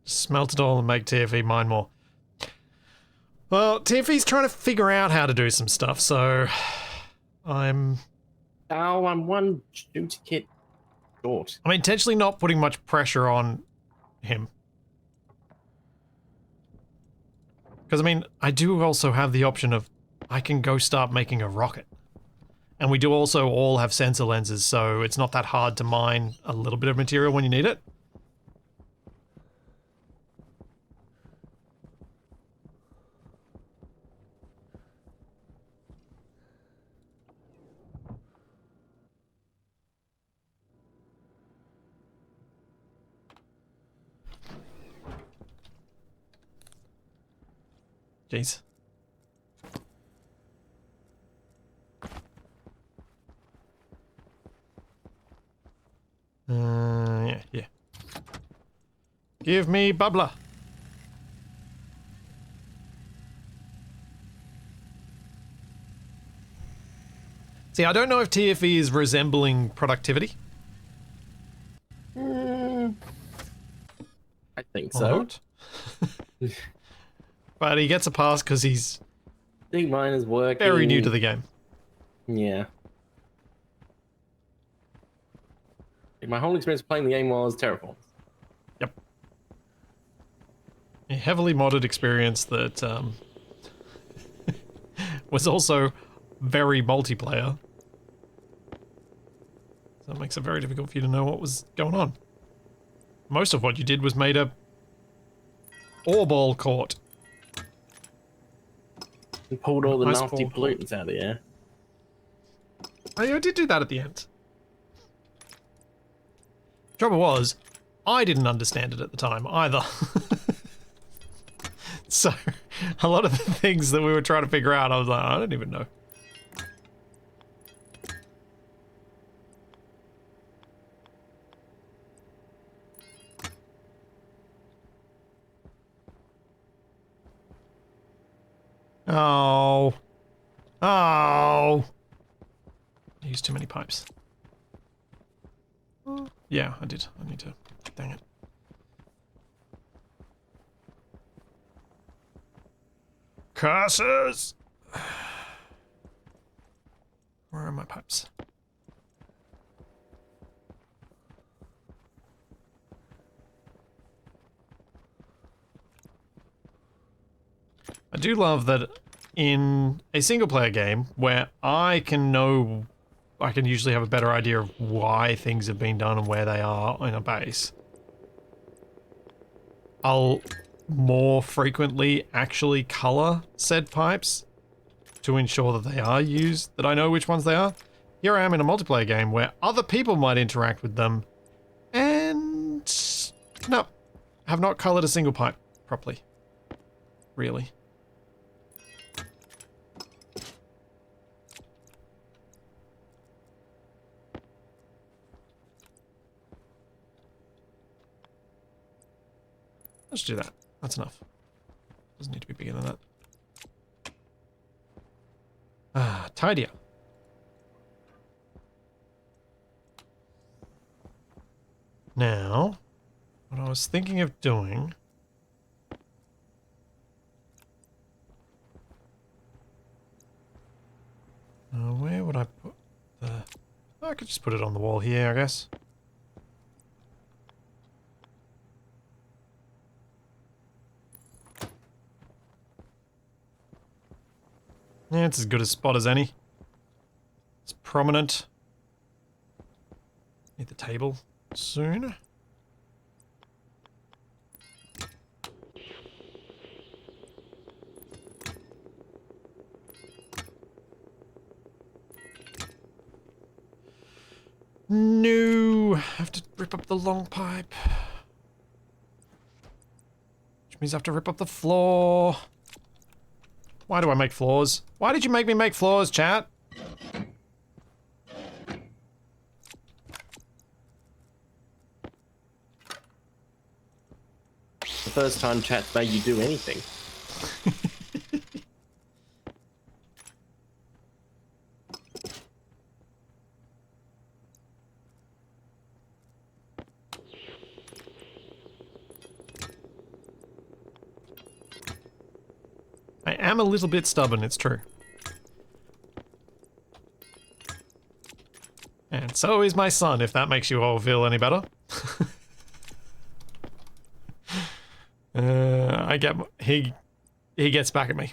Smelt it all and make TFE mine more. Well, TFE's trying to figure out how to do some stuff, so I'm one duty kit short. I'm intentionally not putting much pressure on him. Because, I mean, I do also have the option of I can go start making a rocket. And we do also all have sensor lenses, so it's not that hard to mine a little bit of material when you need it. Jeez. Yeah. Give me bubbler. See, I don't know if TFE is resembling productivity. I think Or so. not. But he gets a pass because he's Think mine is working. very new to the game. Yeah. My whole experience playing the game was Terraform. Yep. A heavily modded experience that was also very multiplayer. So it makes it very difficult for you to know what was going on. Most of what you did was made a ore ball court. And pulled all the Nice nasty ball pollutants out of the air. Oh, yeah, I did do that at the end. Trouble was, I didn't understand it at the time either. So, a lot of the things that we were trying to figure out, I was like, I don't even know. Oh. Oh. I used too many pipes. Yeah, I did. I need to... Dang it. Curses! Where are my pipes? I do love that in a single player game where I can usually have a better idea of why things have been done and where they are in a base. I'll more frequently actually color said pipes to ensure that they are used, that I know which ones they are. Here I am in a multiplayer game where other people might interact with them and no, have not colored a single pipe properly. Really. Let's do that. That's enough. Doesn't need to be bigger than that. Ah, tidier. Now, what I was thinking of doing... where would I put the... Oh, I could just put it on the wall here, I guess. Yeah, it's as good a spot as any. It's prominent. Need the table soon. No! I have to rip up the long pipe. Which means I have to rip up the floor. Why do I make floors? Why did you make me make floors, chat? The first time chat's made you do anything. I am a little bit stubborn, it's true. And so is my son, if that makes you all feel any better. He gets back at me.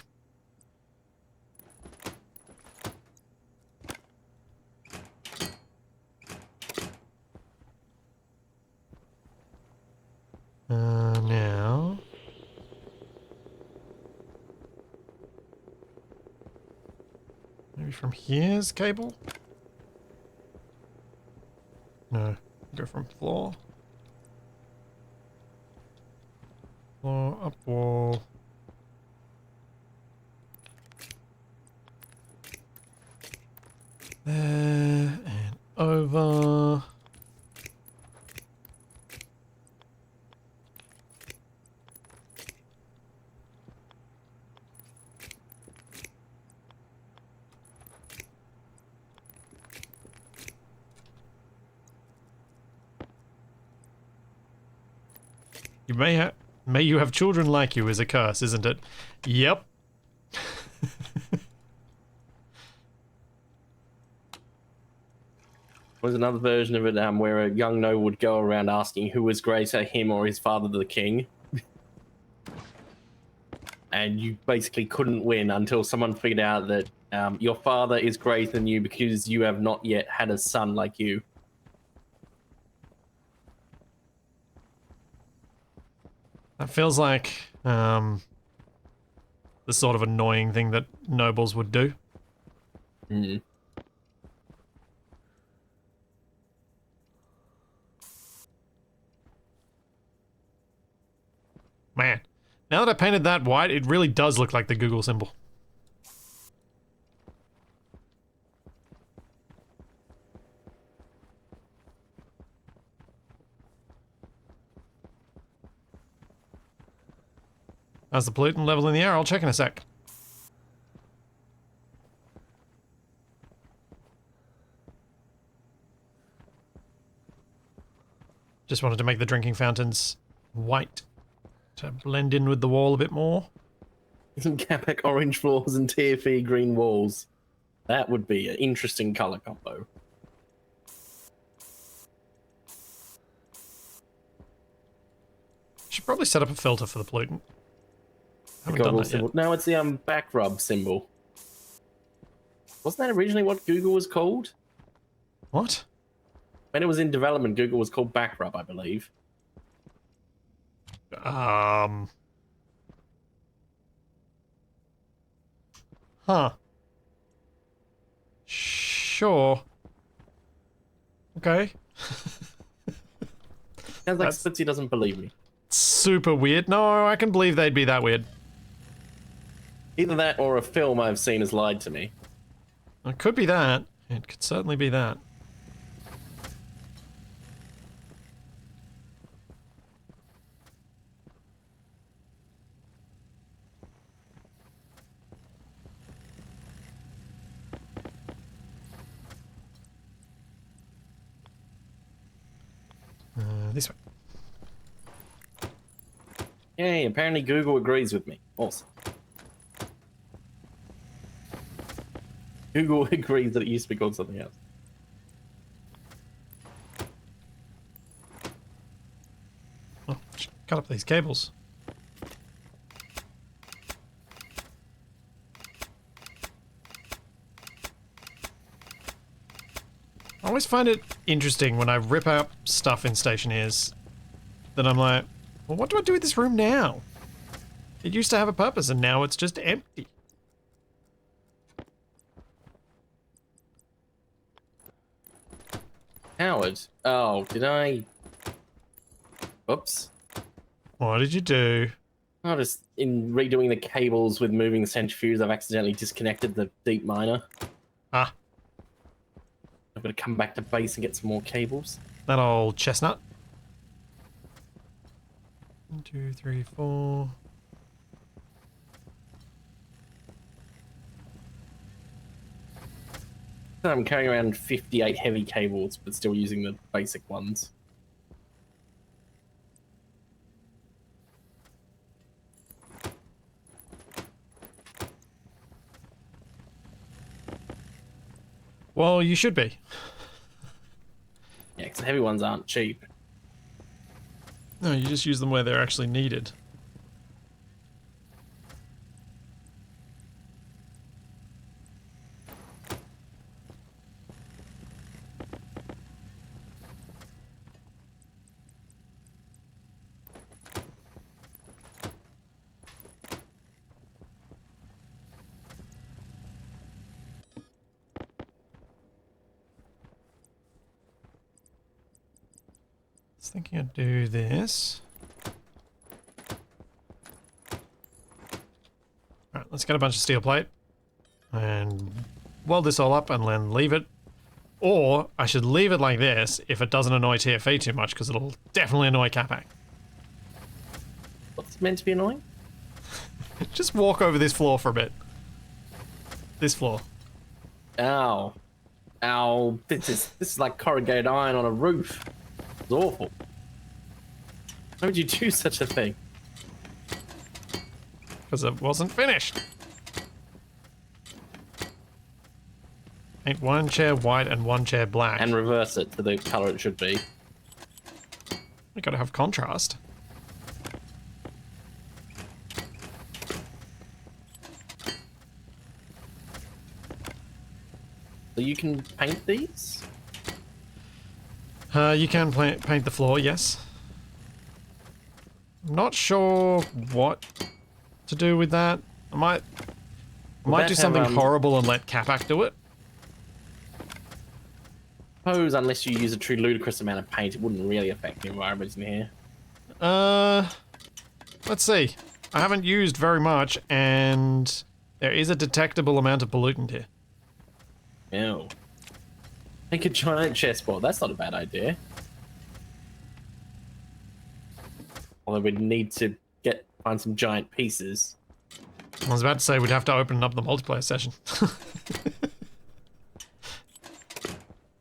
Now... Maybe from here's cable? No, go from floor. Floor, up wall. There, and over. You may you have children like you is a curse, isn't it? Yep. There's another version of it where a young noble would go around asking who was greater, him or his father, the king. And you basically couldn't win until someone figured out that your father is greater than you because you have not yet had a son like you. That feels like the sort of annoying thing that nobles would do. Mm. Man, now that I painted that white, it really does look like the Google symbol. How's the pollutant level in the air? I'll check in a sec. Just wanted to make the drinking fountains white to blend in with the wall a bit more. Some Capac orange floors and TFE green walls. That would be an interesting color combo. Should probably set up a filter for the pollutant. Haven't done that Symbol. yet. No, it's the back rub symbol. Wasn't that originally what Google was called? What? When it was in development, Google was called back rub, I believe. Huh. Sure. Okay. Sounds like That's- Spitzy doesn't believe me. Super weird. No, I can believe they'd be that weird. Either that or a film I've seen has lied to me. It could be that. It could certainly be that. This way. Yay, apparently Google agrees with me. Awesome. Google agrees that it used to be called something else. Oh, cut up these cables. I always find it interesting when I rip out stuff in Stationeers that I'm like, well, what do I do with this room now? It used to have a purpose and now it's just empty. Howard. Oh, did I... Oops. What did you do? I just, in redoing the cables with moving the centrifuge, I've accidentally disconnected the deep miner. Ah, I've got to come back to base and get some more cables. that old chestnut. 1, 2, 3, 4. I'm carrying around 58 heavy cables, but still using the basic ones. Well, you should be. Yeah, because the heavy ones aren't cheap. No, you just use them where they're actually needed. I was thinking I'd do this. Alright, let's get a bunch of steel plate and weld this all up and then leave it. Or I should leave it like this if it doesn't annoy TFE too much, because it'll definitely annoy Capac. What's meant to be annoying? Just walk over this floor for a bit. This floor. Ow. Ow. This is like corrugated iron on a roof. It's awful. Why would you do such a thing? Because it wasn't finished. Paint one chair white and one chair black. And reverse it to the color it should be. We gotta have contrast. So you can paint these? You can paint the floor, yes. I'm not sure what to do with that. I might that do have, something horrible and let Capac do it. Suppose unless you use a true ludicrous amount of paint, it wouldn't really affect the environment in here. Let's see. I haven't used very much, and there is a detectable amount of pollutant here. Ew. Make a giant chessboard. That's not a bad idea. Although we'd need to find some giant pieces. I was about to say we'd have to open up the multiplayer session.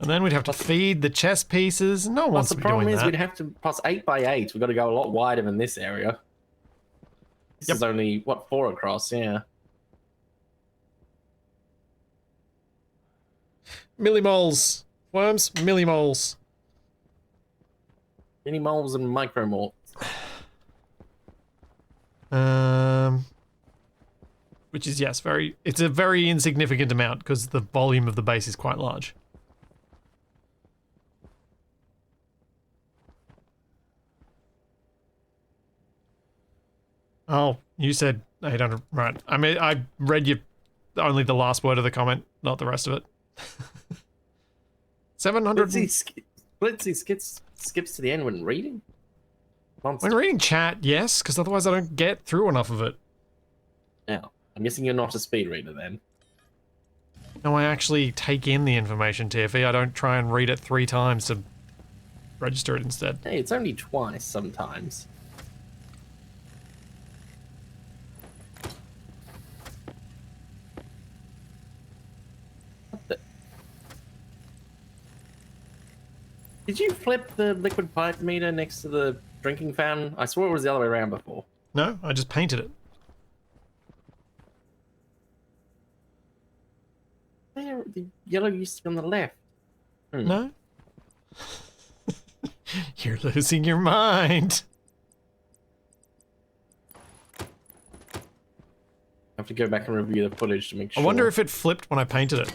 And then we'd have to feed the chess pieces. No one wants the to be problem doing is that. we'd have to plus 8 by 8. We've got to go a lot wider than this area. This is only what 4 across, yeah. Millimoles. Worms, millimoles. Mini moles and micro moles. Which is, yes, it's a very insignificant amount because the volume of the base is quite large. Oh, you said 800, right. I mean, I read you only the last word of the comment, not the rest of it. 700. Blitzy skips to the end when reading? Monster. When reading chat, yes, because otherwise I don't get through enough of it. Now, I'm guessing you're not a speed reader then. No, I actually take in the information, TFE. I don't try and read it 3 times to register it instead. Hey, it's only twice sometimes. What the? Did you flip the liquid pipe meter next to the drinking fountain? I swore it was the other way around before. No, I just painted it. There, the yellow used to be on the left. No? You're losing your mind. I have to go back and review the footage to make sure. I wonder if it flipped when I painted it.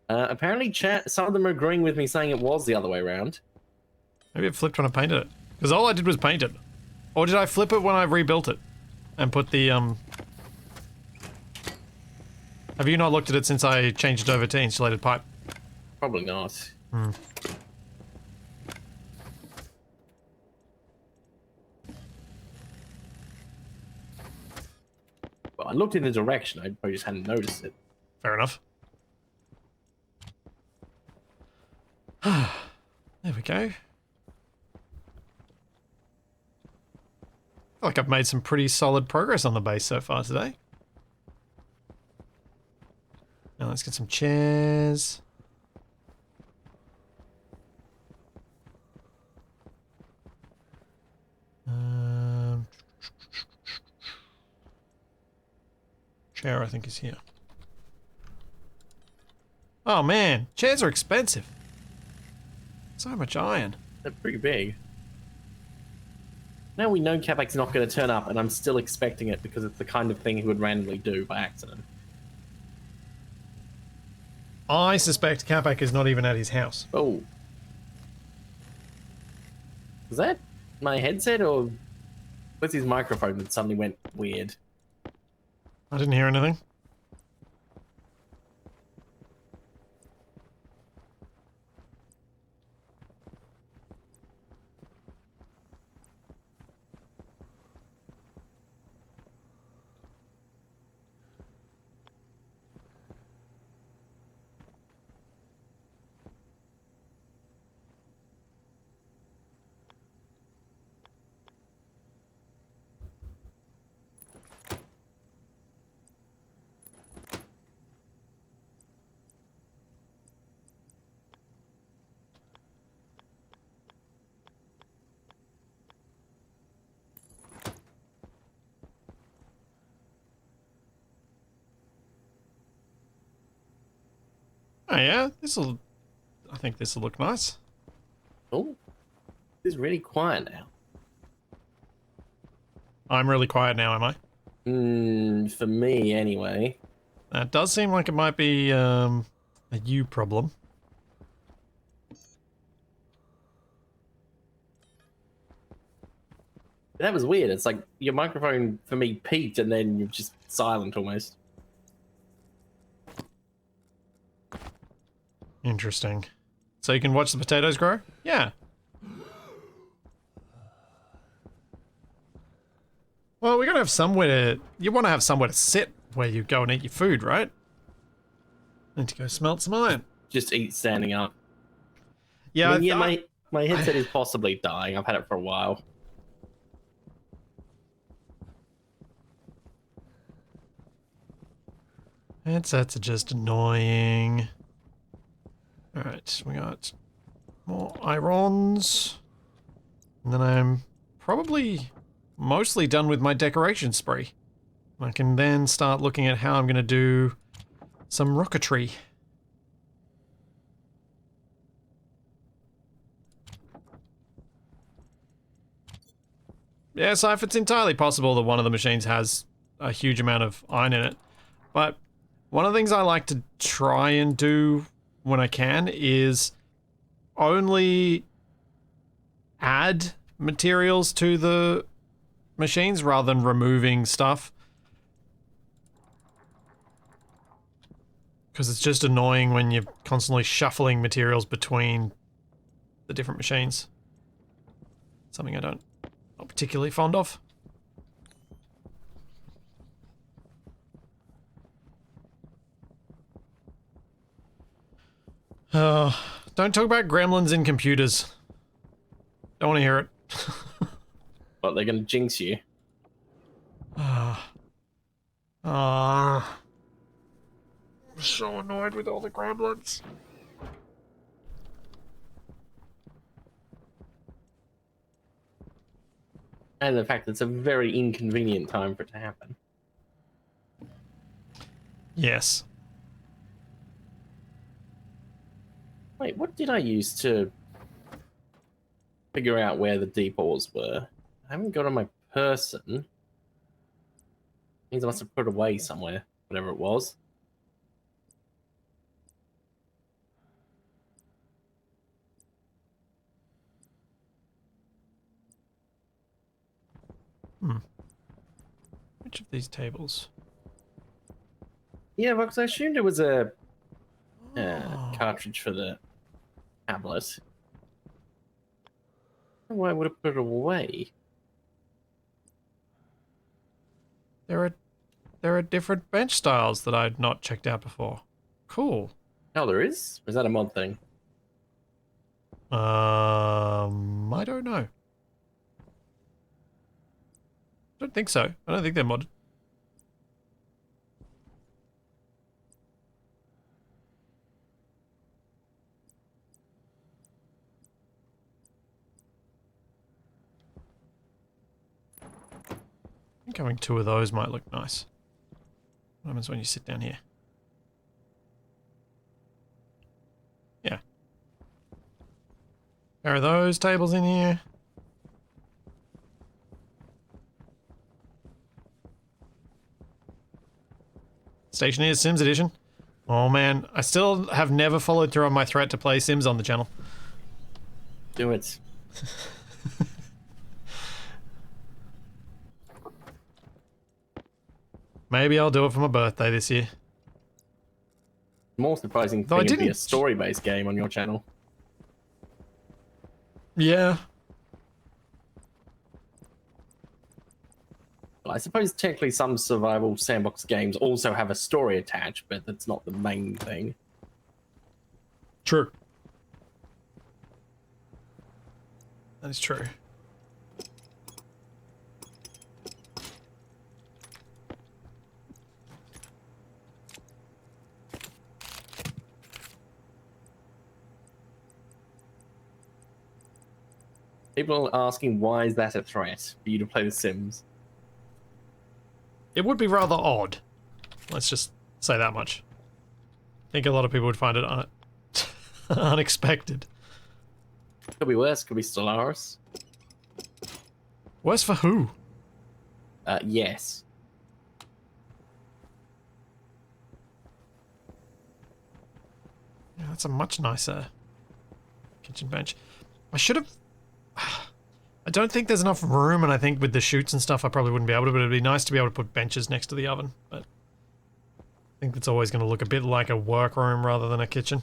Apparently, chat. Some of them are agreeing with me, saying it was the other way around. Maybe it flipped when I painted it. Because all I did was paint it. Or did I flip it when I rebuilt it? And put the, Have you not looked at it since I changed it over to insulated pipe? Probably not. Well, I looked in the direction. I just hadn't noticed it. Fair enough. There we go. I feel like I've made some pretty solid progress on the base so far today. Now let's get some chairs. Chair, I think, is here. Oh man, chairs are expensive. So much iron. They're pretty big. Now we know Capek's not going to turn up, and I'm still expecting it because it's the kind of thing he would randomly do by accident. I suspect Capek is not even at his house. Oh. Was that my headset, or was his microphone that suddenly went weird? I didn't hear anything. Oh yeah, I think this'll look nice. Oh, it's really quiet now. I'm really quiet now, am I? For me, anyway. That does seem like it might be, a you problem. That was weird. It's like your microphone, for me, peaked, and then you're just silent almost. Interesting. So you can watch the potatoes grow? Yeah. Well, we gotta have somewhere to... You want to have somewhere to sit where you go and eat your food, right? Need to go smelt some iron. Just eat standing up. Yeah, I mean, yeah, my headset is possibly dying. I've had it for a while. Headsets are just annoying. Right, we got more irons. And then I'm probably mostly done with my decoration spree. I can then start looking at how I'm going to do some rocketry. Yeah, so if it's entirely possible that one of the machines has a huge amount of iron in it. But one of the things I like to try and do when I can is only add materials to the machines rather than removing stuff. Because it's just annoying when you're constantly shuffling materials between the different machines. Something I don't not particularly fond of. Don't talk about gremlins in computers. Don't want to hear it. But they're gonna jinx you. I'm so annoyed with all the gremlins. And the fact that it's a very inconvenient time for it to happen. Yes. Wait, what did I use to figure out where the depots were? I haven't got on my person. Means I must have put it away somewhere, whatever it was. Which of these tables? Yeah, because I assumed it was a Oh. cartridge for the tablet. Why would have put it away? There are different bench styles that I'd not checked out before. Cool. Oh, there is? Or is that a mod thing? I don't know. Don't think so. I don't think they're modded. I think having two of those might look nice. What happens when you sit down here? Yeah. There are those tables in here. Stationeers Sims Edition. Oh man, I still have never followed through on my threat to play Sims on the channel. Do it. Maybe I'll do it for my birthday this year. More surprising Though I thing would be a didn't- story-based game on your channel. Yeah. Well, I suppose technically some survival sandbox games also have a story attached, but that's not the main thing. True. That is true. People are asking, why is that a threat for you to play The Sims? It would be rather odd. Let's just say that much. I think a lot of people would find it unexpected. Could be worse, could be Stellaris. Worse for who? Yes. Yeah, that's a much nicer kitchen bench. I should have... I don't think there's enough room, and I think with the chutes and stuff I probably wouldn't be able to, but it'd be nice to be able to put benches next to the oven. But I think it's always going to look a bit like a workroom rather than a kitchen.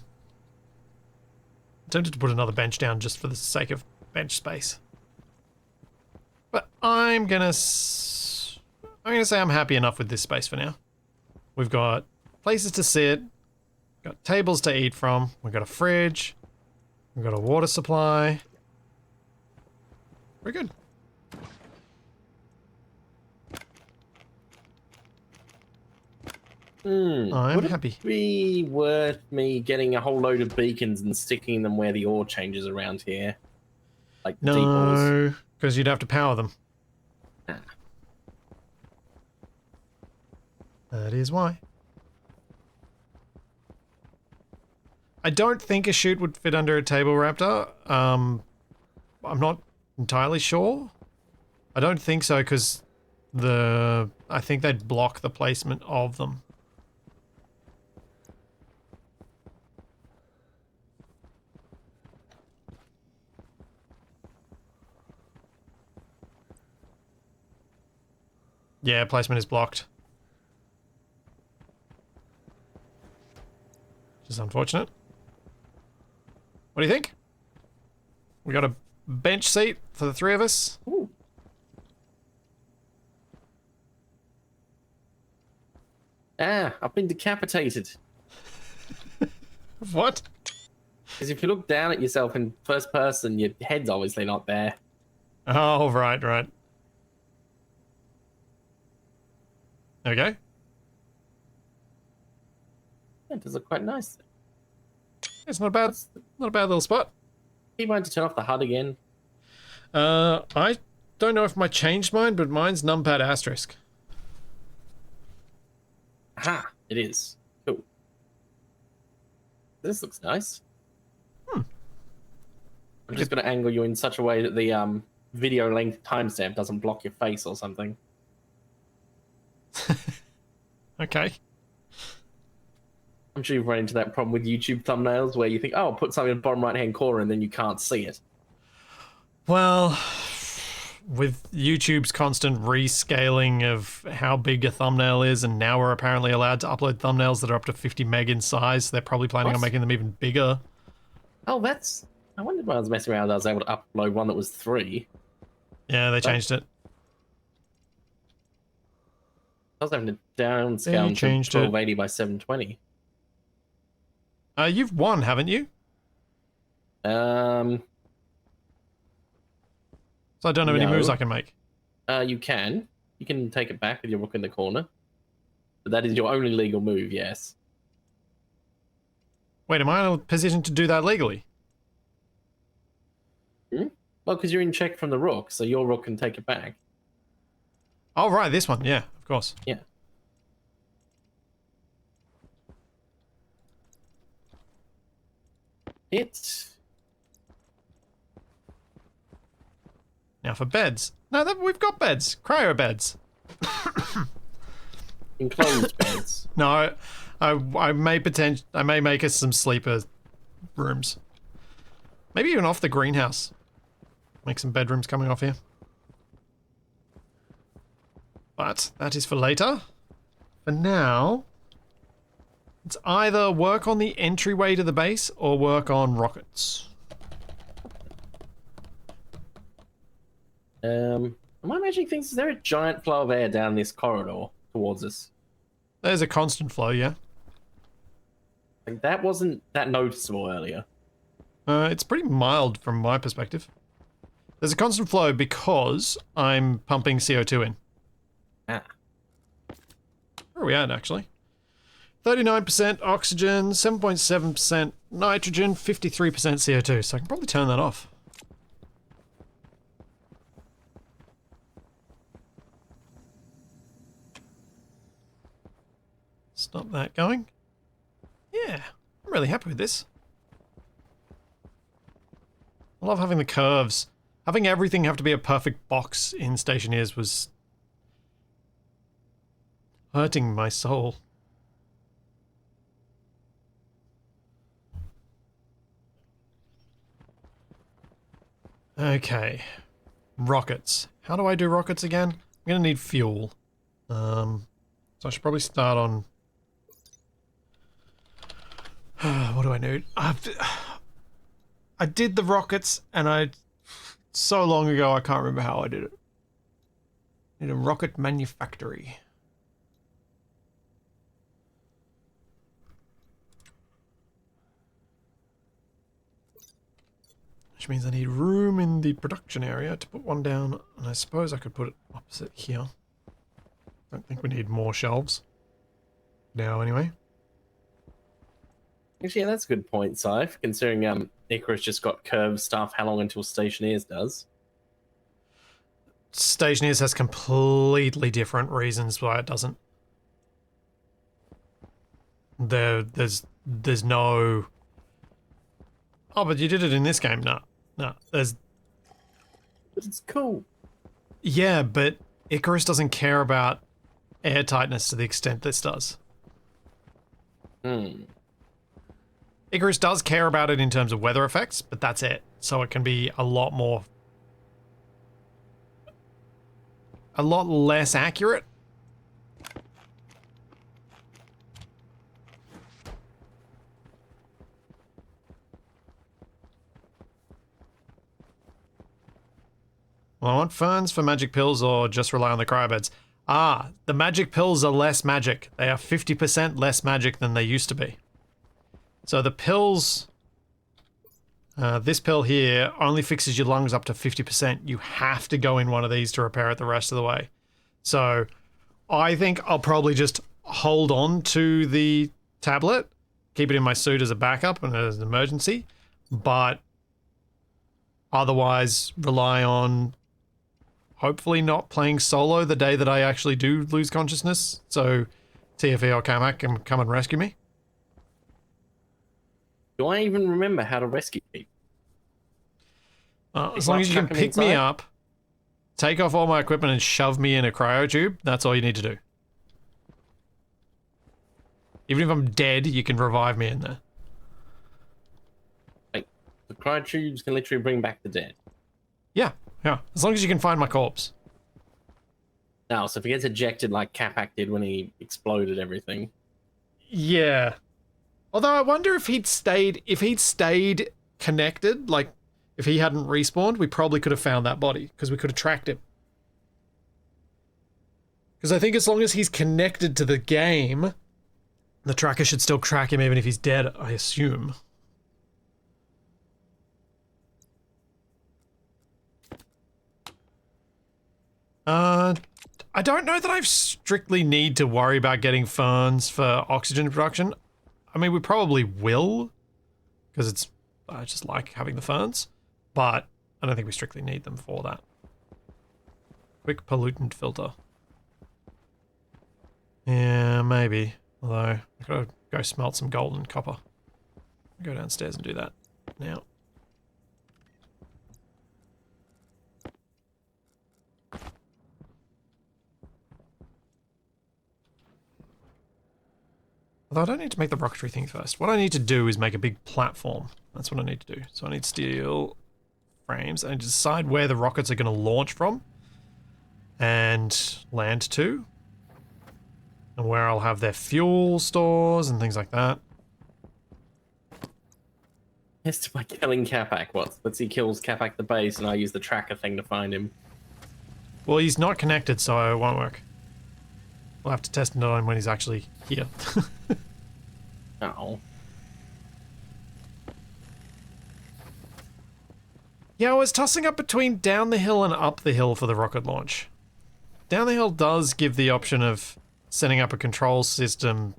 I'm tempted to put another bench down just for the sake of bench space. But I'm gonna say I'm happy enough with this space for now. We've got places to sit, got tables to eat from, we've got a fridge, we've got a water supply. We're good. I'm Would it happy. be worth me getting a whole load of beacons and sticking them where the ore changes around here? Like the deep ores? No, because you'd have to power them. Ah. That is why. I don't think a chute would fit under a table raptor. I'm not entirely sure. I don't think so because I think they'd block the placement of them. Yeah, placement is blocked. Which is unfortunate. What do you think? We got a bench seat for the three of us. Ooh. Ah, I've been decapitated. What? Because if you look down at yourself in first person, your head's obviously not there. Oh, right. Okay. Yeah, it does look quite nice. It's not bad. Not a bad little spot. He wanted to turn off the HUD again. I don't know if I changed mine, but mine's numpad asterisk. Aha, it is. Cool. This looks nice. I'm just going to angle you in such a way that the video length timestamp doesn't block your face or something. Okay. I'm sure you've run into that problem with YouTube thumbnails where you think, oh, I'll put something in the bottom right-hand corner and then you can't see it. Well, with YouTube's constant rescaling of how big a thumbnail is, and now we're apparently allowed to upload thumbnails that are up to 50 meg in size, so they're probably planning on making them even bigger. Oh, that's... I wondered when I was messing around I was able to upload one that was 3. Yeah, they changed it. I was having to downscale to 1280 by 720. You've won, haven't you? So I don't have any moves I can make. You can. You can take it back with your rook in the corner. But that is your only legal move, yes. Wait, am I in a position to do that legally? Well, because you're in check from the rook, so your rook can take it back. Oh, right, this one. Yeah, of course. Yeah. Now for beds. No, we've got beds. Cryo beds. Enclosed beds. No, I may make us some sleeper rooms. Maybe even off the greenhouse. Make some bedrooms coming off here. But that is for later. For now, it's either work on the entryway to the base or work on rockets. Am I imagining things? Is there a giant flow of air down this corridor towards us? There's a constant flow, yeah. Like, that wasn't that noticeable earlier. It's pretty mild from my perspective. There's a constant flow because I'm pumping CO2 in. Ah. Where are we at, actually? 39% oxygen, 7.7% nitrogen, 53% CO2, so I can probably turn that off. Stop that going. Yeah, I'm really happy with this. I love having the curves. Having everything have to be a perfect box in Stationeers was hurting my soul. Okay. Rockets. How do I do rockets again? I'm gonna need fuel. So I should probably start on... what do I need? I did the rockets, and so long ago I can't remember how I did it. Need a rocket manufactory. Which means I need room in the production area to put one down, and I suppose I could put it opposite here. Don't think we need more shelves. now anyway. Actually, yeah, that's a good point, Scythe, considering Icarus just got curved stuff. How long until Stationeers does? Stationeers has completely different reasons why it doesn't. There's no... Oh, but you did it in this game. No. There's... But it's cool. Yeah, but Icarus doesn't care about airtightness to the extent this does. Icarus does care about it in terms of weather effects, but that's it. So it can be a lot less accurate. Well, I want ferns for magic pills or just rely on the cryobeds. Ah, the magic pills are less magic. They are 50% less magic than they used to be. So the pills, this pill here only fixes your lungs up to 50%. You have to go in one of these to repair it the rest of the way. So I think I'll probably just hold on to the tablet, keep it in my suit as a backup and as an emergency, but otherwise rely on hopefully not playing solo the day that I actually do lose consciousness. So TFE or Kamak can come and rescue me. Do I even remember how to rescue people? As long as you can pick me up, take off all my equipment and shove me in a cryo tube, that's all you need to do. Even if I'm dead, you can revive me in there. Like, the cryo tubes can literally bring back the dead. Yeah. As long as you can find my corpse. Now, so if he gets ejected like Capac did when he exploded everything. Yeah. Although I wonder if he'd stayed connected, like if he hadn't respawned, we probably could have found that body because we could have tracked him. Because I think as long as he's connected to the game, the tracker should still track him even if he's dead, I assume. I don't know that I strictly need to worry about getting ferns for oxygen production. I mean, we probably will, because I just like having the ferns, but I don't think we strictly need them for that. Quick pollutant filter. Yeah, maybe. Although, I've got to go smelt some gold and copper. Go downstairs and do that now. Although I don't need to make the rocketry thing first. What I need to do is make a big platform. That's what I need to do. So I need steel frames and decide where the rockets are going to launch from and land to. And where I'll have their fuel stores and things like that. Yes, by killing Capac. Let's he kills Capac the base and I use the tracker thing to find him. Well, he's not connected, so it won't work. We'll have to test it on when he's actually here. Oh. Yeah, I was tossing up between down the hill and up the hill for the rocket launch. Down the hill does give the option of setting up a control system,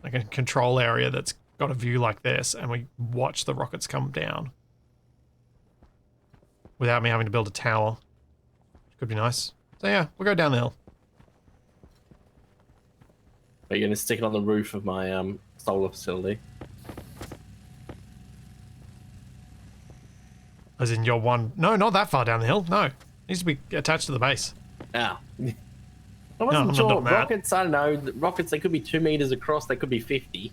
like a control area that's got a view like this, and we watch the rockets come down. Without me having to build a tower. Could be nice. So yeah, we'll go down the hill. But you're going to stick it on the roof of my solar facility. As in your one... No, not that far down the hill. No. It needs to be attached to the base. Ah. I wasn't I'm sure. not mad. Rockets, I don't know. Rockets, they could be 2 meters across. They could be 50.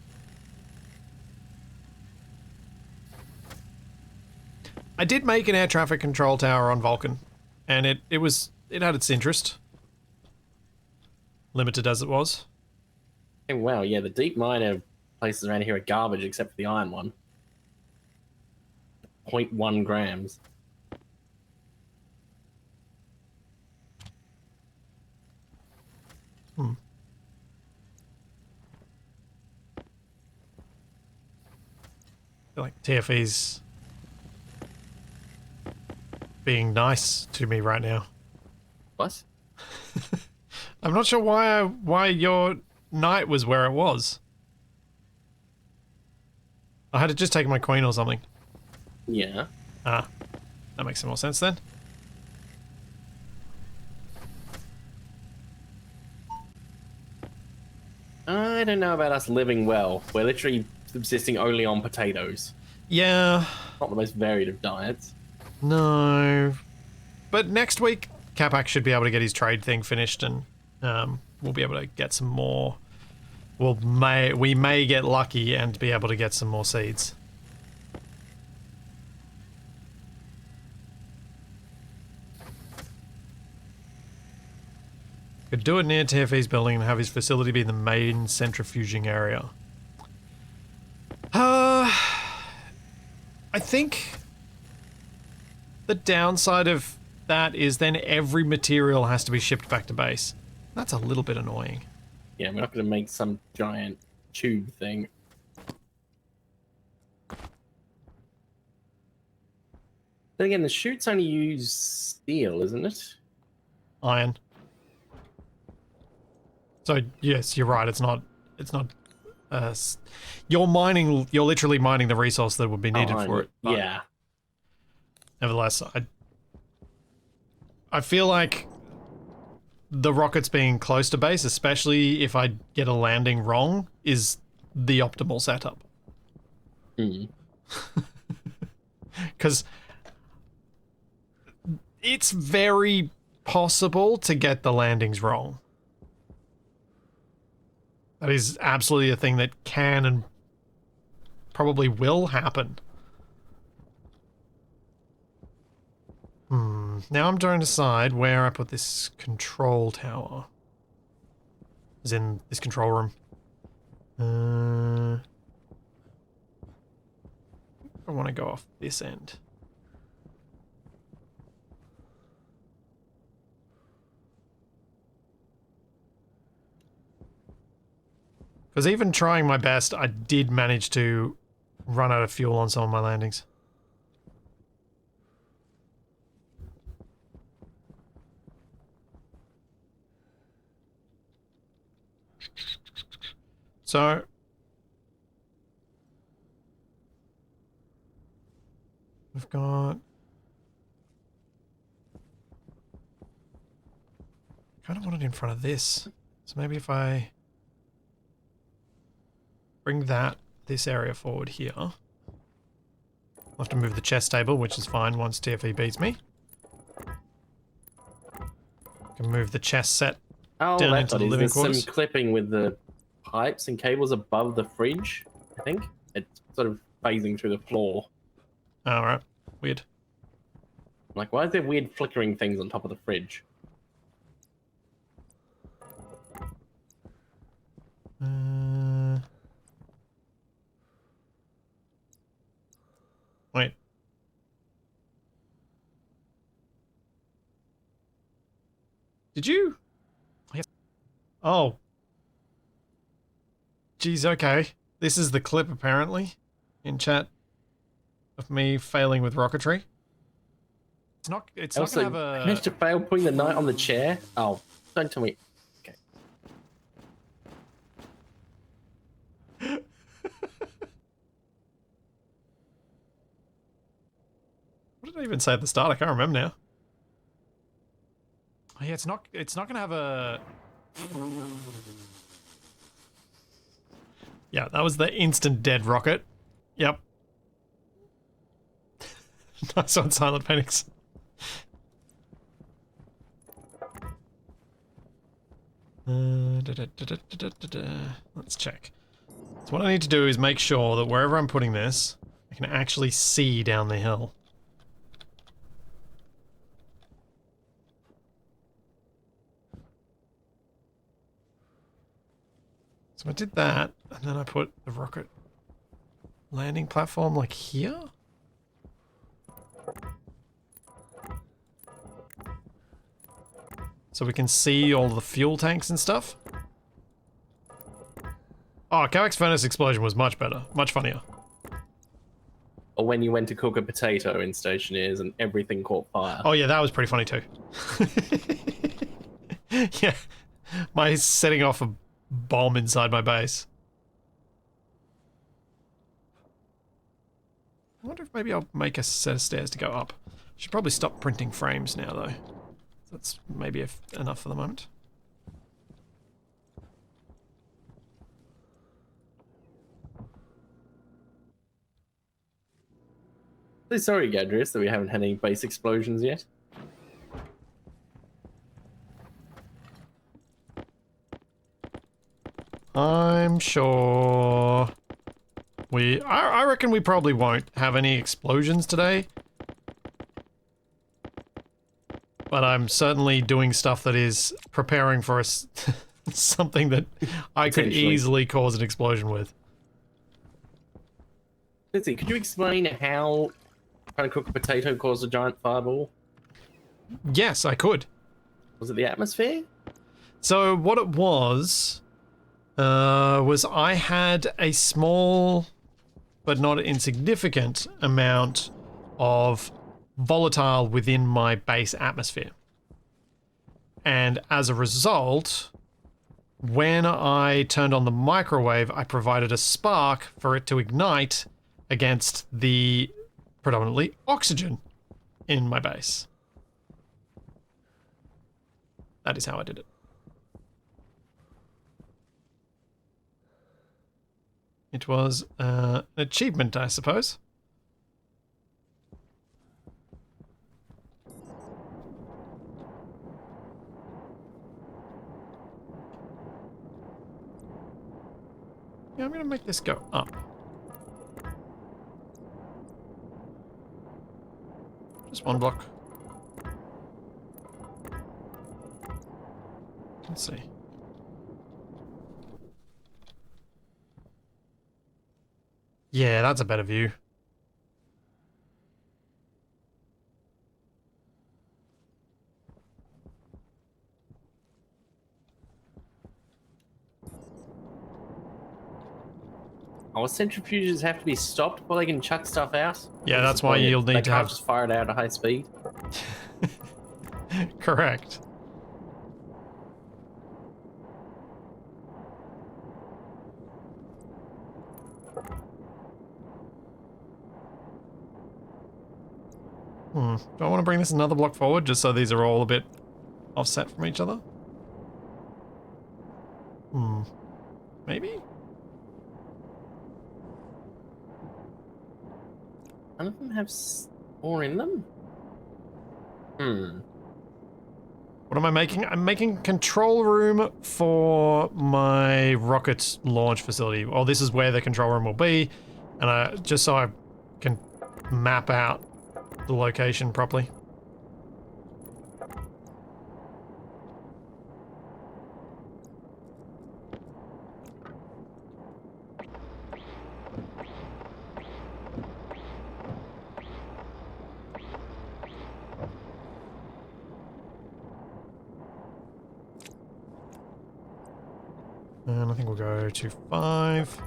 I did make an air traffic control tower on Vulcan. And it had its interest. Limited as it was. Hey, wow, yeah, the deep miner places around here are garbage except for the iron one. 0.1 grams. I feel like TFE's being nice to me right now. What? I'm not sure why you're knight was where it was. I had to just take my queen or something. Yeah. Ah, that makes some more sense then. I don't know about us living well. We're literally subsisting only on potatoes. Yeah. Not the most varied of diets. No. But next week, Capac should be able to get his trade thing finished, and we'll be able to get some more. We may get lucky and be able to get some more seeds. Could do it near TFE's building and have his facility be the main centrifuging area. I think the downside of that is then every material has to be shipped back to base. That's a little bit annoying. Yeah, we're not going to make some giant tube thing. Then again, the chutes only use steel, isn't it? Iron. So yes, you're right. It's not. You're mining. You're literally mining the resource that would be needed for it. But Yeah. nevertheless, I feel like the rockets being close to base, especially if I get a landing wrong, is the optimal setup. Because it's very possible to get the landings wrong. That is absolutely a thing that can and probably will happen. Now I'm trying to decide where I put this control tower. As in this control room. I want to go off this end. Because even trying my best, I did manage to run out of fuel on some of my landings. So we've got kind of want it in front of this. So maybe if I bring this area forward here. I'll have to move the chest table, which is fine once TFE beats me. Can move the chest set down into the living quarters. There's some clipping with the pipes and cables above the fridge, I think. It's sort of phasing through the floor. Alright, weird. Like, why is there weird flickering things on top of the fridge? Wait. Did you? Oh. Geez, okay. This is the clip, apparently, in chat, of me failing with rocketry. It's not gonna have a... managed to fail putting the knight on the chair? Oh, don't tell me. Okay. What did I even say at the start? I can't remember now. Oh yeah, it's not gonna have a... Yeah, that was the instant dead rocket. Yep. Nice one, Silent Phoenix. Let's check. So what I need to do is make sure that wherever I'm putting this, I can actually see down the hill. So I did that, and then I put the rocket landing platform like here? So we can see all the fuel tanks and stuff. Oh, Coax Furnace Explosion was much better, much funnier. Or when you went to cook a potato in Stationeers and everything caught fire. Oh yeah, that was pretty funny too. Yeah, my setting off a bomb inside my base. I wonder if maybe I'll make a set of stairs to go up. Should probably stop printing frames now, though. That's maybe enough for the moment. So sorry, Gadrius, that we haven't had any base explosions yet. I'm sure I reckon we probably won't have any explosions today. But I'm certainly doing stuff that is preparing for us something that I could easily cause an explosion with. Let's see, could you explain how trying to cook a potato caused a giant fireball? Yes, I could. Was it the atmosphere? So what it was I had a small but not insignificant amount of volatile within my base atmosphere. And as a result, when I turned on the microwave, I provided a spark for it to ignite against the predominantly oxygen in my base. That is how I did it. It was an achievement, I suppose. Yeah, I'm going to make this go up. Just one block. Let's see. Yeah, that's a better view. Oh, centrifuges have to be stopped before they can chuck stuff out? Yeah, that's why you'll need to have... just fire it out at high speed? Correct. Do I want to bring this another block forward just so these are all a bit offset from each other? Maybe? None of them have ore in them? What am I making? I'm making control room for my rocket launch facility. Well, this is where the control room will be, and just so I can map out the location properly. And I think we'll go to 5.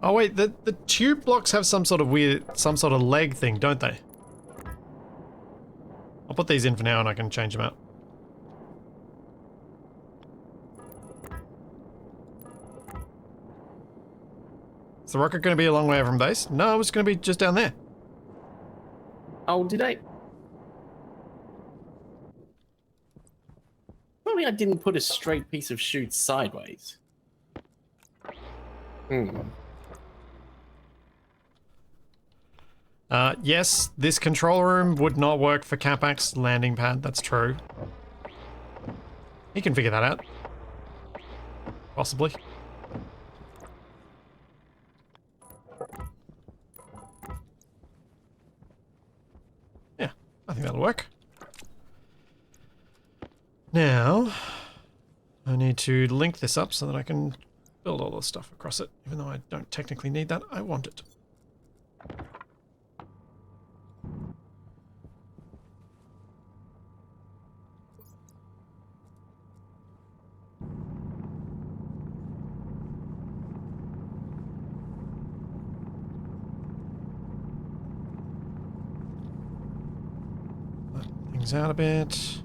Oh wait, the tube blocks have some sort of leg thing, don't they? I'll put these in for now and I can change them out. Is the rocket going to be a long way from base? No, it's going to be just down there. Oh, did I? Probably I didn't put a straight piece of chute sideways. Yes, this control room would not work for Capac's landing pad, that's true. He can figure that out. Possibly. Yeah, I think that'll work. Now, I need to link this up so that I can build all the stuff across it. Even though I don't technically need that, I want it. things out a bit.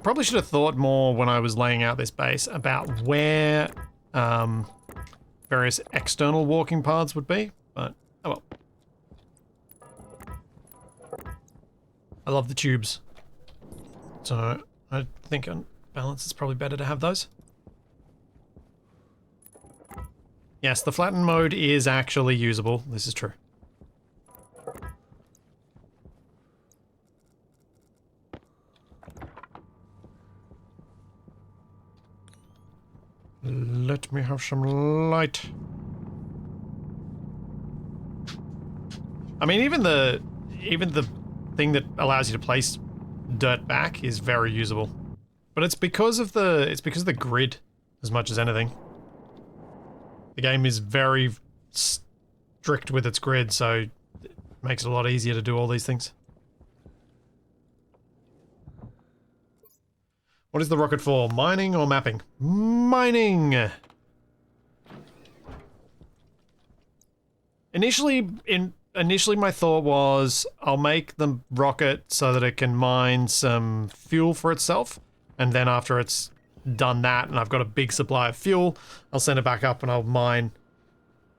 Probably should have thought more when I was laying out this base about where various external walking paths would be, but oh well. I love the tubes, so I think on balance it's probably better to have those. Yes, the flatten mode is actually usable, this is true. Let me have some light. I mean, even the thing that allows you to place dirt back is very usable, but it's because of the grid as much as anything. The game is very strict with its grid, so it makes it a lot easier to do all these things. What is the rocket for? Mining or mapping? Mining! Initially my thought was I'll make the rocket so that it can mine some fuel for itself, and then after it's done that and I've got a big supply of fuel, I'll send it back up and I'll mine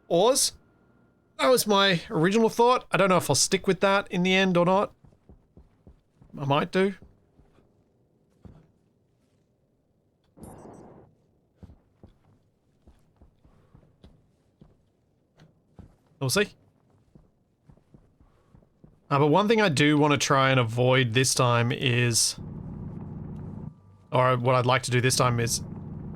ores. That was my original thought. I don't know if I'll stick with that in the end or not. I might do. We'll see. But one thing I do want to try and avoid this time is, or what I'd like to do this time is,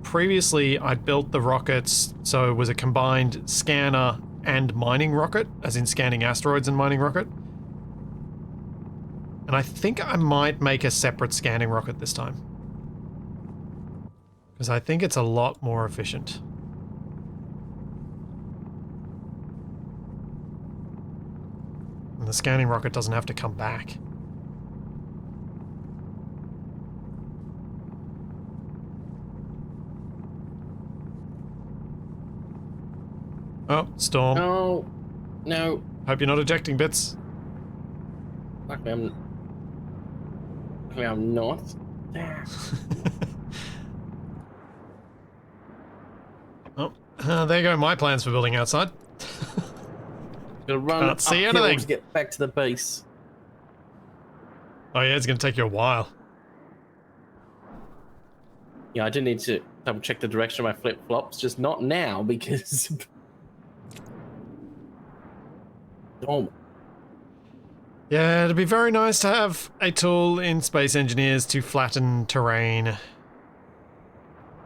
previously I built the rockets so it was a combined scanner and mining rocket, as in scanning asteroids and mining rocket. And I think I might make a separate scanning rocket this time, because I think it's a lot more efficient. And the scanning rocket doesn't have to come back. Oh, storm. No. No. Hope you're not ejecting bits. Luckily I'm not. Oh, there go my plans for building outside. Gonna run Can't see uphill anything. to get back to the base. Oh yeah, it's gonna take you a while. Yeah, I do need to double check the direction of my flip-flops, just not now because oh, Yeah, it'd be very nice to have a tool in Space Engineers to flatten terrain.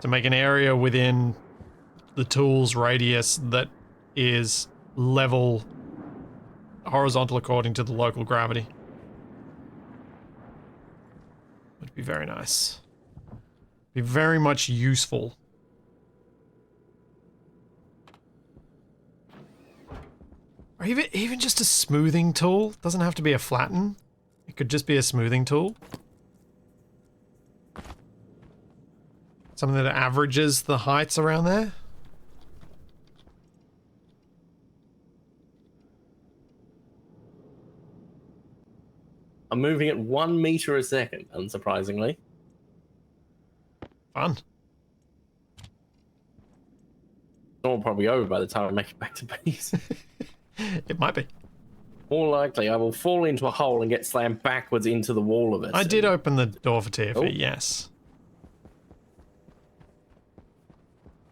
To make an area within the tool's radius that is level horizontal according to the local gravity. Would be very nice. Be very much useful. Or even just a smoothing tool. Doesn't have to be a flatten. It could just be a smoothing tool. Something that averages the heights around there. I'm moving at 1 meter a second, unsurprisingly. Fun. It's probably over by the time I make it back to base. It might be. More likely, I will fall into a hole and get slammed backwards into the wall of it. I did open the door for TFE, Oh. yes.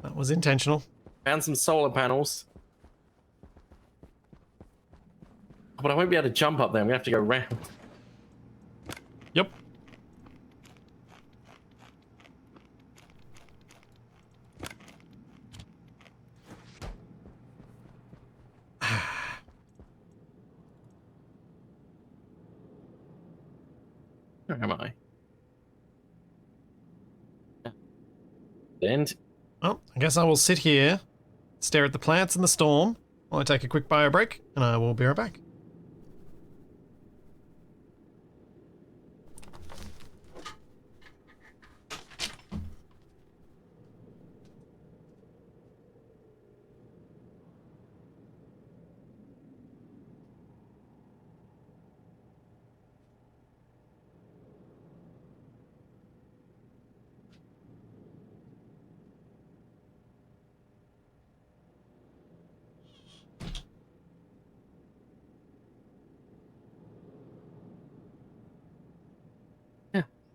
That was intentional. Found some solar panels. But I won't be able to jump up there. I'm going to have to go round. Yep. Where am I? And Well, I guess I will sit here, stare at the plants and the storm, while I take a quick bio break, and I will be right back.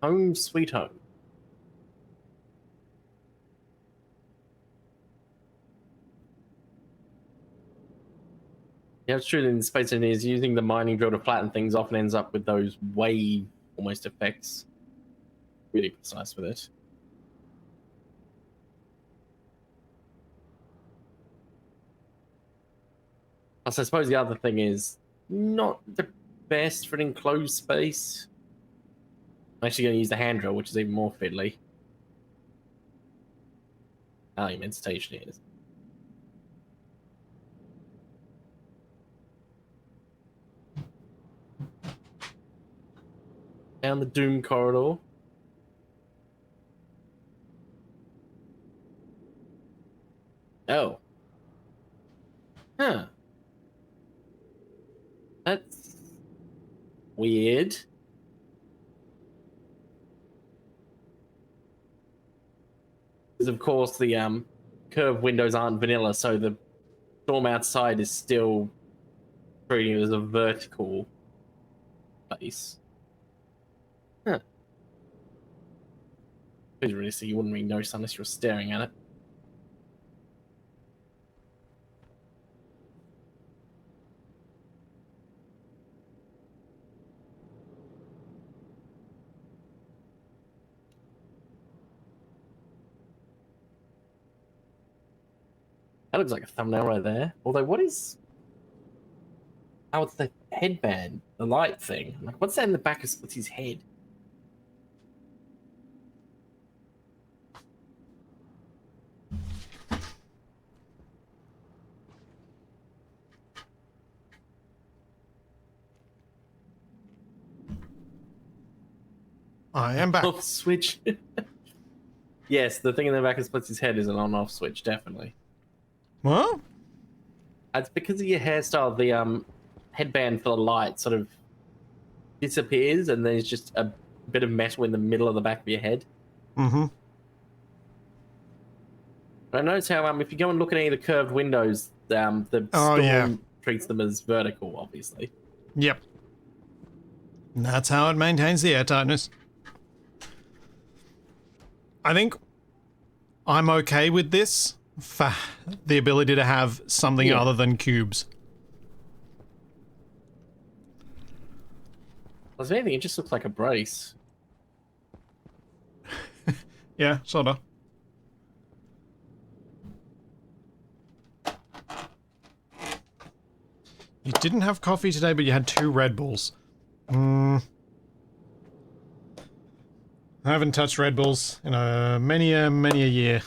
Home sweet home. Yeah, it's true that in Space Engineers, using the mining drill to flatten things often ends up with those wave almost effects. Really precise with it. Plus, I suppose the other thing is not the best for an enclosed space. I'm actually going to use the hand drill, which is even more fiddly. Oh, you meant Stationeers. Down the Doom corridor. Oh. Huh. That's weird. Because of course the curved windows aren't vanilla, so the storm outside is still treating it as a vertical space. Huh. It's really so you wouldn't really notice unless you're staring at it. That looks like a thumbnail right there. Although, what is... Oh, it's the headband, the light thing. Like, what's that in the back of Splitsy's head? I am back. Off switch. Yes, the thing in the back of Splitsy's head is an on-off switch, definitely. What? It's because of your hairstyle. The headband for the light sort of disappears, and there's just a bit of metal in the middle of the back of your head. Mm-hmm. I notice how if you go and look at any of the curved windows, the storm treats them as vertical, obviously. Yep. And that's how it maintains the air tightness. I think I'm okay with this for the ability to have something other than cubes. Well, if anything, it just looks like a brace. Yeah, sort of. You didn't have coffee today, but you had 2 Red Bulls. I haven't touched Red Bulls in many a year.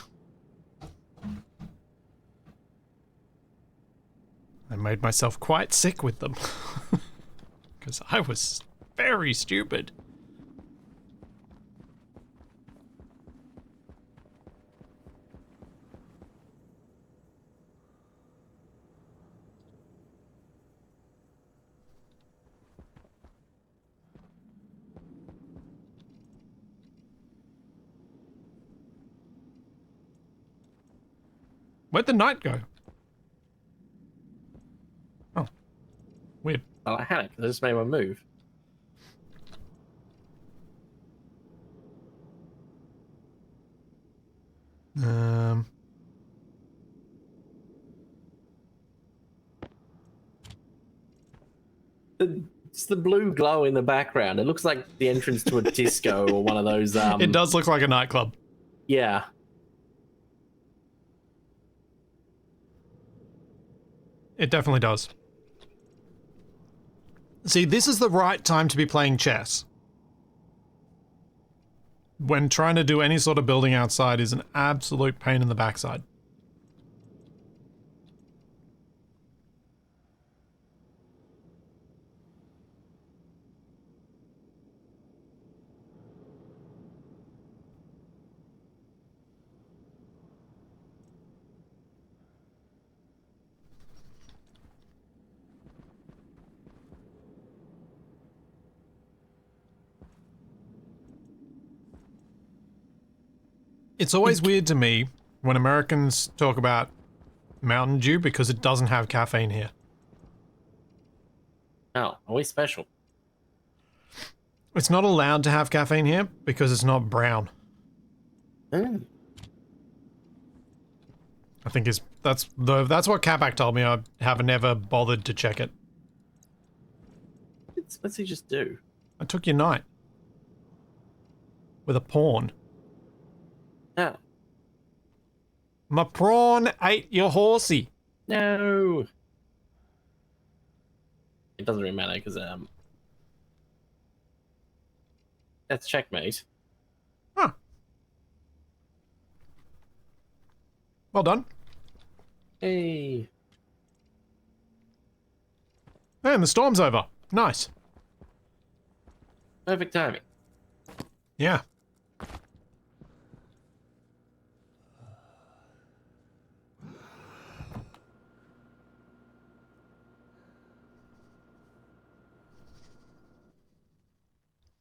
I made myself quite sick with them. Because I was very stupid. Where'd the night go? Oh. Weird. Well, I had it because I just made my move. It's the blue glow in the background. It looks like the entrance to a disco or one of those. It does look like a nightclub. Yeah. It definitely does. See, this is the right time to be playing chess. When trying to do any sort of building outside is an absolute pain in the backside. It's always weird to me when Americans talk about Mountain Dew because it doesn't have caffeine here. Oh, always special. It's not allowed to have caffeine here because it's not brown. Mm. I think that's what Capac told me. I have never bothered to check it. What's he just do? I took your knight with a pawn. Oh. My prawn ate your horsey. No. It doesn't really matter because that's checkmate. Huh. Well done. Hey. And the storm's over. Nice. Perfect timing. Yeah.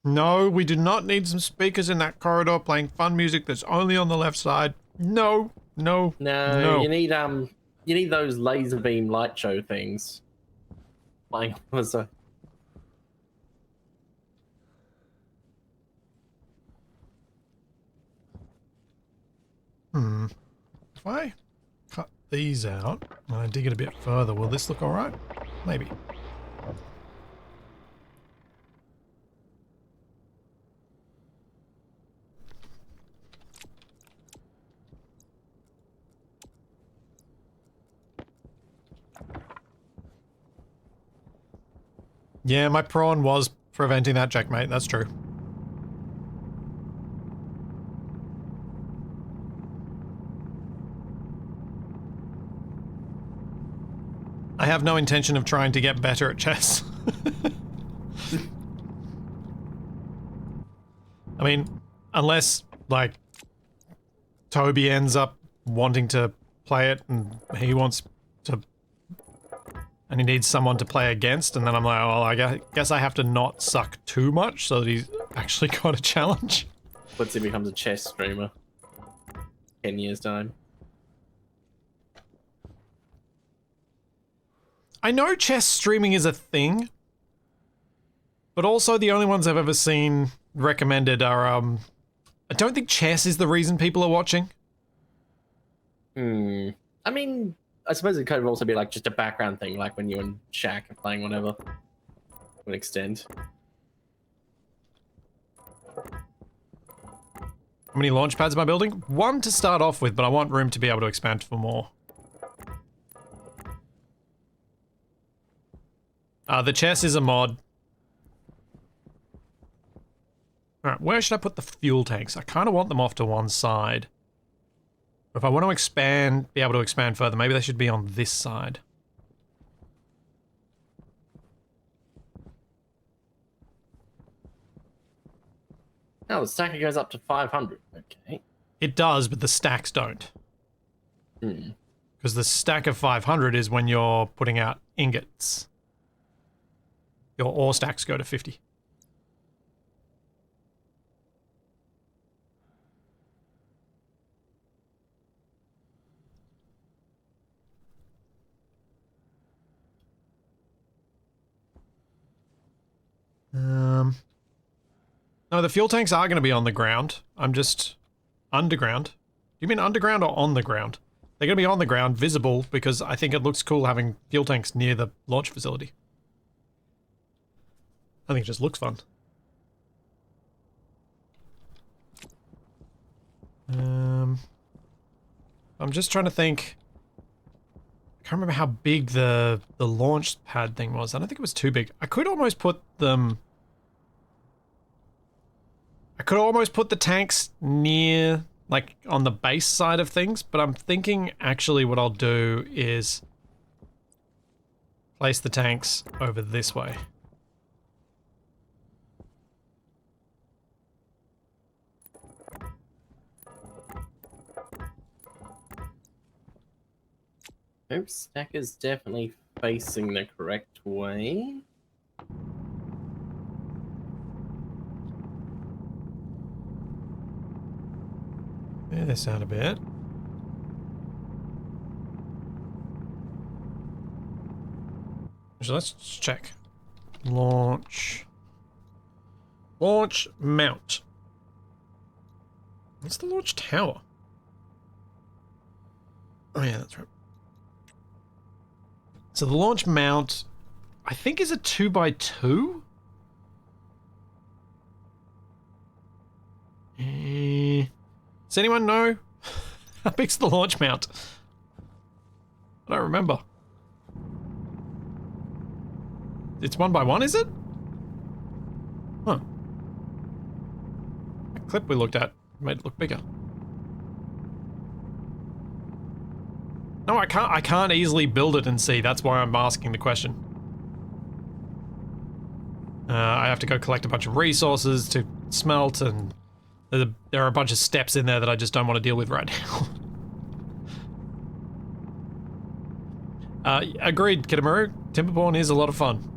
No, we do not need some speakers in that corridor playing fun music that's only on the left side. No, no, No, you need those laser beam light show things. Playing on the side. If I cut these out and I dig it a bit further, will this look alright? Maybe. Yeah, my prawn was preventing that checkmate, that's true. I have no intention of trying to get better at chess. I mean, unless, like, Toby ends up wanting to play it and he wants to... and he needs someone to play against, and then I'm like, well, I guess I have to not suck too much so that he's actually got a challenge. Once he becomes a chess streamer. 10 years time. I know chess streaming is a thing, but also the only ones I've ever seen recommended are, I don't think chess is the reason people are watching. I mean, I suppose it could also be like just a background thing, like when you and Shaq are playing whatever. To an extent. How many launch pads am I building? One to start off with, but I want room to be able to expand for more. The chess is a mod. Alright, where should I put the fuel tanks? I kind of want them off to one side. If I want to expand, be able to expand further, maybe they should be on this side. Oh, the stacker goes up to 500. Okay. It does, but the stacks don't. Because the stack of 500 is when you're putting out ingots. Your ore stacks go to 50. No, the fuel tanks are going to be on the ground. I'm just underground. Do you mean underground or on the ground? They're going to be on the ground, visible, because I think it looks cool having fuel tanks near the launch facility. I think it just looks fun. I'm just trying to think. I can't remember how big the launch pad thing was. I don't think it was too big. I could almost put them... I could almost put the tanks near, like, on the base side of things, but I'm thinking actually what I'll do is place the tanks over this way. Nope, stacker's definitely facing the correct way. Yeah, they sound a bit. So let's check. Launch. Launch mount. What's the launch tower? Oh yeah, that's right. So the launch mount, I think, is a 2x2? Does anyone know? How big's the launch mount? I don't remember. It's 1x1, is it? Huh. That clip we looked at made it look bigger. No, I can't easily build it and see. That's why I'm asking the question. I have to go collect a bunch of resources to smelt, and there are a bunch of steps in there that I just don't want to deal with right now. Agreed, Kitamaru. Timberborn is a lot of fun.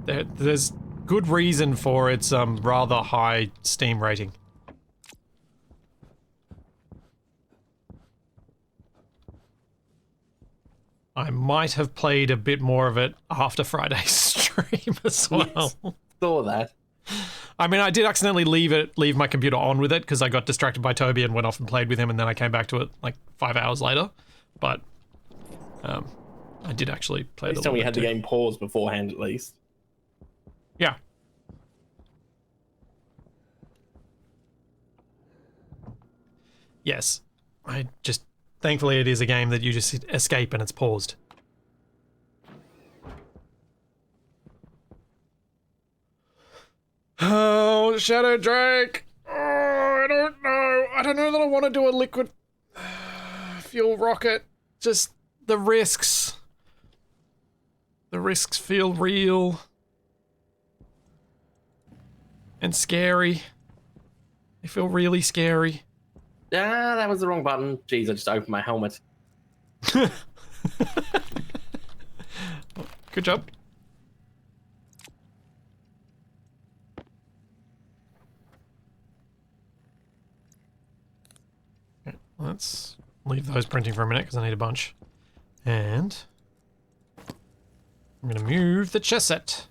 There's good reason for its rather high Steam rating. I might have played a bit more of it after Friday's stream as well. Yes, saw that. I mean, I did accidentally leave my computer on with it because I got distracted by Toby and went off and played with him, and then I came back to it like 5 hours later. But I did actually play it a little bit. Tell me you had the game paused beforehand, at least. Yeah. Yes. Thankfully it is a game that you just escape and it's paused. Oh, Shadow Drake! Oh, I don't know. I don't know that I want to do a liquid fuel rocket. Just the risks. The risks feel real. And scary. They feel really scary. Ah, that was the wrong button. Jeez, I just opened my helmet. Good job. Okay, let's leave those printing for a minute because I need a bunch. And I'm going to move the chess set.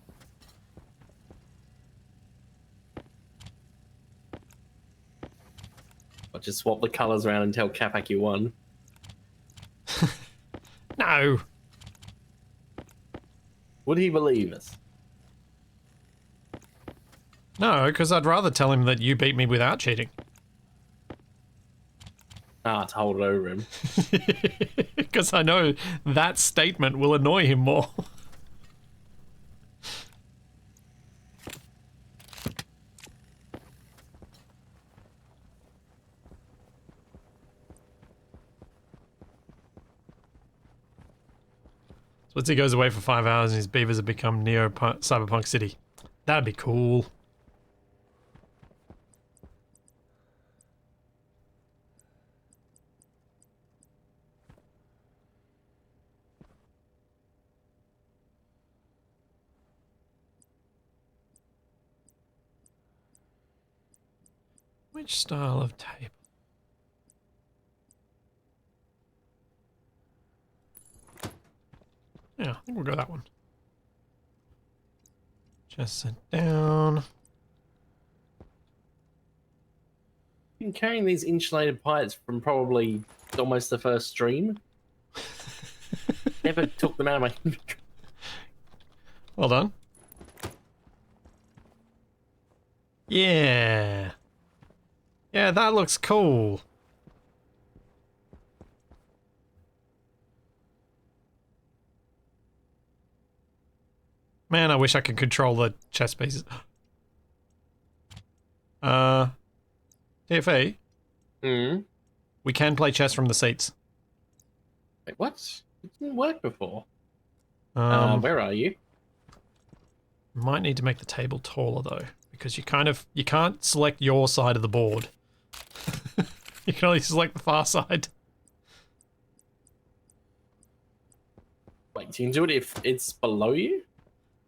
I'll just swap the colours around and tell Capac you won. No. Would he believe us? No, because I'd rather tell him that you beat me without cheating. Ah, to hold it over him. Because I know that statement will annoy him more. So once he goes away for 5 hours and his beavers have become Cyberpunk City. That'd be cool. Which style of table? Yeah, I think we'll go that one. Just sit down. Been carrying these insulated pipes from probably almost the first stream. Never took them out of my inventory. Well done. Yeah. Yeah, that looks cool. Man, I wish I could control the chess pieces. TFA, we can play chess from the seats. Wait, what? It didn't work before. Might Where are you? need to make the table taller though, because you can't select your side of the board. You can only select the far side. Wait, you can do it if it's below you?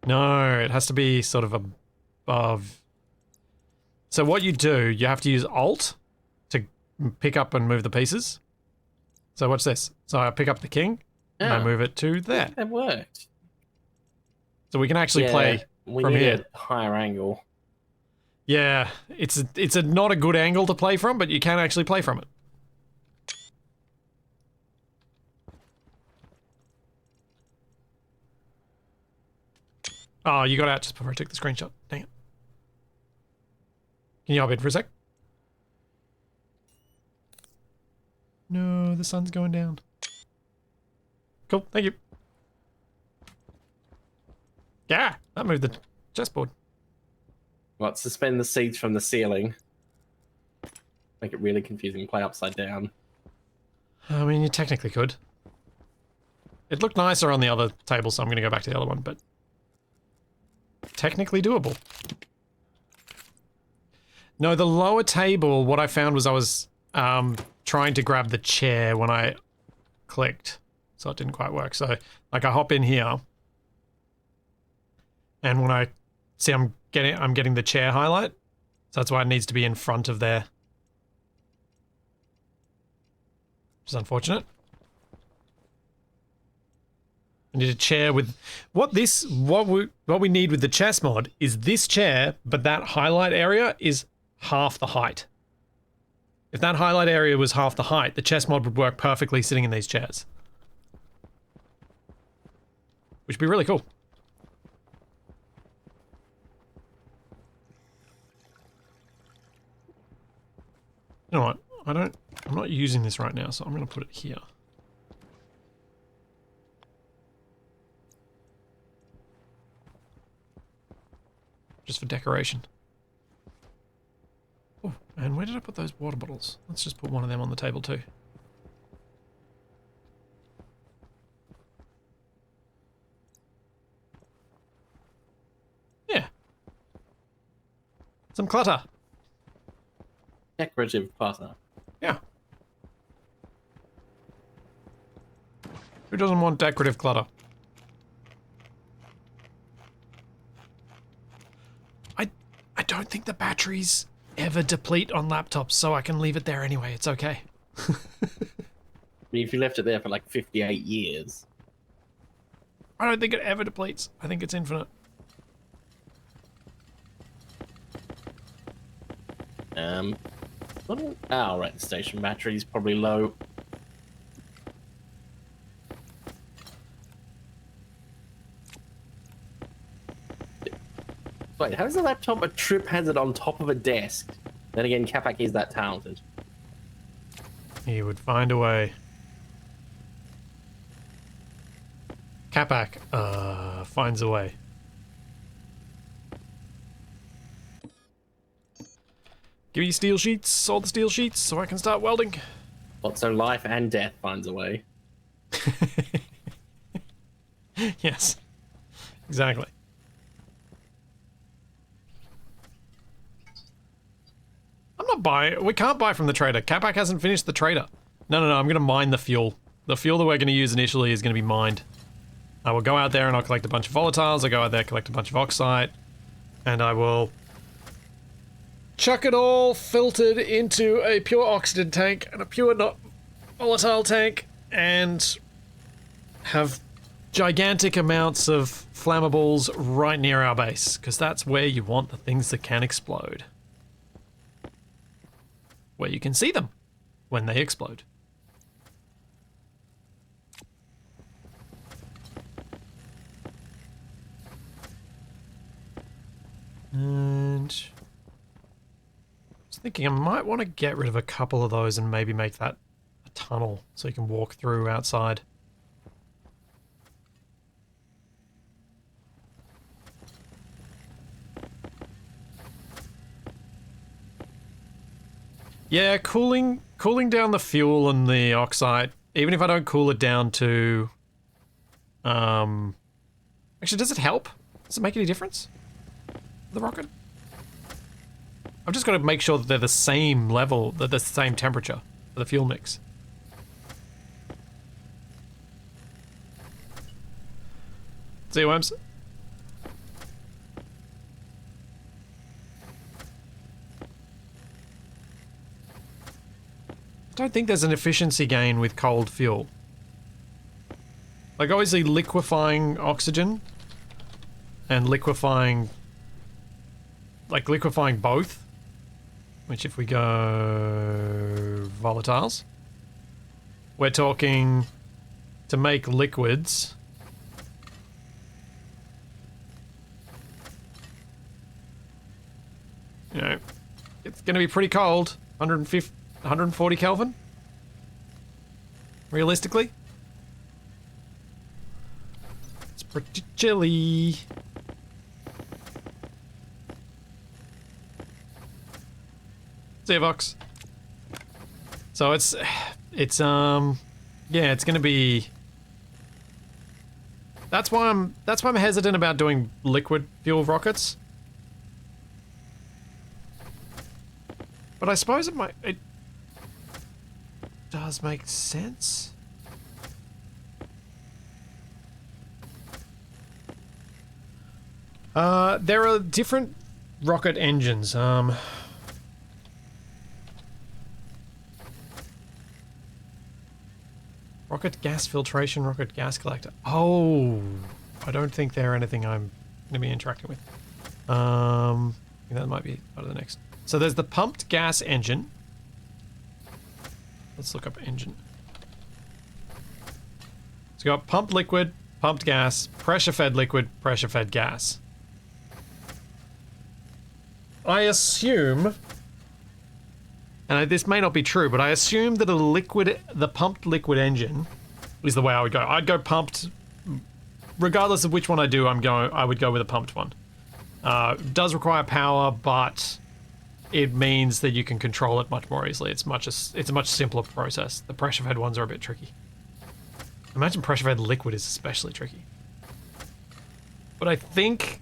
No, it has to be sort of above. So what you do, you have to use Alt to pick up and move the pieces. So watch this. So I pick up the king, and I move it to there. That worked. So we can actually play we from need here. a higher angle. Yeah, it's a not a good angle to play from, but you can actually play from it. Oh, you got out just before I took the screenshot. Dang it. Can you hop in for a sec? No, the sun's going down. Cool, thank you. Yeah, that moved the chessboard. What, suspend the seats from the ceiling? Make it really confusing. Play upside down. I mean, you technically could. It looked nicer on the other table, so I'm going to go back to the other one, but... technically doable. No, the lower table, what I found was I was trying to grab the chair when I clicked, so it didn't quite work. So, like, I hop in here, and when I see I'm getting the chair highlight, so that's why it needs to be in front of there. Which is unfortunate. I need a chair with what we need with the chess mod is this chair, but that highlight area is half the height. If that highlight area was half the height, the chess mod would work perfectly sitting in these chairs. Which would be really cool. You know what? I'm not using this right now, so I'm going to put it here. Just for decoration. Oh, and where did I put those water bottles? Let's just put one of them on the table too. Yeah. Some clutter. Decorative clutter. Yeah. Who doesn't want decorative clutter? I don't think the batteries ever deplete on laptops, so I can leave it there anyway. It's okay. I mean, if you left it there for like 58 years. I don't think it ever depletes. I think it's infinite. Oh, right, the station battery's probably low. Wait, how does the laptop a trip hazard on top of a desk? Then again, Capac is that talented. He would find a way. Capac, finds a way. Give me steel sheets, all the steel sheets, so I can start welding. What, so life and death finds a way? Yes, exactly. I'm not buying. We can't buy from the trader. Capac hasn't finished the trader. No, I'm going to mine the fuel. The fuel that we're going to use initially is going to be mined. I will go out there and I'll collect a bunch of volatiles. I'll go out there, collect a bunch of oxide. And I will chuck it all filtered into a pure oxygen tank and a pure not volatile tank. And have gigantic amounts of flammables right near our base. Because that's where you want the things that can explode. Where you can see them when they explode. And I was thinking I might want to get rid of a couple of those and maybe make that a tunnel so you can walk through outside. Yeah, cooling down the fuel and the oxide, even if I don't cool it down to... Actually, does it help? Does it make any difference? The rocket? I've just got to make sure that they're the same level, that they're the same temperature for the fuel mix. See you, Worms. I don't think there's an efficiency gain with cold fuel. Like, obviously liquefying oxygen and liquefying... Like, liquefying both. Which, if we go... volatiles. We're talking to make liquids. You know, it's going to be pretty cold. 140 Kelvin? Realistically? It's pretty chilly. See you, Vox. So it's yeah, it's gonna be... That's why I'm hesitant about doing liquid fuel rockets. But I suppose it does make sense. There are different rocket engines. Rocket gas filtration, rocket gas collector. Oh, I don't think they're anything I'm going to be interacting with. I think that might be part of the next. So there's the pumped gas engine. Let's look up engine. So you got pumped liquid, pumped gas, pressure-fed liquid, pressure-fed gas. I assume, and this may not be true, but I assume that the pumped liquid engine is the way I would go. I'd go pumped, regardless of which one I do. I would go with a pumped one. It does require power, but it means that you can control it much more easily. It's a much simpler process. The pressure-fed ones are a bit tricky. Imagine pressure-fed liquid is especially tricky. But I think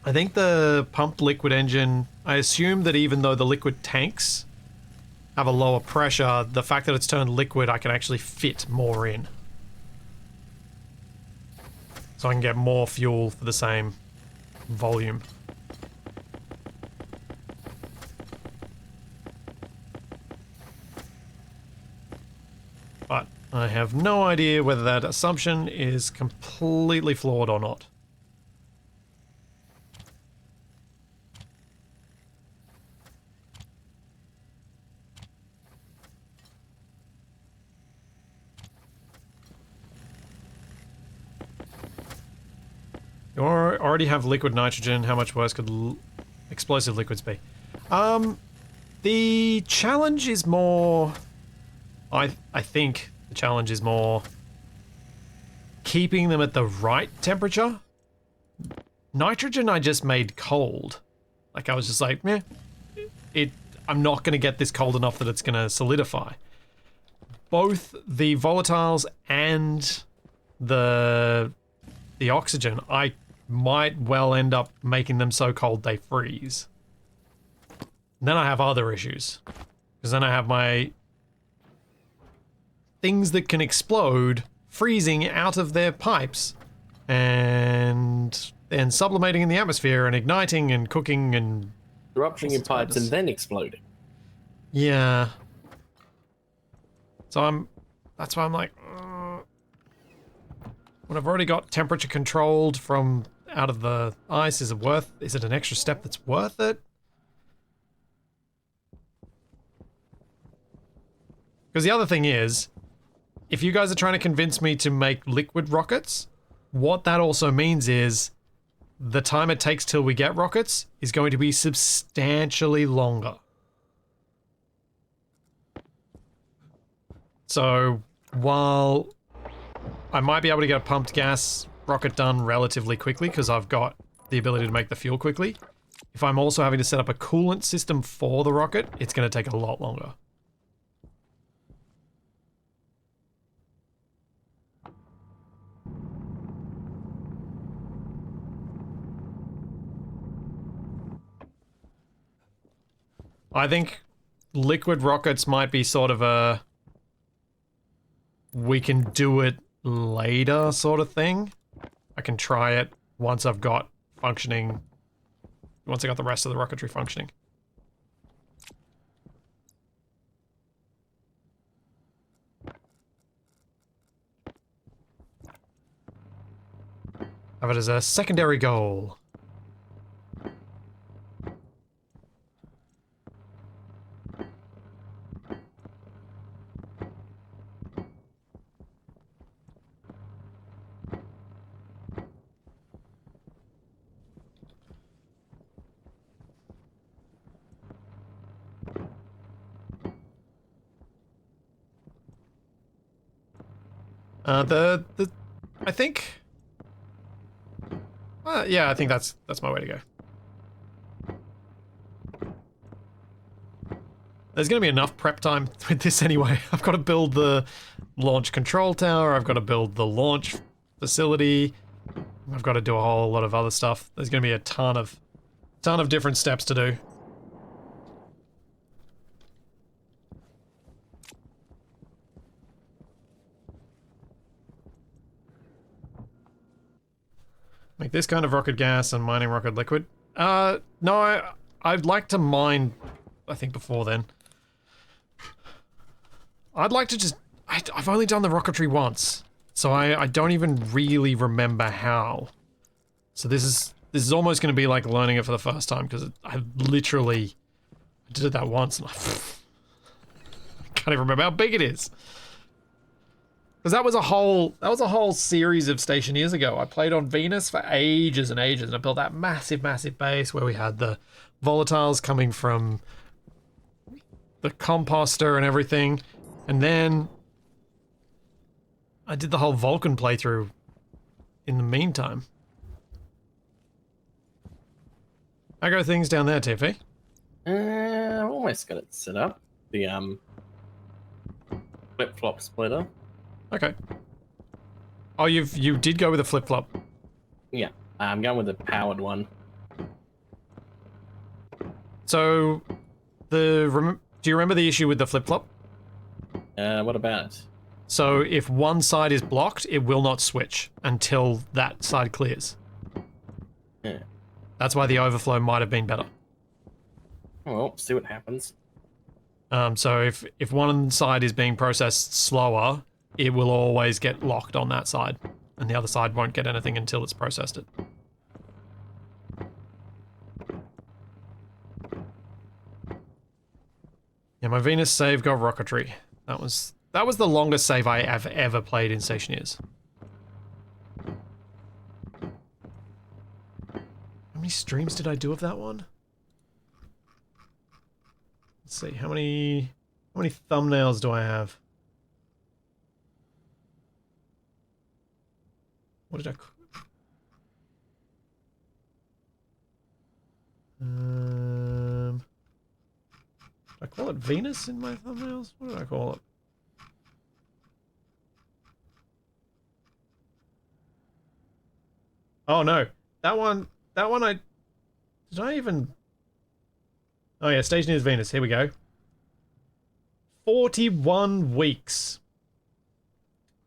the pumped liquid engine, I assume that even though the liquid tanks have a lower pressure, the fact that it's turned liquid, I can actually fit more in. So I can get more fuel for the same volume. But I have no idea whether that assumption is completely flawed or not. You already have liquid nitrogen. How much worse could explosive liquids be? The challenge is more... I think the challenge is more keeping them at the right temperature. Nitrogen I just made cold. Like, I was just like, meh. I'm not going to get this cold enough that it's going to solidify. Both the volatiles and the oxygen, I might well end up making them so cold they freeze. And then I have other issues. Because then I have my things that can explode freezing out of their pipes and then sublimating in the atmosphere and igniting and cooking and... Rupturing in pipes and then exploding. Yeah. So that's why I'm like... When I've already got temperature controlled from out of the ice, is it an extra step that's worth it? Because the other thing is, if you guys are trying to convince me to make liquid rockets, what that also means is the time it takes till we get rockets is going to be substantially longer. So, while I might be able to get a pumped gas rocket done relatively quickly because I've got the ability to make the fuel quickly, if I'm also having to set up a coolant system for the rocket, it's going to take a lot longer. I think liquid rockets might be sort of a we can do it later sort of thing. I can try it once I've got functioning, once I got the rest of the rocketry functioning. Have it as a secondary goal. I think... yeah, I think that's my way to go. There's going to be enough prep time with this anyway. I've got to build the launch control tower, I've got to build the launch facility, I've got to do a whole lot of other stuff. There's going to be a ton of different steps to do. Make this kind of rocket gas and mining rocket liquid. No, I'd like to mine, I think, before then. I'd like to just... I've only done the rocketry once, so I don't even really remember how. So this is almost going to be like learning it for the first time, because I literally did that once and I can't even remember how big it is. Because that was a whole series of Stationeers ago. I played on Venus for ages and ages, and I built that massive, massive base where we had the volatiles coming from the composter and everything. And then I did the whole Vulcan playthrough in the meantime. How go things down there, TP? I've almost got it set up. The flip-flop splitter. Okay. Oh, you did go with a flip-flop. Yeah, I'm going with the powered one. So, do you remember the issue with the flip-flop? What about it? So, if one side is blocked, it will not switch until that side clears. Yeah. That's why the overflow might have been better. Well, see what happens. So if one side is being processed slower, it will always get locked on that side, and the other side won't get anything until it's processed it. Yeah, my Venus save got rocketry. That was the longest save I have ever played in Stationeers. How many streams did I do of that one? Let's see, how many thumbnails do I have? What did I... Did I call it Venus in my thumbnails? What did I call it? Oh no, that one did I even... Oh yeah, Stationeers Venus, here we go. 41 weeks.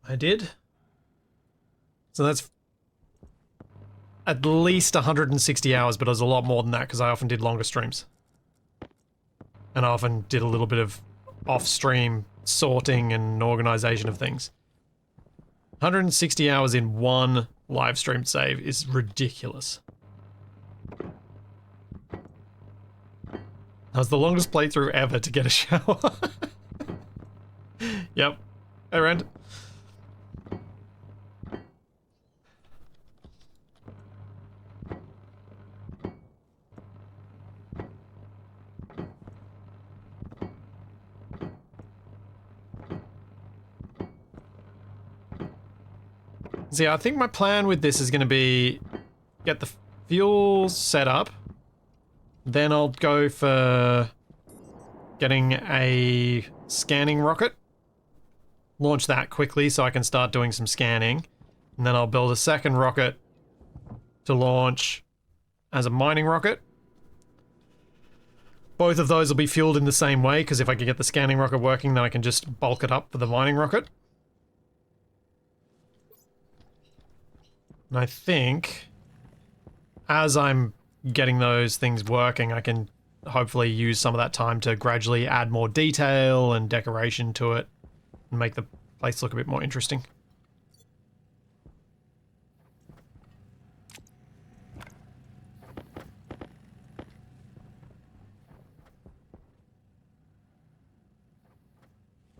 I did. So that's at least 160 hours, but it was a lot more than that because I often did longer streams. And I often did a little bit of off-stream sorting and organization of things. 160 hours in one live stream save is ridiculous. That was the longest playthrough ever to get a shower. Yep. Hey, Rand. See, I think my plan with this is going to be get the fuel set up. Then I'll go for getting a scanning rocket. Launch that quickly so I can start doing some scanning. And then I'll build a second rocket to launch as a mining rocket. Both of those will be fueled in the same way, because if I can get the scanning rocket working, then I can just bulk it up for the mining rocket. And I think as I'm getting those things working, I can hopefully use some of that time to gradually add more detail and decoration to it and make the place look a bit more interesting.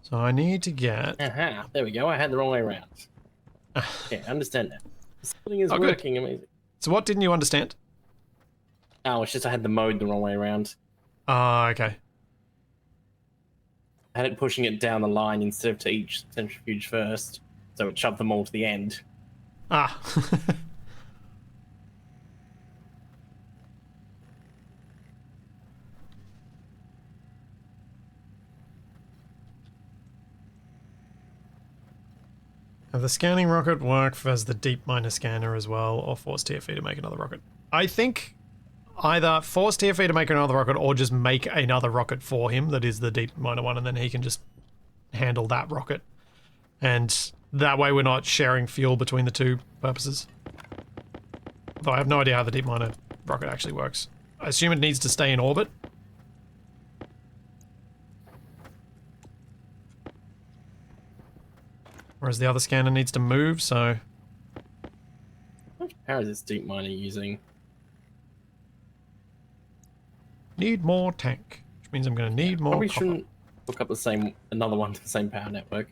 So I need to get... Aha, there we go. I had the wrong way around. Okay, I understand now. The splitting is Oh, good. working. Amazing. So what didn't you understand? Oh, it's just I had the mode the wrong way around. Ah, okay. I had it pushing it down the line instead of to each centrifuge first, so it shoved them all to the end. Ah. Now the scanning rocket work as the deep miner scanner as well, or force TFE to make another rocket? I think either force TFE to make another rocket or just make another rocket for him that is the deep miner one, and then he can just handle that rocket. And that way we're not sharing fuel between the two purposes. Though I have no idea how the deep miner rocket actually works. I assume it needs to stay in orbit. Whereas the other scanner needs to move, so... How much power is this deep miner using? Need more tank. Which means I'm going to need more Probably copper. shouldn't hook up another one to the same power network.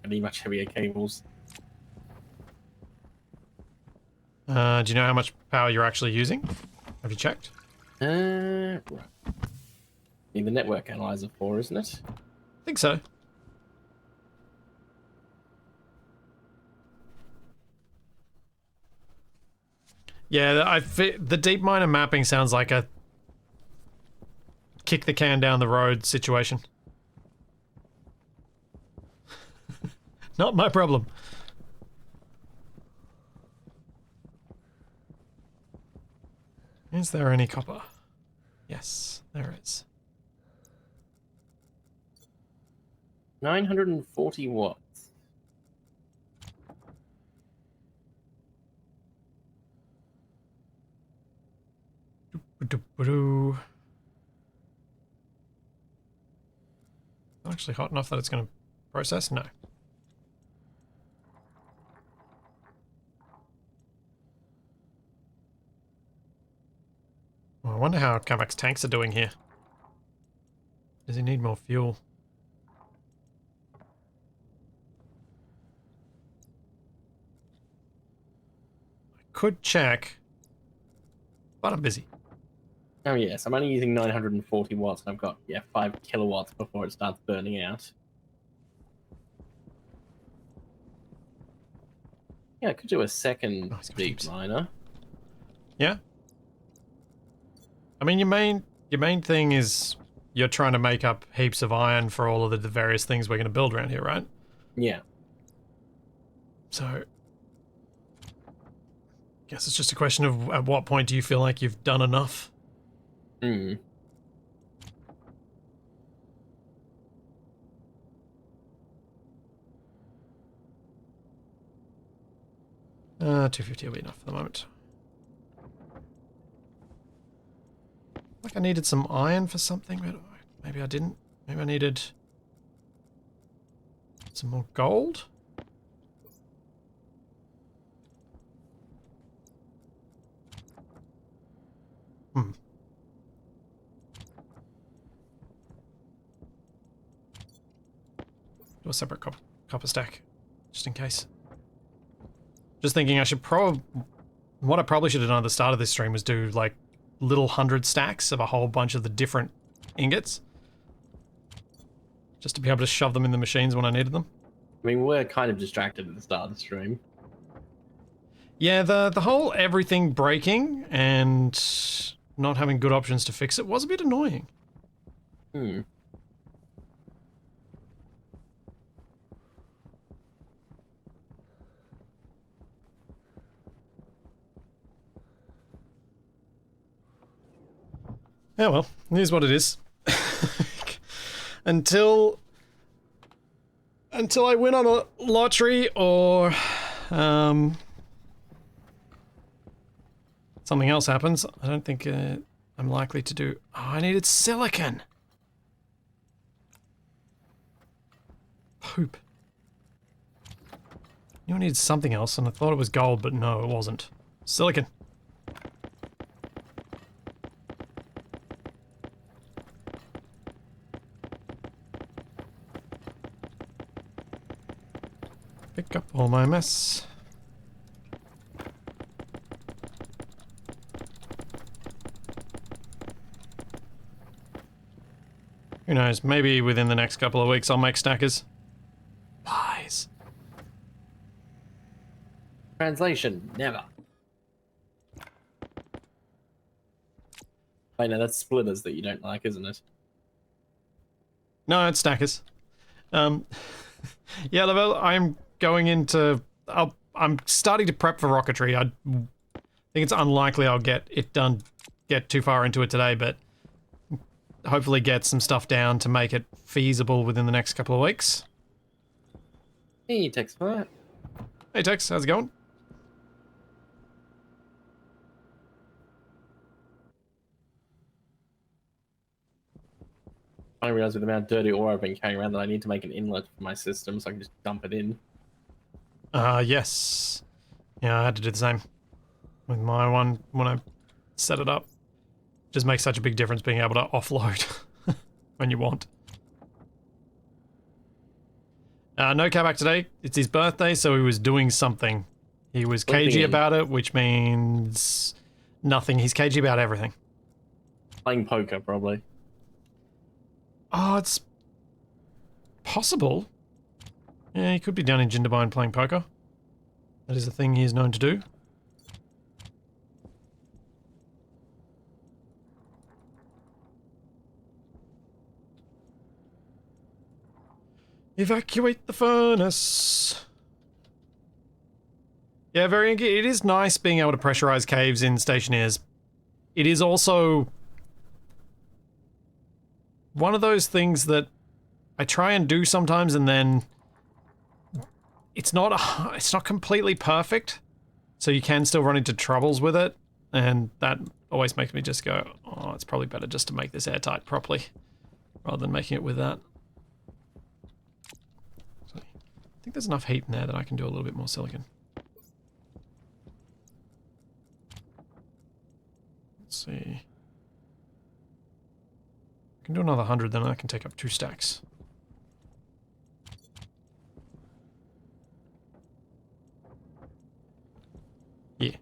I need much heavier cables. Do you know how much power you're actually using? Have you checked? Right. Need the network analyzer for, isn't it? I think so. Yeah, the deep miner mapping sounds like a kick the can down the road situation. Not my problem. Is there any copper? Yes, there is. 940 watts. Not actually hot enough that it's going to process? No. Well, I wonder how Kamak's tanks are doing here. Does he need more fuel? I could check, but I'm busy. Oh yes, I'm only using 940 watts and I've got, 5 kilowatts before it starts burning out. Yeah, I could do a second Nice, deep thanks. miner. Yeah. I mean, your main thing is you're trying to make up heaps of iron for all of the various things we're going to build around here, right? Yeah. So, guess it's just a question of at what point do you feel like you've done enough? Hmm. 250 will be enough for the moment. Like I needed some iron for something, but maybe I didn't. Maybe I needed some more gold? Hmm. Do a separate copper stack, just in case. Just thinking I should what I probably should have done at the start of this stream was do like little 100 stacks of a whole bunch of the different ingots. Just to be able to shove them in the machines when I needed them. I mean, we're kind of distracted at the start of the stream. Yeah, the whole everything breaking and not having good options to fix it was a bit annoying. Hmm. Yeah, well, here's what it is. Until I win on a lottery or something else happens, I don't think I'm likely to do... Oh, I needed silicon! Poop. You needed something else, and I thought it was gold, but no, it wasn't. Silicon. Pick up all my mess. Who knows, maybe within the next couple of weeks I'll make stackers. Lies. Translation, never. I know that's splitters that you don't like, isn't it? No, it's stackers. Yeah, Lavelle, I'm going into... I'm starting to prep for rocketry. I think it's unlikely I'll get too far into it today, but hopefully get some stuff down to make it feasible within the next couple of weeks. Hey, Tex, what? Hey Tex, how's it going? I realize with the amount of dirty ore I've been carrying around that I need to make an inlet for my system so I can just dump it in. Yes. Yeah, I had to do the same with my one when I set it up. Just makes such a big difference being able to offload when you want. No Kabak today. It's his birthday, so he was doing something. He was cagey about it, which means nothing. He's cagey about everything. Playing poker, probably. Oh, it's possible. Yeah, he could be down in Jindabyne playing poker. That is a thing he is known to do. Evacuate the furnace. Yeah, it is nice being able to pressurize caves in Stationeers. It is also one of those things that I try and do sometimes, and then it's not completely perfect, so you can still run into troubles with it, and that always makes me just go, oh, it's probably better just to make this airtight properly rather than making it with that. So, I think there's enough heat in there that I can do a little bit more silicon. Let's see. I can do another 100, then I can take up 2 stacks. Yeah.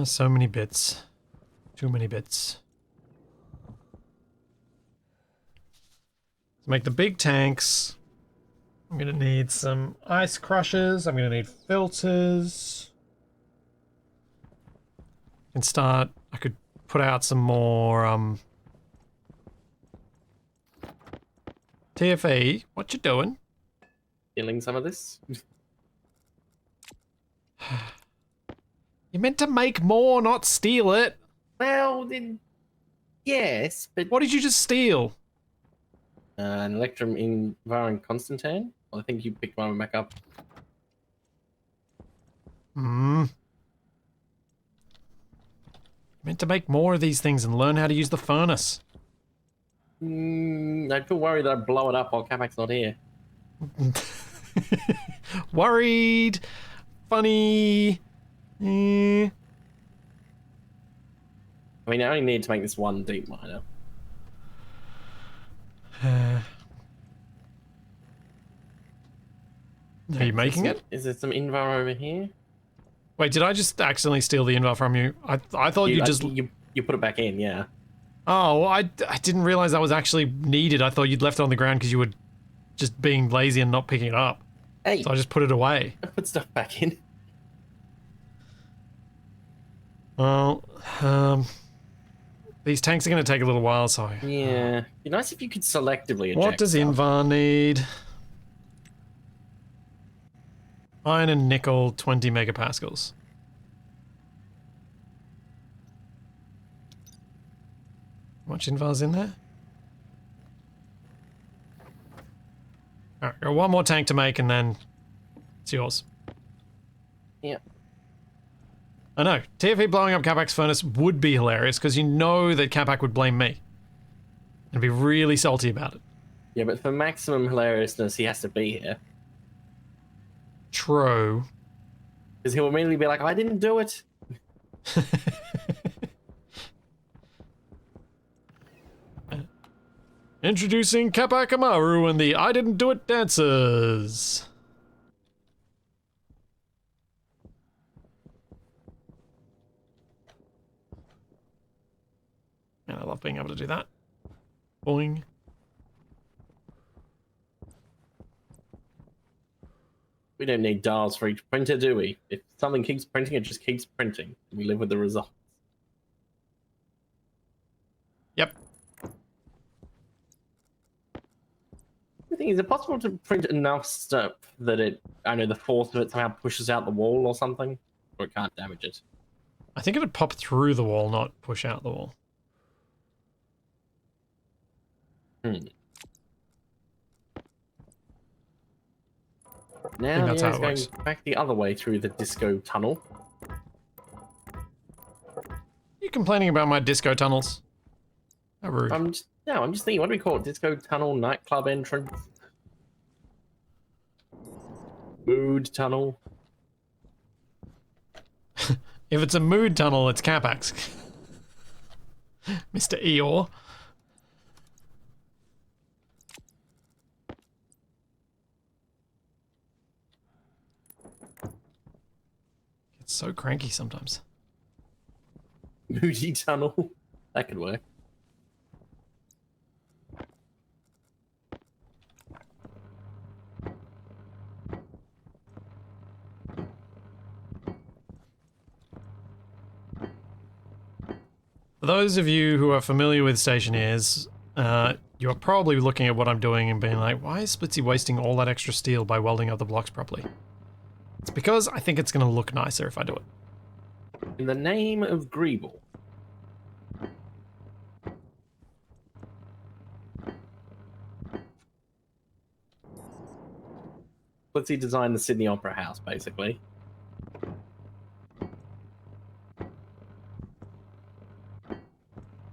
So many bits. Too many bits. To make the big tanks, I'm gonna need some ice crushers, I'm gonna need filters. I could put out some more, TFE, what you doing? Stealing some of this? You meant to make more, not steal it. Well, then, yes, but... What did you just steal? An Electrum in Varan Constantine? Well, I think you picked one back up. You meant to make more of these things and learn how to use the furnace. I feel worried that I blow it up while Kabak's not here. Worried. Funny. I mean, I only need to make this one deep miner. Are you making it? Is there some Invar over here? Wait, did I just accidentally steal the Invar from you? I thought you just... You put it back in, yeah. Oh, well, I didn't realize that was actually needed. I thought you'd left it on the ground because you were just being lazy and not picking it up. Hey! So I just put it away. I put stuff back in. Well, these tanks are going to take a little while, so... Yeah. It'd be nice if you could selectively eject What does stuff. Invar need? Iron and nickel, 20 megapascals. How much Invar's in there? Alright, got one more tank to make and then it's yours. Yeah. I know, TFE blowing up Kapak's furnace would be hilarious because you know that Kapak would blame me. And be really salty about it. Yeah, but for maximum hilariousness, he has to be here. True. Because he'll immediately be like, I didn't do it. Introducing Kappa Kamaru and the I Didn't Do It dancers. And I love being able to do that. Boing. We don't need dials for each printer, do we? If something keeps printing, it just keeps printing. We live with the results. Yep. The thing is it possible to print enough stuff that it, I know, the force of it somehow pushes out the wall or something? Or it can't damage it? I think it'd pop through the wall, not push out the wall. Now that's the how air's it going works. back the other way through the disco tunnel. You complaining about my disco tunnels? How rude. I'm just thinking, what do we call it? Disco tunnel, nightclub entrance, mood tunnel. If it's a mood tunnel, it's Capax. Mr. Eeyore. It's so cranky sometimes. Moody tunnel. That could work. For those of you who are familiar with Stationeers, you're probably looking at what I'm doing and being like, why is Splitsy wasting all that extra steel by welding up the blocks properly? It's because I think it's going to look nicer if I do it. In the name of Greeble. Let's see, design the Sydney Opera House, basically.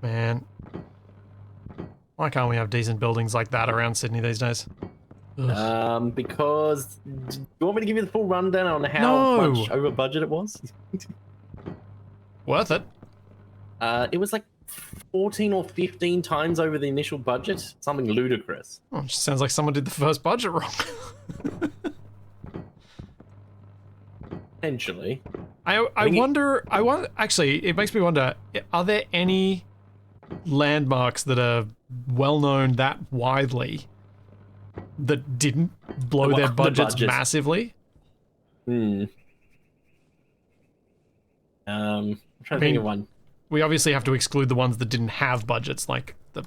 Man. Why can't we have decent buildings like that around Sydney these days? Ugh. Because do you want me to give you the full rundown on how No. much over budget it was? Worth it. It was like 14 or 15 times over the initial budget. Something ludicrous. Oh, it just sounds like someone did the first budget wrong. Potentially. I wonder, actually, it makes me wonder, are there any landmarks that are well known that widely that didn't blow their budgets massively? I'm trying to think of one. We obviously have to exclude the ones that didn't have budgets, like the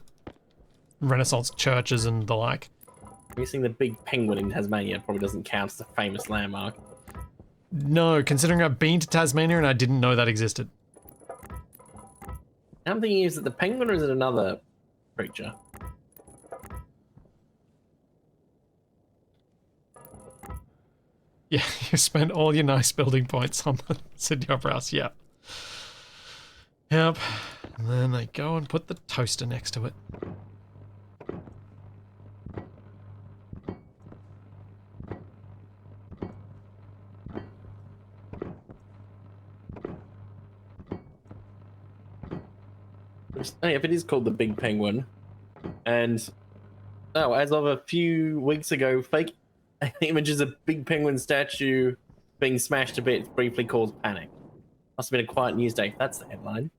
Renaissance churches and the like. I'm guessing the big penguin in Tasmania probably doesn't count as a famous landmark. No, considering I've been to Tasmania and I didn't know that existed. I'm thinking, is it the penguin or is it another creature? Yeah, you spent all your nice building points on the Sydney Opera House, yeah. Yep. And then they go and put the toaster next to it. If it is called the Big Penguin, and as of a few weeks ago, fake images of Big Penguin statue being smashed to bits briefly caused panic. Must have been a quiet news day. That's the headline.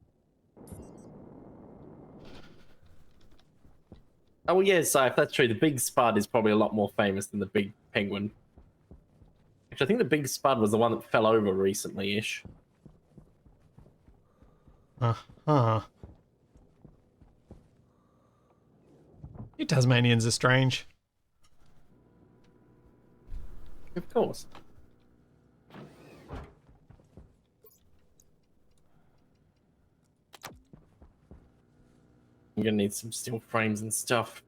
Oh well, yeah, so if that's true, the Big Spud is probably a lot more famous than the Big Penguin. Actually, I think the Big Spud was the one that fell over recently-ish. Uh-huh. You Tasmanians are strange. Of course. You're gonna need some steel frames and stuff.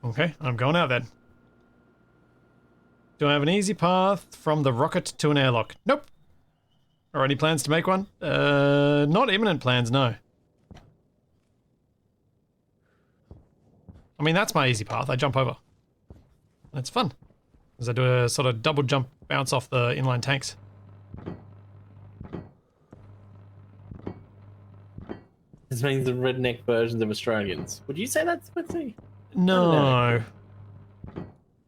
Okay, I'm going out then. Do I have an easy path from the rocket to an airlock? Nope. Or any plans to make one? Not imminent plans, no. I mean, that's my easy path. I jump over. That's fun. Because I do a sort of double jump bounce off the inline tanks. This means the redneck versions of Australians. Would you say that's Quincy? No.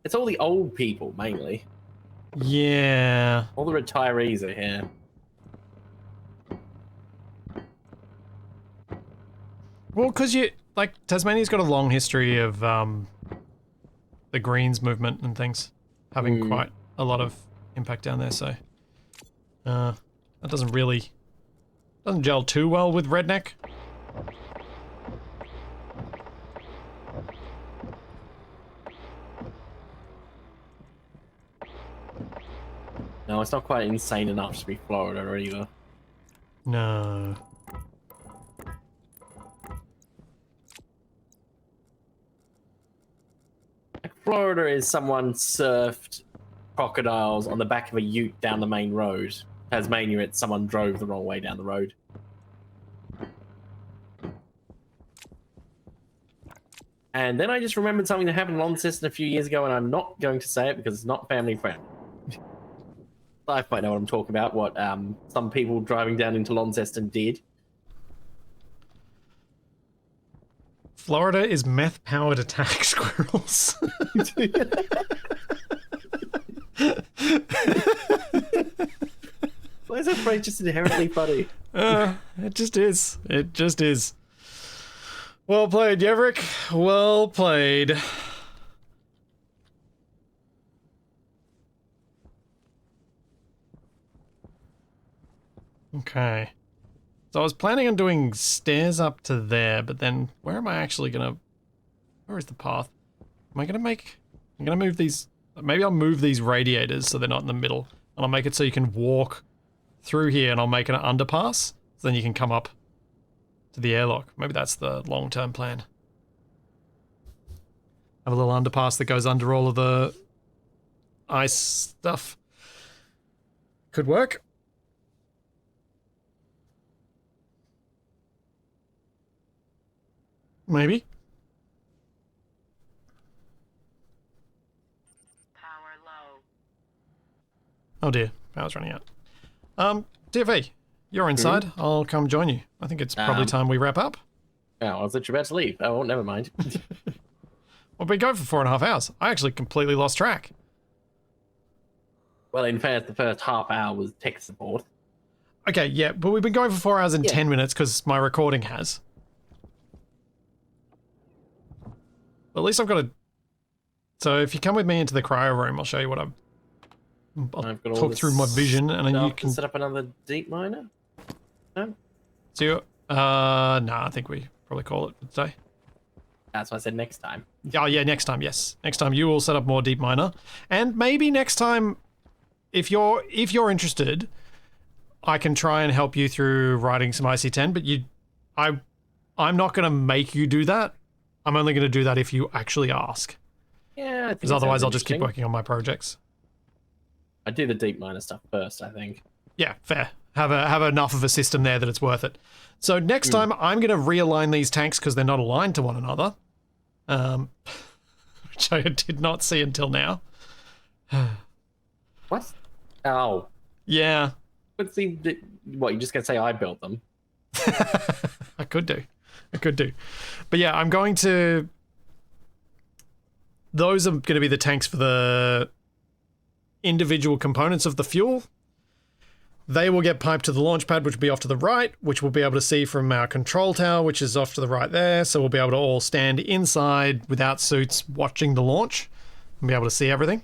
It's all the old people, mainly. Yeah. All the retirees are here. Well, because Tasmania's got a long history of the Greens movement and things having quite a lot of impact down there, so that doesn't gel too well with redneck. No, it's not quite insane enough to be Florida either. No. Like Florida is someone surfed crocodiles on the back of a ute down the main road. Tasmania, it's someone drove the wrong way down the road. And then I just remembered something that happened in Launceston a few years ago, and I'm not going to say it because it's not family friendly. I might know what I'm talking about, what some people driving down into Launceston did. Florida is meth-powered attack squirrels. Why is that phrase just inherently funny? It just is. It just is. Well played, Yeverick. Well played. Okay. So I was planning on doing stairs up to there, but then where am I actually gonna... Where is the path? I'm gonna move these... Maybe I'll move these radiators so they're not in the middle. And I'll make it so you can walk through here and I'll make it an underpass. So then you can come up to the airlock. Maybe that's the long-term plan. Have a little underpass that goes under all of the ice stuff. Could work. Maybe. Power low. Oh dear, power's running out. TFA, you're inside. I'll come join you. I think it's probably time we wrap up. Oh, I was literally about to leave. Oh, never mind. We've been going for 4.5 hours. I actually completely lost track. Well, in fact, the first half hour was tech support. Okay, yeah, but we've been going for 4 hours and 10 minutes because my recording has. At least I've got a... So if you come with me into the cryo room, I'll show you what I've got talk through my vision, and then you can set up another deep miner. No, see. I think we probably call it for today. that's what I said next time. Oh yeah, next time. Yes, next time you will set up more deep miner, and maybe next time, if you're interested, I can try and help you through writing some IC10. But I'm not going to make you do that. I'm only going to do that if you actually ask. Yeah, I think because otherwise I'll just keep working on my projects. I do the deep miner stuff first, I think. Yeah, fair. Have enough of a system there that it's worth it. So next time I'm going to realign these tanks because they're not aligned to one another, which I did not see until now. What? Oh. Yeah. But see, what, you just gonna say I built them? I could do. But yeah, I'm going to... Those are going to be the tanks for the individual components of the fuel. They will get piped to the launch pad, which will be off to the right, which we'll be able to see from our control tower, which is off to the right there. So we'll be able to all stand inside without suits watching the launch and be able to see everything.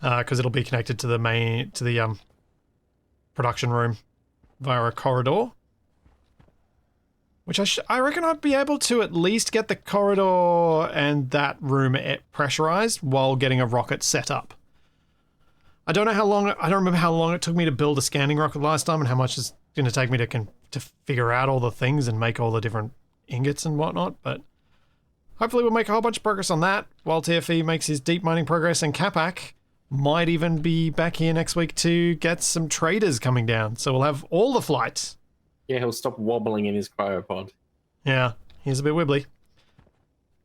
Because it'll be connected to the production room via a corridor. Which I reckon I'd be able to at least get the corridor and that room pressurized while getting a rocket set up. I don't remember how long it took me to build a scanning rocket last time and how much it's going to take me to figure out all the things and make all the different ingots and whatnot, but hopefully we'll make a whole bunch of progress on that while TFE makes his deep mining progress, and Capac might even be back here next week to get some traders coming down, so we'll have all the flights. Yeah, he'll stop wobbling in his cryopod. Yeah, he's a bit wibbly.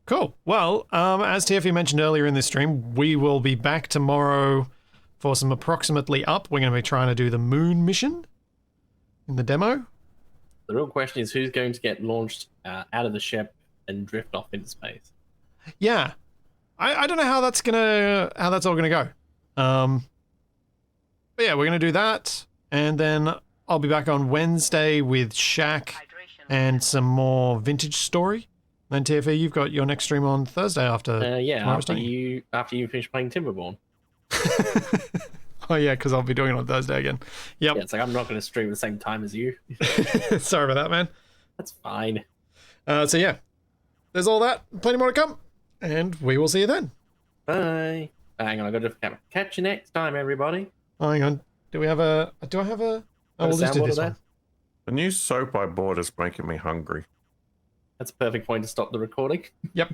Cool. Well, as TFE mentioned earlier in this stream, we will be back tomorrow for some approximately up. We're going to be trying to do the moon mission in the demo. The real question is who's going to get launched out of the ship and drift off into space. Yeah, I don't know how that's all gonna go. But yeah, we're gonna do that, and then I'll be back on Wednesday with Shaq and some more vintage story. Then TFE, you've got your next stream on Thursday after. Yeah, tomorrow's after day. you finish playing Timberborn. Oh yeah, because I'll be doing it on Thursday again. Yep. Yeah, it's like I'm not going to stream at the same time as you. Sorry about that, man. That's fine. So yeah, there's all that. Plenty more to come, and we will see you then. Bye. Hang on, I got a different camera. Catch you next time, everybody. Oh, hang on. Do I have a? Oh, we'll just do this one. The new soap I bought is making me hungry. That's a perfect point to stop the recording. Yep.